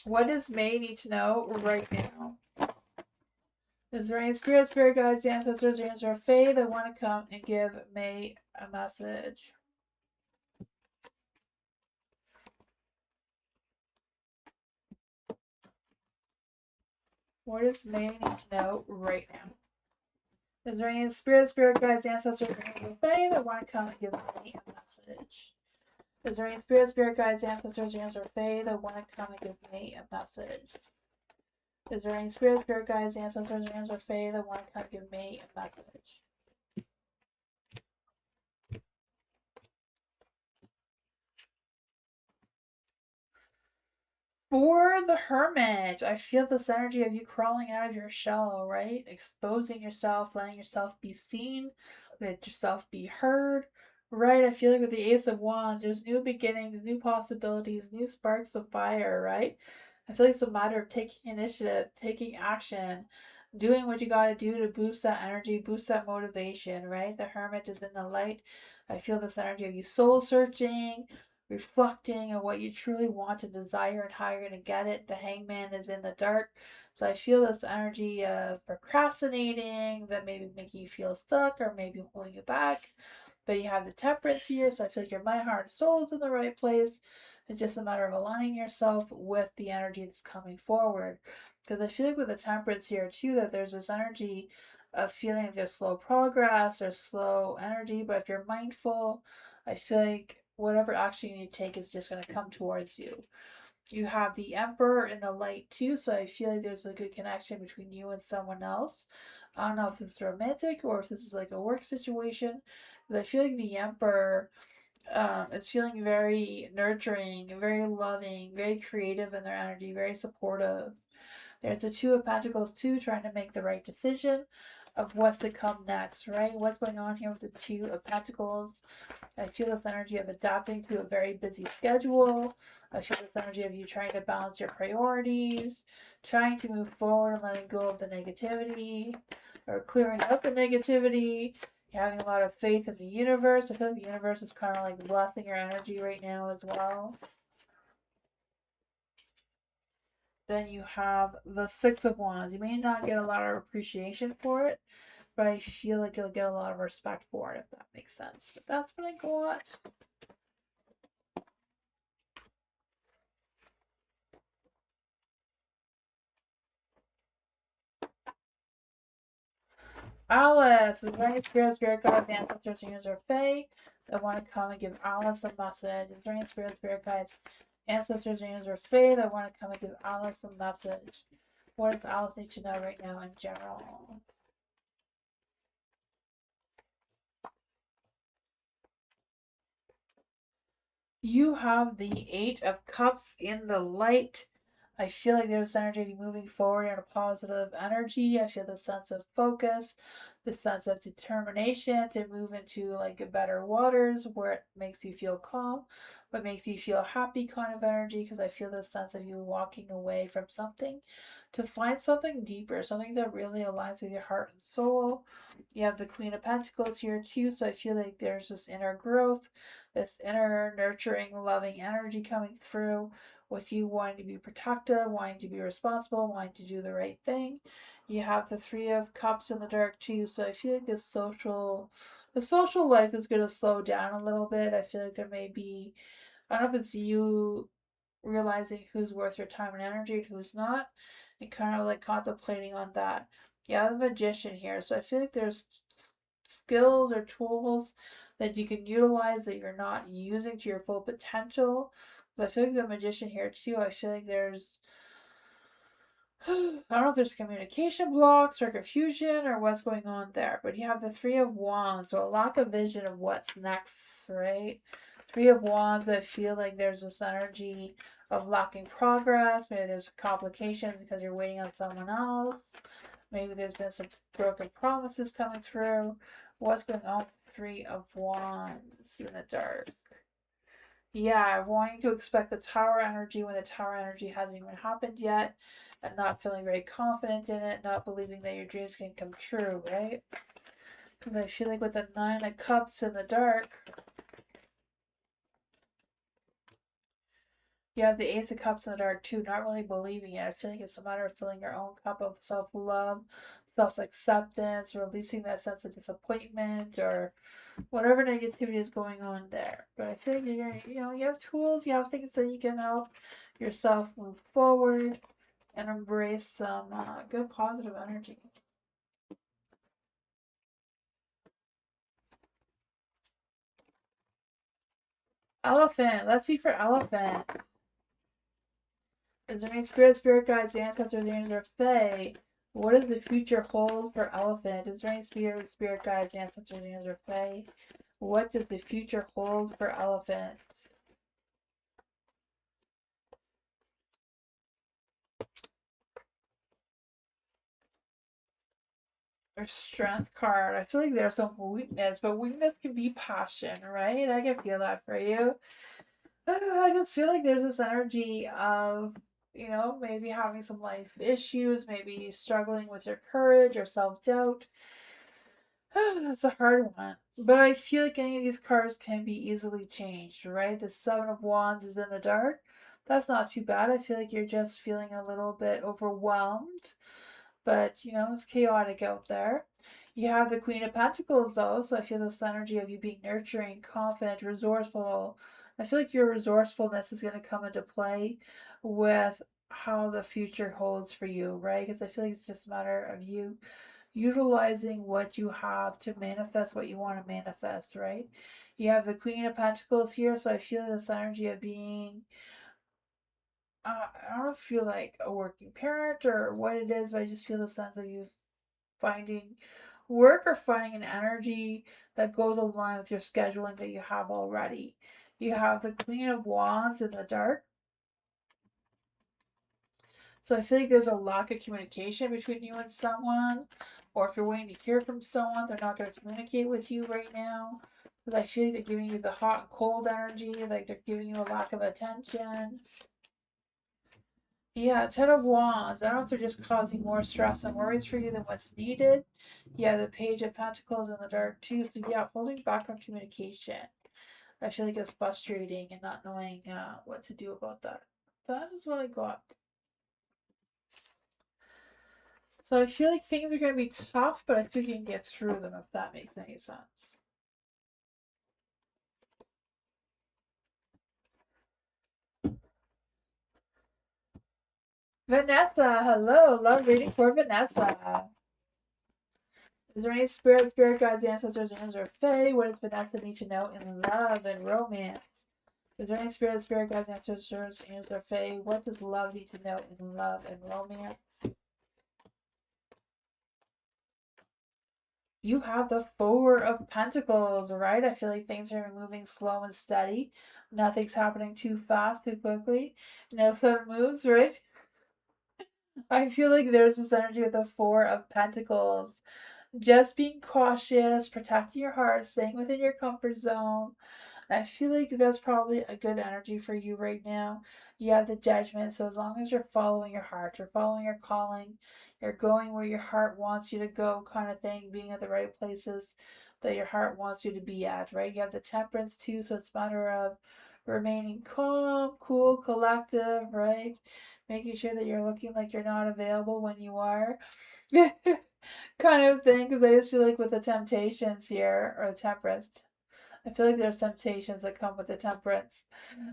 Speaker 2: What does May need to know right now? Is there any spirit guides, ancestors, or Fae that want to come and give May a message? What does May need to know right now? Is there any spirit guides, ancestors, or Fae that want to come and give May a message? Is there any spirit guides, ancestors, or Fae that want to come and give May a message? Is there any spirit guides, ancestors, or Fae that want to come and give May a message? For the Hermit, I feel this energy of you crawling out of your shell, right? Exposing yourself, letting yourself be seen, let yourself be heard, right? I feel like with the Ace of Wands, there's new beginnings, new possibilities, new sparks of fire, right? I feel like it's a matter of taking initiative, taking action, doing what you gotta do to boost that energy, boost that motivation, right? The Hermit is in the light. I feel this energy of you soul searching, reflecting on what you truly want and desire and how you're going to get it. The Hangman is in the dark. So I feel this energy of procrastinating that maybe making you feel stuck or maybe holding you back. But you have the Temperance here, so I feel like your mind, heart, and soul is in the right place. It's just a matter of aligning yourself with the energy that's coming forward. Because I feel like with the Temperance here too, that there's this energy of feeling like there's slow progress or slow energy. But if you're mindful, I feel like whatever action you need to take is just going to come towards you. You have the Emperor in the light too, so I feel like there's a good connection between you and someone else. I don't know if this is romantic or if this is like a work situation, but I feel like the Emperor is feeling very nurturing, very loving, very creative in their energy, very supportive. There's the Two of Pentacles too, trying to make the right decision of what's to come next, right? What's going on here with the Two of Pentacles? I feel this energy of adapting to a very busy schedule. I feel this energy of you trying to balance your priorities, trying to move forward and letting go of the negativity, or clearing up the negativity, having a lot of faith in the universe. I feel like the universe is kind of like blessing your energy right now as well. Then you have the Six of Wands. You may not get a lot of appreciation for it, but I feel like you'll get a lot of respect for it, if that makes sense. But that's what I got. Alice, is there any spirit guides, ancestors, seniors, or fae that want to come and give Alice a message? Is there any spirit guides, ancestors, seniors, or fae that want to come and give Alice a message? What does Alice need to know right now in general? You have the Eight of Cups in the light. I feel like there's energy of you moving forward in a positive energy. I feel the sense of focus, the sense of determination to move into like better waters where it makes you feel calm, but makes you feel happy kind of energy. Because I feel the sense of you walking away from something to find something deeper, something that really aligns with your heart and soul. You have the Queen of Pentacles here too, so I feel like there's this inner growth, this inner nurturing, loving energy coming through with you wanting to be protective, wanting to be responsible, wanting to do the right thing. You have the Three of Cups in the dark too, so I feel like the social life is going to slow down a little bit. I feel like there may be, I don't know if it's you realizing who's worth your time and energy and who's not, and kind of like contemplating on that. Yeah, the Magician here, so I feel like there's skills or tools that you can utilize that you're not using to your full potential. But I feel like the Magician here too, I feel like there's I don't know if there's communication blocks or confusion or what's going on there, but you have the Three of Wands, so a lack of vision of what's next, right? Three of Wands, I feel like there's this energy of lacking progress. Maybe there's complications because you're waiting on someone else. Maybe there's been some broken promises coming through. What's going on with Three of Wands in the dark? Yeah, wanting to expect the Tower energy when the Tower energy hasn't even happened yet, and not feeling very confident in it, not believing that your dreams can come true, right? Because I feel like with the Nine of Cups in the dark, you have the Ace of Cups in the dark too, not really believing it. I feel like it's a matter of filling your own cup of self-love, self-acceptance, releasing that sense of disappointment or whatever negativity is going on there. But I feel like you're gonna, you have tools, you have things that you can help yourself move forward and embrace some good positive energy. Elephant. Let's see for elephant. Is there any spirit guides, ancestors, angels, or fae? What does the future hold for elephant? Is there any spirit guides, ancestors, angels, or fae? What does the future hold for elephant? Or strength card. I feel like there's some weakness, but weakness can be passion, right? I can feel that for you. I just feel like there's this energy of, maybe having some life issues, maybe struggling with your courage or self doubt. That's a hard one. But I feel like any of these cards can be easily changed, right? The Seven of Wands is in the dark. That's not too bad. I feel like you're just feeling a little bit overwhelmed, but it's chaotic out there. You have the Queen of Pentacles though, so I feel this energy of you being nurturing, confident, resourceful. I feel like your resourcefulness is going to come into play with how the future holds for you, right? Because I feel like it's just a matter of you utilizing what you have to manifest what you want to manifest, right? You have the Queen of Pentacles here, so I feel this energy of being I don't know if you're like a working parent or what it is, but I just feel the sense of you finding work or finding an energy that goes along with your scheduling that you have already. You have the Queen of Wands in the dark. So I feel like there's a lack of communication between you and someone, or if you're waiting to hear from someone, they're not going to communicate with you right now. Because I feel like they're giving you the hot and cold energy, like they're giving you a lack of attention. Yeah, Ten of Wands. I don't know if they're just causing more stress and worries for you than what's needed. Yeah, the Page of Pentacles in the dark too. So yeah, holding back on communication. I feel like it's frustrating and not knowing what to do about that. That is what I got. So I feel like things are going to be tough, but I think you can get through them if that makes any sense. Vanessa, hello. Love reading for Vanessa. Is there any spirit guides, ancestors, angels, or fae? What does Vanessa need to know in love and romance? Is there any spirit guides, ancestors, angels, or fae? What does love need to know in love and romance? You have the Four of Pentacles, right? I feel like things are moving slow and steady. Nothing's happening too fast, too quickly. No sudden moves, right? I feel like there's this energy with the Four of Pentacles. Just being cautious, protecting your heart, staying within your comfort zone. I feel like that's probably a good energy for you right now. You have the Judgment, so as long as you're following your heart, you're following your calling, you're going where your heart wants you to go, kind of thing, being at the right places that your heart wants you to be at, right? You have the Temperance too, so it's a matter of remaining calm, cool, collective, right? Making sure that you're looking like you're not available when you are. Kind of thing, because I just feel like with the temptations here, or the temperance, I feel like there's temptations that come with the temperance.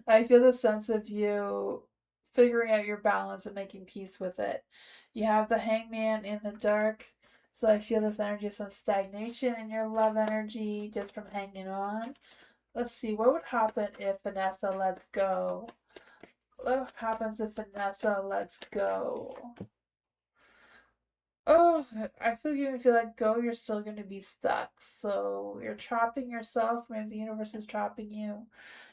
Speaker 2: I feel the sense of you figuring out your balance and making peace with it. You have the Hangman in the dark, so I feel this energy of some stagnation in your love energy just from hanging on. Let's see, what would happen if Vanessa lets go? What happens if Vanessa lets go? Oh, I feel like even if you let go, you're still going to be stuck. So you're trapping yourself. Maybe the universe is trapping you.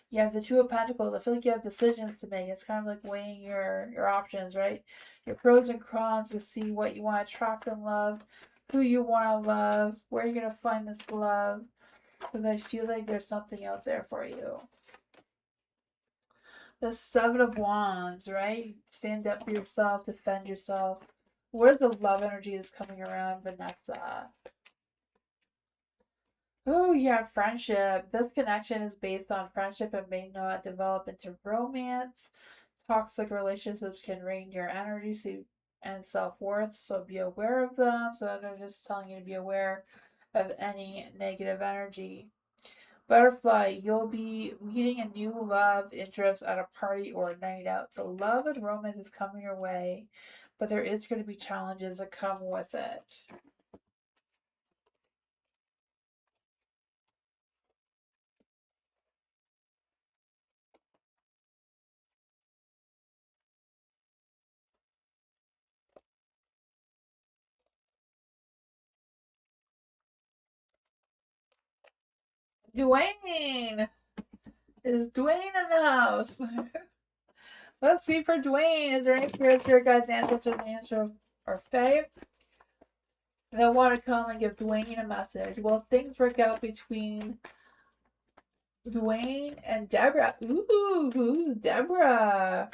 Speaker 2: You have the Two of Pentacles. I feel like you have decisions to make. It's kind of like weighing your options, right? Your pros and cons to see what you want to attract in love, who you want to love, where you're going to find this love. Because I feel like there's something out there for you. The Seven of Wands, right? Stand up for yourself, defend yourself. What is the love energy that's coming around Vanessa? Oh, yeah, friendship. This connection is based on friendship and may not develop into romance. Toxic relationships can drain your energy and self worth, so be aware of them. So they're just telling you to be aware of any negative energy. Butterfly, you'll be meeting a new love interest at a party or a night out. So love and romance is coming your way, but there is going to be challenges that come with it. Dwayne! Is Dwayne in the house? Let's see for Dwayne. Is there any spirit guides, ancestors, answer, or fae that want to come and give Dwayne a message? Will things work out between Dwayne and Deborah? Ooh, who's Deborah?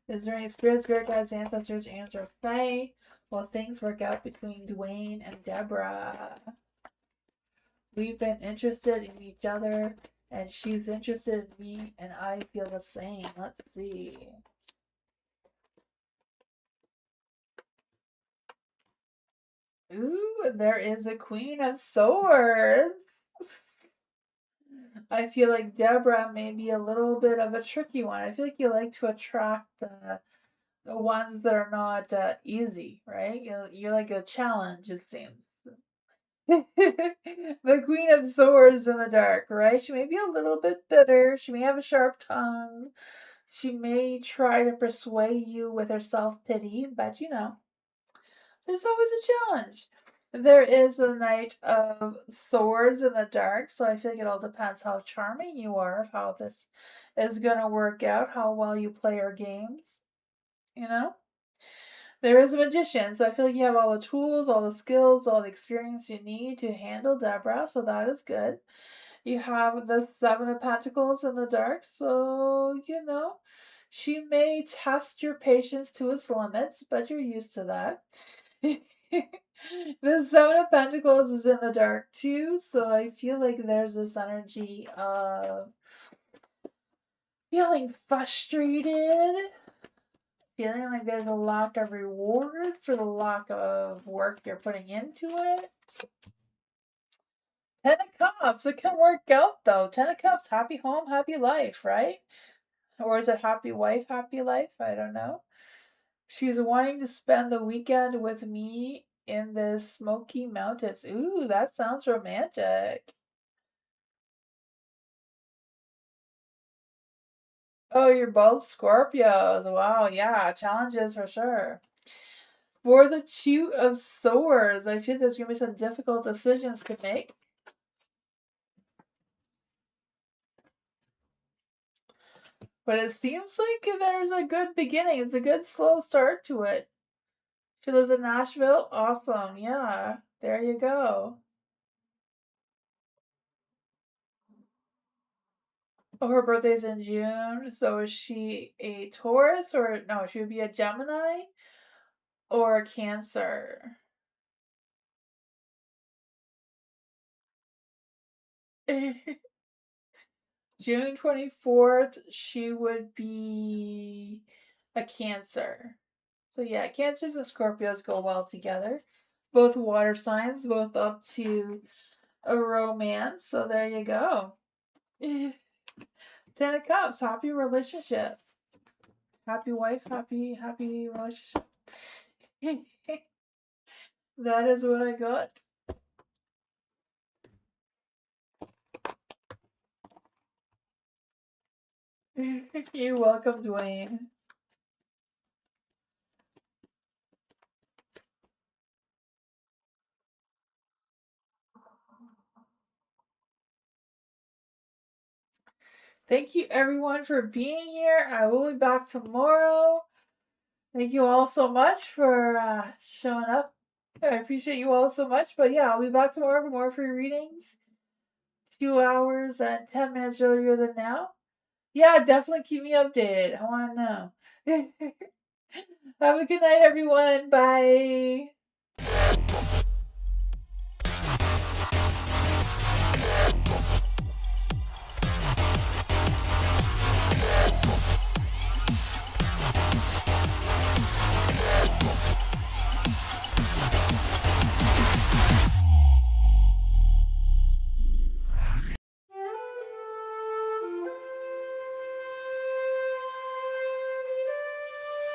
Speaker 2: Is there any spirit guides, ancestors, answer, fae? Will things work out between Dwayne and Deborah? We've been interested in each other, and she's interested in me, and I feel the same. Let's see. Ooh, there is a Queen of Swords. I feel like Deborah may be a little bit of a tricky one. I feel like you like to attract the ones that are not easy, right? You're like a challenge, it seems. The Queen of Swords in the dark, right? She may be a little bit bitter. She may have a sharp tongue. She may try to persuade you with her self pity, but there's always a challenge. There is the Knight of Swords in the dark, so I feel like it all depends how charming you are, how this is going to work out, how well you play your games, you know? There is a magician, so I feel like you have all the tools, all the skills, all the experience you need to handle Deborah, so that is good. You have the Seven of Pentacles in the dark, so she may test your patience to its limits, but you're used to that. The Seven of Pentacles is in the dark too, so I feel like there's this energy of feeling frustrated, feeling like there's a lack of reward for the lack of work you're putting into it. Ten of Cups, it can work out though. Ten of Cups, happy home, happy life, right? Or is it happy wife, happy life? I don't know. She's wanting to spend the weekend with me in the Smoky Mountains. Ooh, that sounds romantic. Oh, you're both Scorpios. Wow, yeah, challenges for sure. For the Two of Swords, I feel there's going to be some difficult decisions to make. But it seems like there's a good beginning. It's a good slow start to it. She lives in Nashville. Awesome. Yeah, there you go. Oh, her birthday's in June. So is she a Taurus or no? She would be a Gemini or a Cancer. June 24th, she would be a Cancer. So yeah, Cancers and Scorpios go well together. Both water signs, both up to a romance. So there you go. Ten of Cups, happy relationship. Happy wife, happy relationship. That is what I got. You're welcome, Dwayne. Thank you everyone for being here. I will be back tomorrow. Thank you all so much for showing up. I appreciate you all so much. But yeah, I'll be back tomorrow for more free readings. 2 hours and 10 minutes earlier than now. Yeah, definitely keep me updated. I want to know. Have a good night, everyone. Bye.